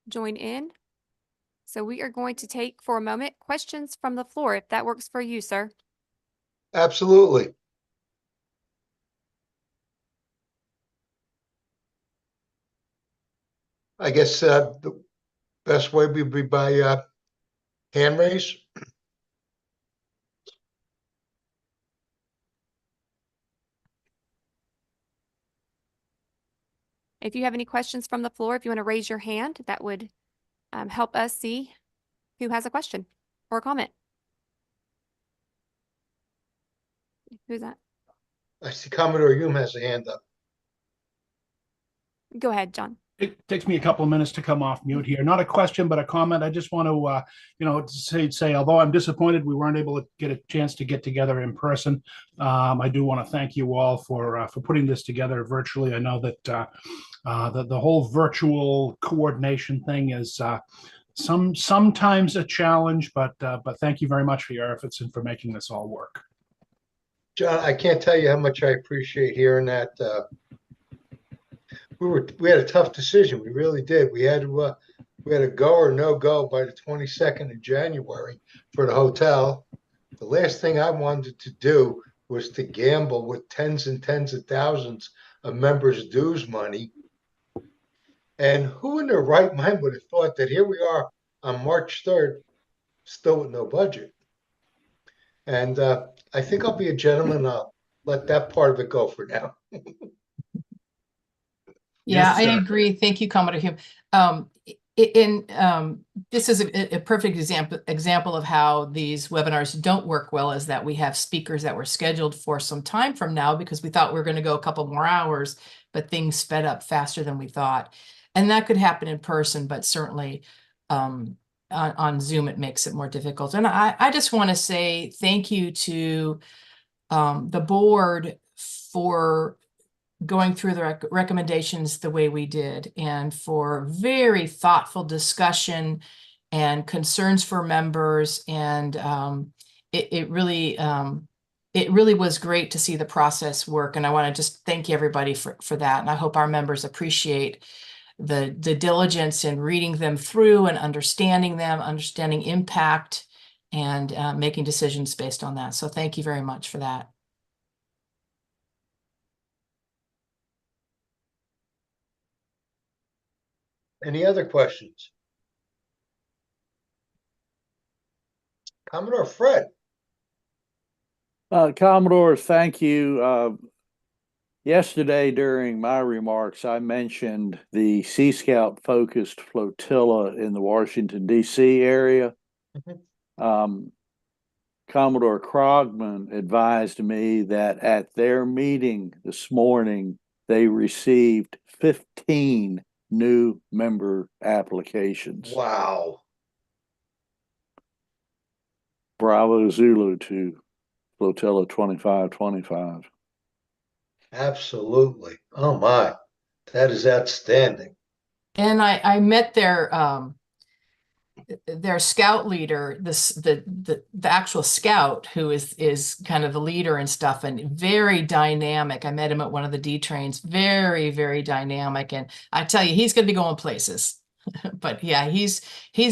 join in. So we are going to take for a moment questions from the floor, if that works for you, sir. Absolutely. I guess the best way would be by hand raise. If you have any questions from the floor, if you want to raise your hand, that would help us see who has a question or a comment. Who's that? I see Commodore Hume has a hand up. Go ahead, John. It takes me a couple of minutes to come off mute here. Not a question, but a comment. I just want to, say, although I'm disappointed we weren't able to get a chance to get together in person, I do want to thank you all for putting this together virtually. I know that the whole virtual coordination thing is sometimes a challenge, but thank you very much for your efforts and for making this all work. John, I can't tell you how much I appreciate hearing that. We had a tough decision. We really did. We had to go or no go by the 22nd of January for the hotel. The last thing I wanted to do was to gamble with tens and tens of thousands of members' dues money. And who in their right mind would have thought that here we are on March 3rd, still with no budget? And I think I'll be a gentleman. I'll let that part of it go for now. Yeah, Yes, I sir. agree. Thank you, Commodore Hume. This is a perfect example of how these webinars don't work well, is that we have speakers that were scheduled for some time from now because we thought we were going to go a couple more hours, but things sped up faster than we thought. And that could happen in person, but certainly on Zoom, it makes it more difficult. And I just want to say thank you to the board for going through the recommendations the way we did, and for very thoughtful discussion and concerns for members. And it really was great to see the process work. And I want to just thank everybody for that. And I hope our members appreciate the diligence in reading them through and understanding them, understanding impact, and making decisions based on that. So thank you very much for that. Any other questions? Commodore Fred. Commodore, thank you. Yesterday during my remarks, I mentioned the Sea Scout focused flotilla in the Washington, D.C. area. Commodore Krogman advised me that at their meeting this morning, they received 15 new member applications. Wow. Bravo Zulu to Flotilla 2525. Absolutely. Oh my, that is outstanding. And I met their scout leader, the actual scout, who is kind of the leader and stuff, and very dynamic. I met him at one of the D trains. Very, very dynamic, and I tell you, he's going to be going places. But yeah, he's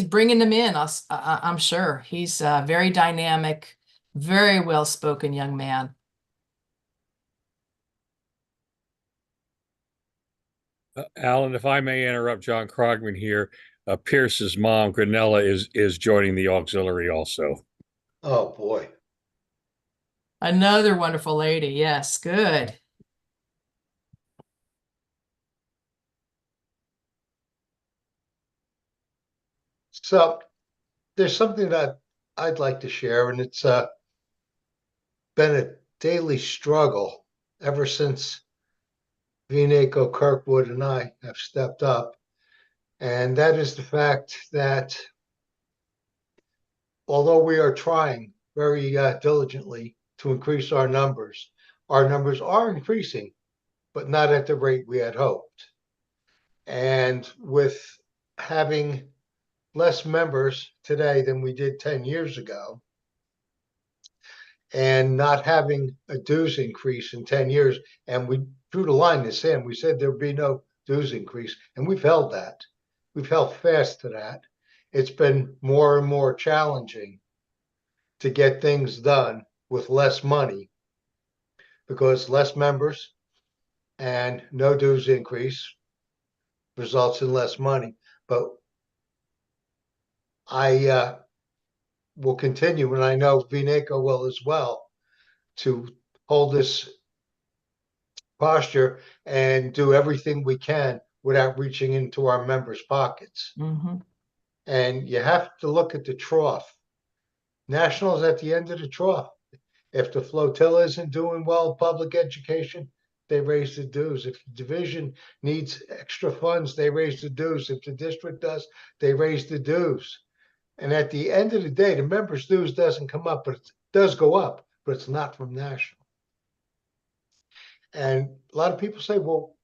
bringing them in. I'm sure he's very dynamic, very well spoken young man. Alan, if I may interrupt John Krogman here, Pierce's mom, Granella, is joining the auxiliary also. Oh boy. Another wonderful lady. Yes, good. So there's something that I'd like to share, and it's been a daily struggle ever since Vineco, Kirkwood, and I have stepped up. And that is the fact that although we are trying very diligently to increase our numbers are increasing, but not at the rate we had hoped. And with having less members today than we did 10 years ago, and not having a dues increase in 10 years. And we drew the line in the sand. We said there'd be no dues increase, and we've held that. We've held fast to that. It's been more and more challenging to get things done with less money because less members and no dues increase results in less money. But I will continue, and I know Vineco will as well, to hold this posture and do everything we can without reaching into our members' pockets. And you have to look at the trough. Nationals at the end of the trough. If the flotilla isn't doing well, public education, they raise the dues. If the division needs extra funds, they raise the dues. If the district does, they raise the dues. And at the end of the day, the members' dues doesn't come up, but it does go up, but it's not from national. And a lot of people say, well,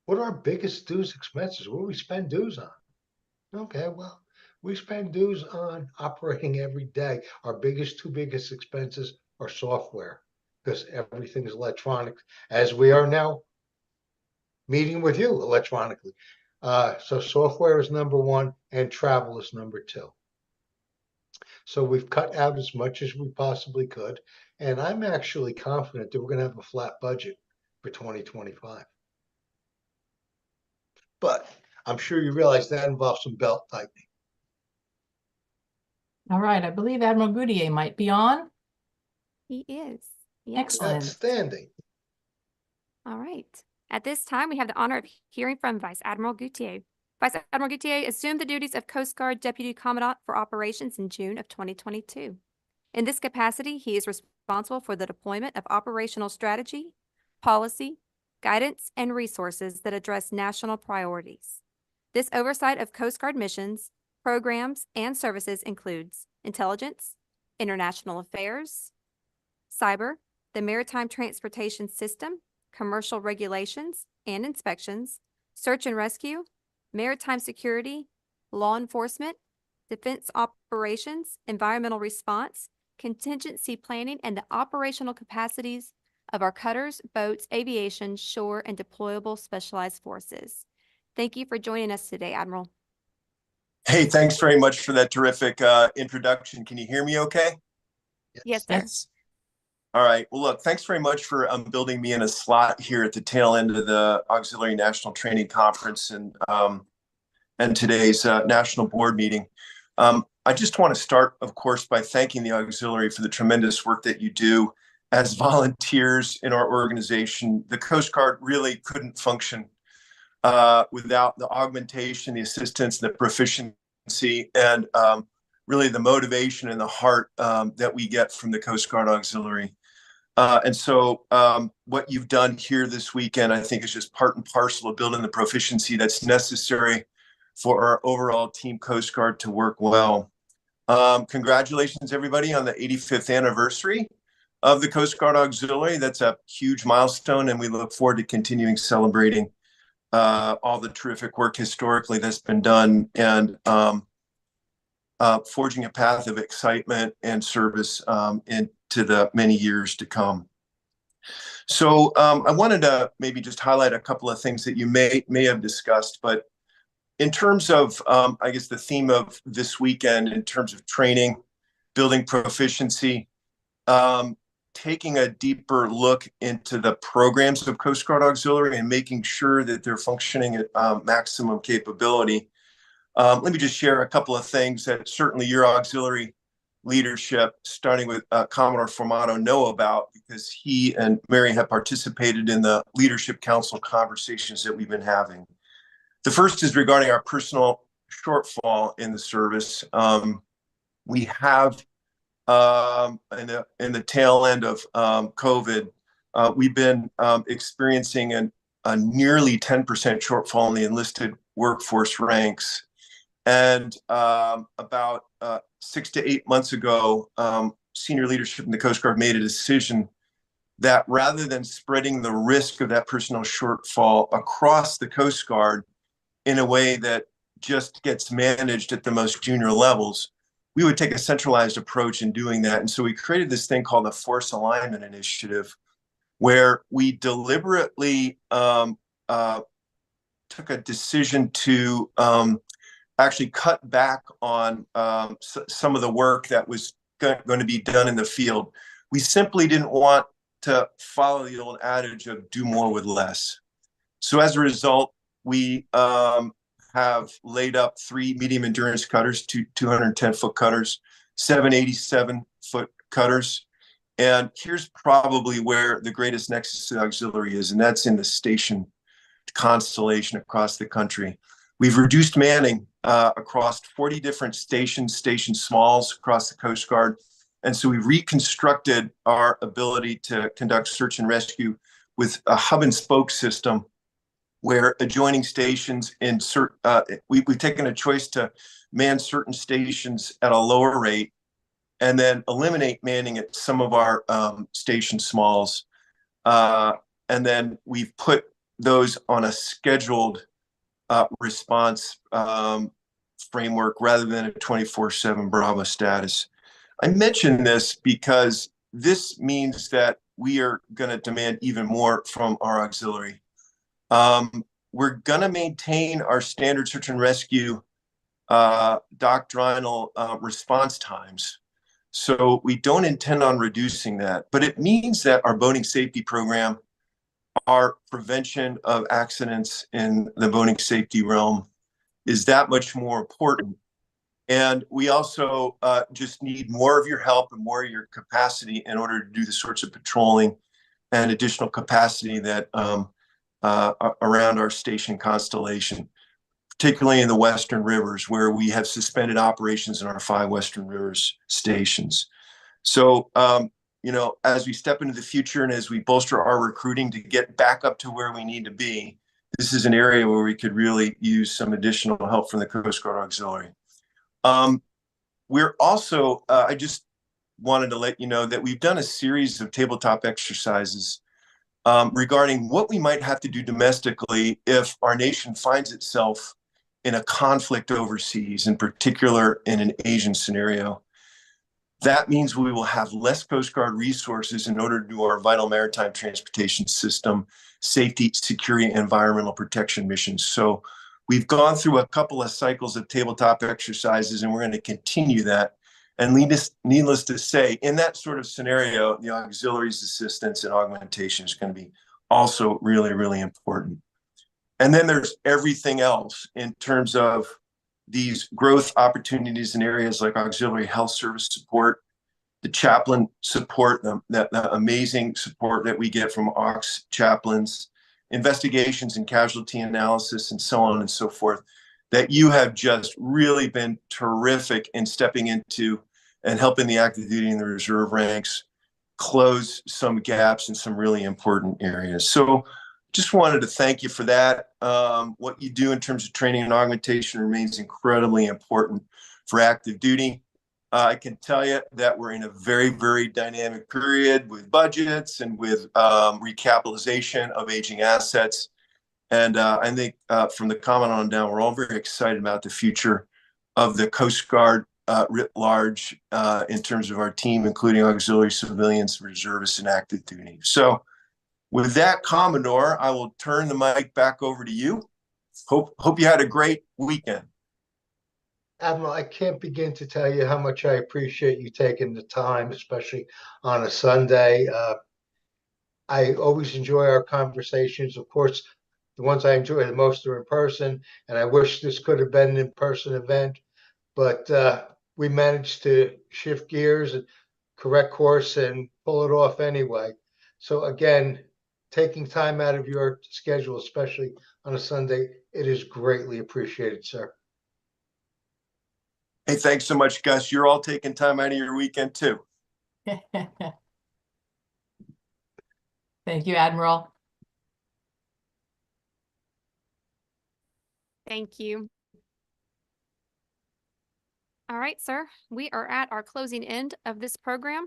what are our biggest dues expenses? What do we spend dues on? Okay, well, we spend dues on operating every day. Our two biggest expenses are software, because everything is electronic, as we are now meeting with you electronically. So software is number one, and travel is number two. So we've cut out as much as we possibly could. And I'm actually confident that we're going to have a flat budget for 2025. But I'm sure you realize that involves some belt tightening. All right, I believe Admiral Goutier might be on. He is. Excellent. Outstanding. All right. At this time, we have the honor of hearing from Vice Admiral Goutier. Vice Admiral Goutier assumed the duties of Coast Guard Deputy Commandant for Operations in June of 2022. In this capacity, he is responsible for the deployment of operational strategy, policy, guidance, and resources that address national priorities. This oversight of Coast Guard missions, programs, and services includes intelligence, international affairs, cyber, the maritime transportation system, commercial regulations and inspections, search and rescue, maritime security, law enforcement, defense operations, environmental response, contingency planning, and the operational capacities of our cutters, boats, aviation, shore, and deployable specialized forces. Thank you for joining us today, Admiral. Hey, thanks very much for that terrific introduction. Can you hear me okay? Yes, sir. All right. Well, look, thanks very much for building me in a slot here at the tail end of the Auxiliary National Training Conference and today's National Board meeting. I just want to start, of course, by thanking the Auxiliary for the tremendous work that you do. As volunteers in our organization, the Coast Guard really couldn't function without the augmentation, the assistance, the proficiency, and really the motivation and the heart that we get from the Coast Guard Auxiliary. And so what you've done here this weekend, I think, is just part and parcel of building the proficiency that's necessary for our overall Team Coast Guard to work well. Congratulations, everybody, on the 85th anniversary of the Coast Guard Auxiliary. That's a huge milestone, and we look forward to continuing celebrating all the terrific work historically that's been done, and forging a path of excitement and service into the many years to come. So I wanted to maybe just highlight a couple of things that you may have discussed, but in terms of, I guess, the theme of this weekend, in terms of training, building proficiency, taking a deeper look into the programs of Coast Guard Auxiliary and making sure that they're functioning at maximum capability. Let me just share a couple of things that certainly your auxiliary leadership, starting with Commodore Formato, know about, because he and Mary have participated in the Leadership Council conversations that we've been having. The first is regarding our personal shortfall in the service. We have, in the tail end of COVID, we've been experiencing a nearly 10% shortfall in the enlisted workforce ranks. And about 6 to 8 months ago, senior leadership in the Coast Guard made a decision that rather than spreading the risk of that personal shortfall across the Coast Guard in a way that just gets managed at the most junior levels, we would take a centralized approach in doing that. And so we created this thing called the Force Alignment Initiative, where we deliberately took a decision to actually cut back on some of the work that was going to be done in the field. We simply didn't want to follow the old adage of do more with less. So as a result, we have laid up 3 medium endurance cutters, 210-foot cutters, 7 87-foot cutters. And here's probably where the greatest nexus to auxiliary is, and that's in the station constellation across the country. We've reduced manning across 40 different stations, station smalls across the Coast Guard. And so we've reconstructed our ability to conduct search and rescue with a hub and spoke system where adjoining stations we've taken a choice to man certain stations at a lower rate and then eliminate manning at some of our station smalls. And then we've put those on a scheduled response framework rather than a 24/7 Bravo status. I mention this because this means that we are going to demand even more from our auxiliary. We're going to maintain our standard search and rescue doctrinal response times. So we don't intend on reducing that, but it means that our boating safety program, our prevention of accidents in the boating safety realm is that much more important. And we also just need more of your help and more of your capacity in order to do the sorts of patrolling and additional capacity that around our station constellation, particularly in the Western Rivers, where we have suspended operations in our 5 Western Rivers stations. So, as we step into the future and as we bolster our recruiting to get back up to where we need to be, this is an area where we could really use some additional help from the Coast Guard Auxiliary. We're also, I just wanted to let you know that we've done a series of tabletop exercises regarding what we might have to do domestically if our nation finds itself in a conflict overseas, in particular in an Asian scenario. That means we will have less Coast Guard resources in order to do our vital maritime transportation system, safety, security, and environmental protection missions. So we've gone through a couple of cycles of tabletop exercises, and we're going to continue that. And needless to say, in that sort of scenario, the auxiliaries assistance and augmentation is going to be also really, really important. And then there's everything else in terms of these growth opportunities in areas like auxiliary health service support, the chaplain support, the amazing support that we get from aux chaplains, investigations and casualty analysis, and so on and so forth, that you have just really been terrific in stepping into and helping the active duty and the reserve ranks close some gaps in some really important areas. So just wanted to thank you for that. What you do in terms of training and augmentation remains incredibly important for active duty. I can tell you that we're in a very, very dynamic period with budgets and with recapitalization of aging assets. And I think from the comment on down, we're all very excited about the future of the Coast Guard writ large in terms of our team, including auxiliary civilians, reservists, and active duty. So with that, Commodore, I will turn the mic back over to you. Hope you had a great weekend. Admiral, I can't begin to tell you how much I appreciate you taking the time, especially on a Sunday. I always enjoy our conversations. Of course, the ones I enjoy the most are in person, and I wish this could have been an in-person event, but we managed to shift gears and correct course and pull it off anyway. So again, taking time out of your schedule, especially on a Sunday, it is greatly appreciated, sir. Hey, thanks so much, Gus. You're all taking time out of your weekend too. Thank you, Admiral. Thank you. All right, sir. We are at our closing end of this program.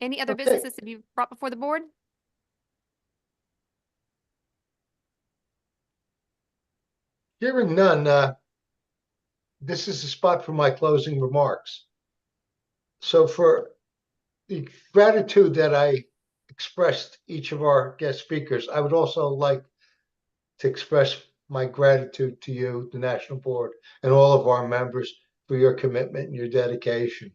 Any other businesses that you've brought before the board? Hearing none, this is the spot for my closing remarks. So for the gratitude that I expressed each of our guest speakers, I would also like to express my gratitude to you, the National Board, and all of our members for your commitment and your dedication.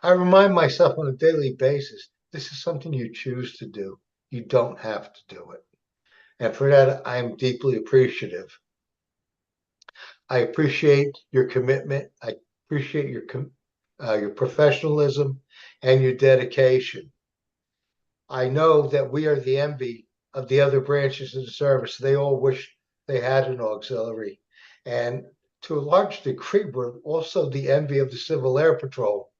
I remind myself on a daily basis, this is something you choose to do. You don't have to do it. And for that, I am deeply appreciative. I appreciate your commitment. I appreciate your professionalism and your dedication. I know that we are the envy of the other branches of the service. They all wish they had an auxiliary. And to a large degree, we're also the envy of the Civil Air Patrol.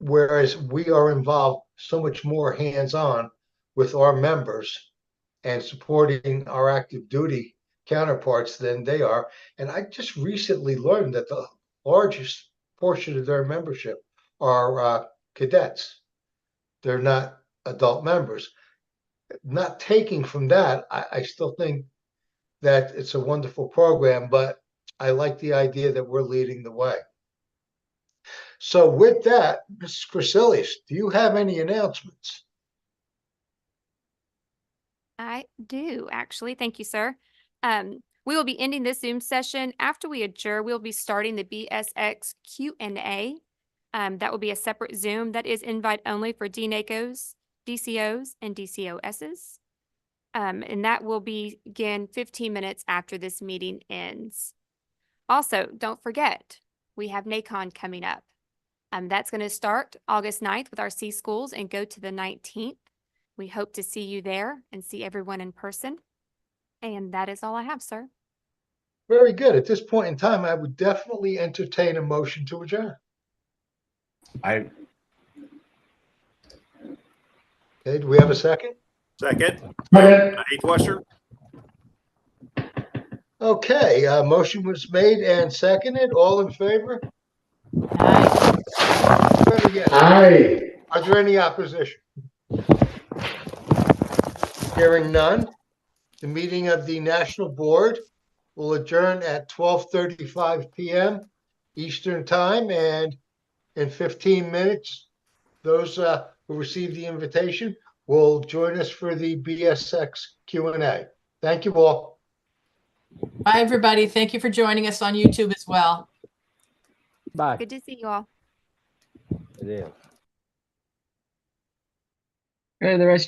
Whereas we are involved so much more hands-on with our members and supporting our active duty counterparts than they are. And I just recently learned that the largest portion of their membership are cadets. They're not adult members. Not taking from that, I still think that it's a wonderful program, but I like the idea that we're leading the way. So with that, Mrs. Crecelius, do you have any announcements? I do, actually. Thank you, sir. We will be ending this Zoom session. After we adjourn, we'll be starting the BSX Q&A. That will be a separate Zoom. That is invite only for DNACOs, DCOs, and DCOSs. And that will begin 15 minutes after this meeting ends. Also, don't forget, we have NACON coming up. That's going to start August 9th with our C schools and go to the 19th. We hope to see you there and see everyone in person. And that is all I have, sir. Very good. At this point in time, I would definitely entertain a motion to adjourn. Okay, do we have a second? Second. Second. Washer. Okay, motion was made and seconded. All in favor? Aye. Are there any opposition? Hearing none, the meeting of the National Board will adjourn at 12:35 p.m. Eastern Time, and in 15 minutes, those who receive the invitation will join us for the BSX Q&A. Thank you all. Bye, everybody. Thank you for joining us on YouTube as well. Bye. Good to see you all. It is. The rest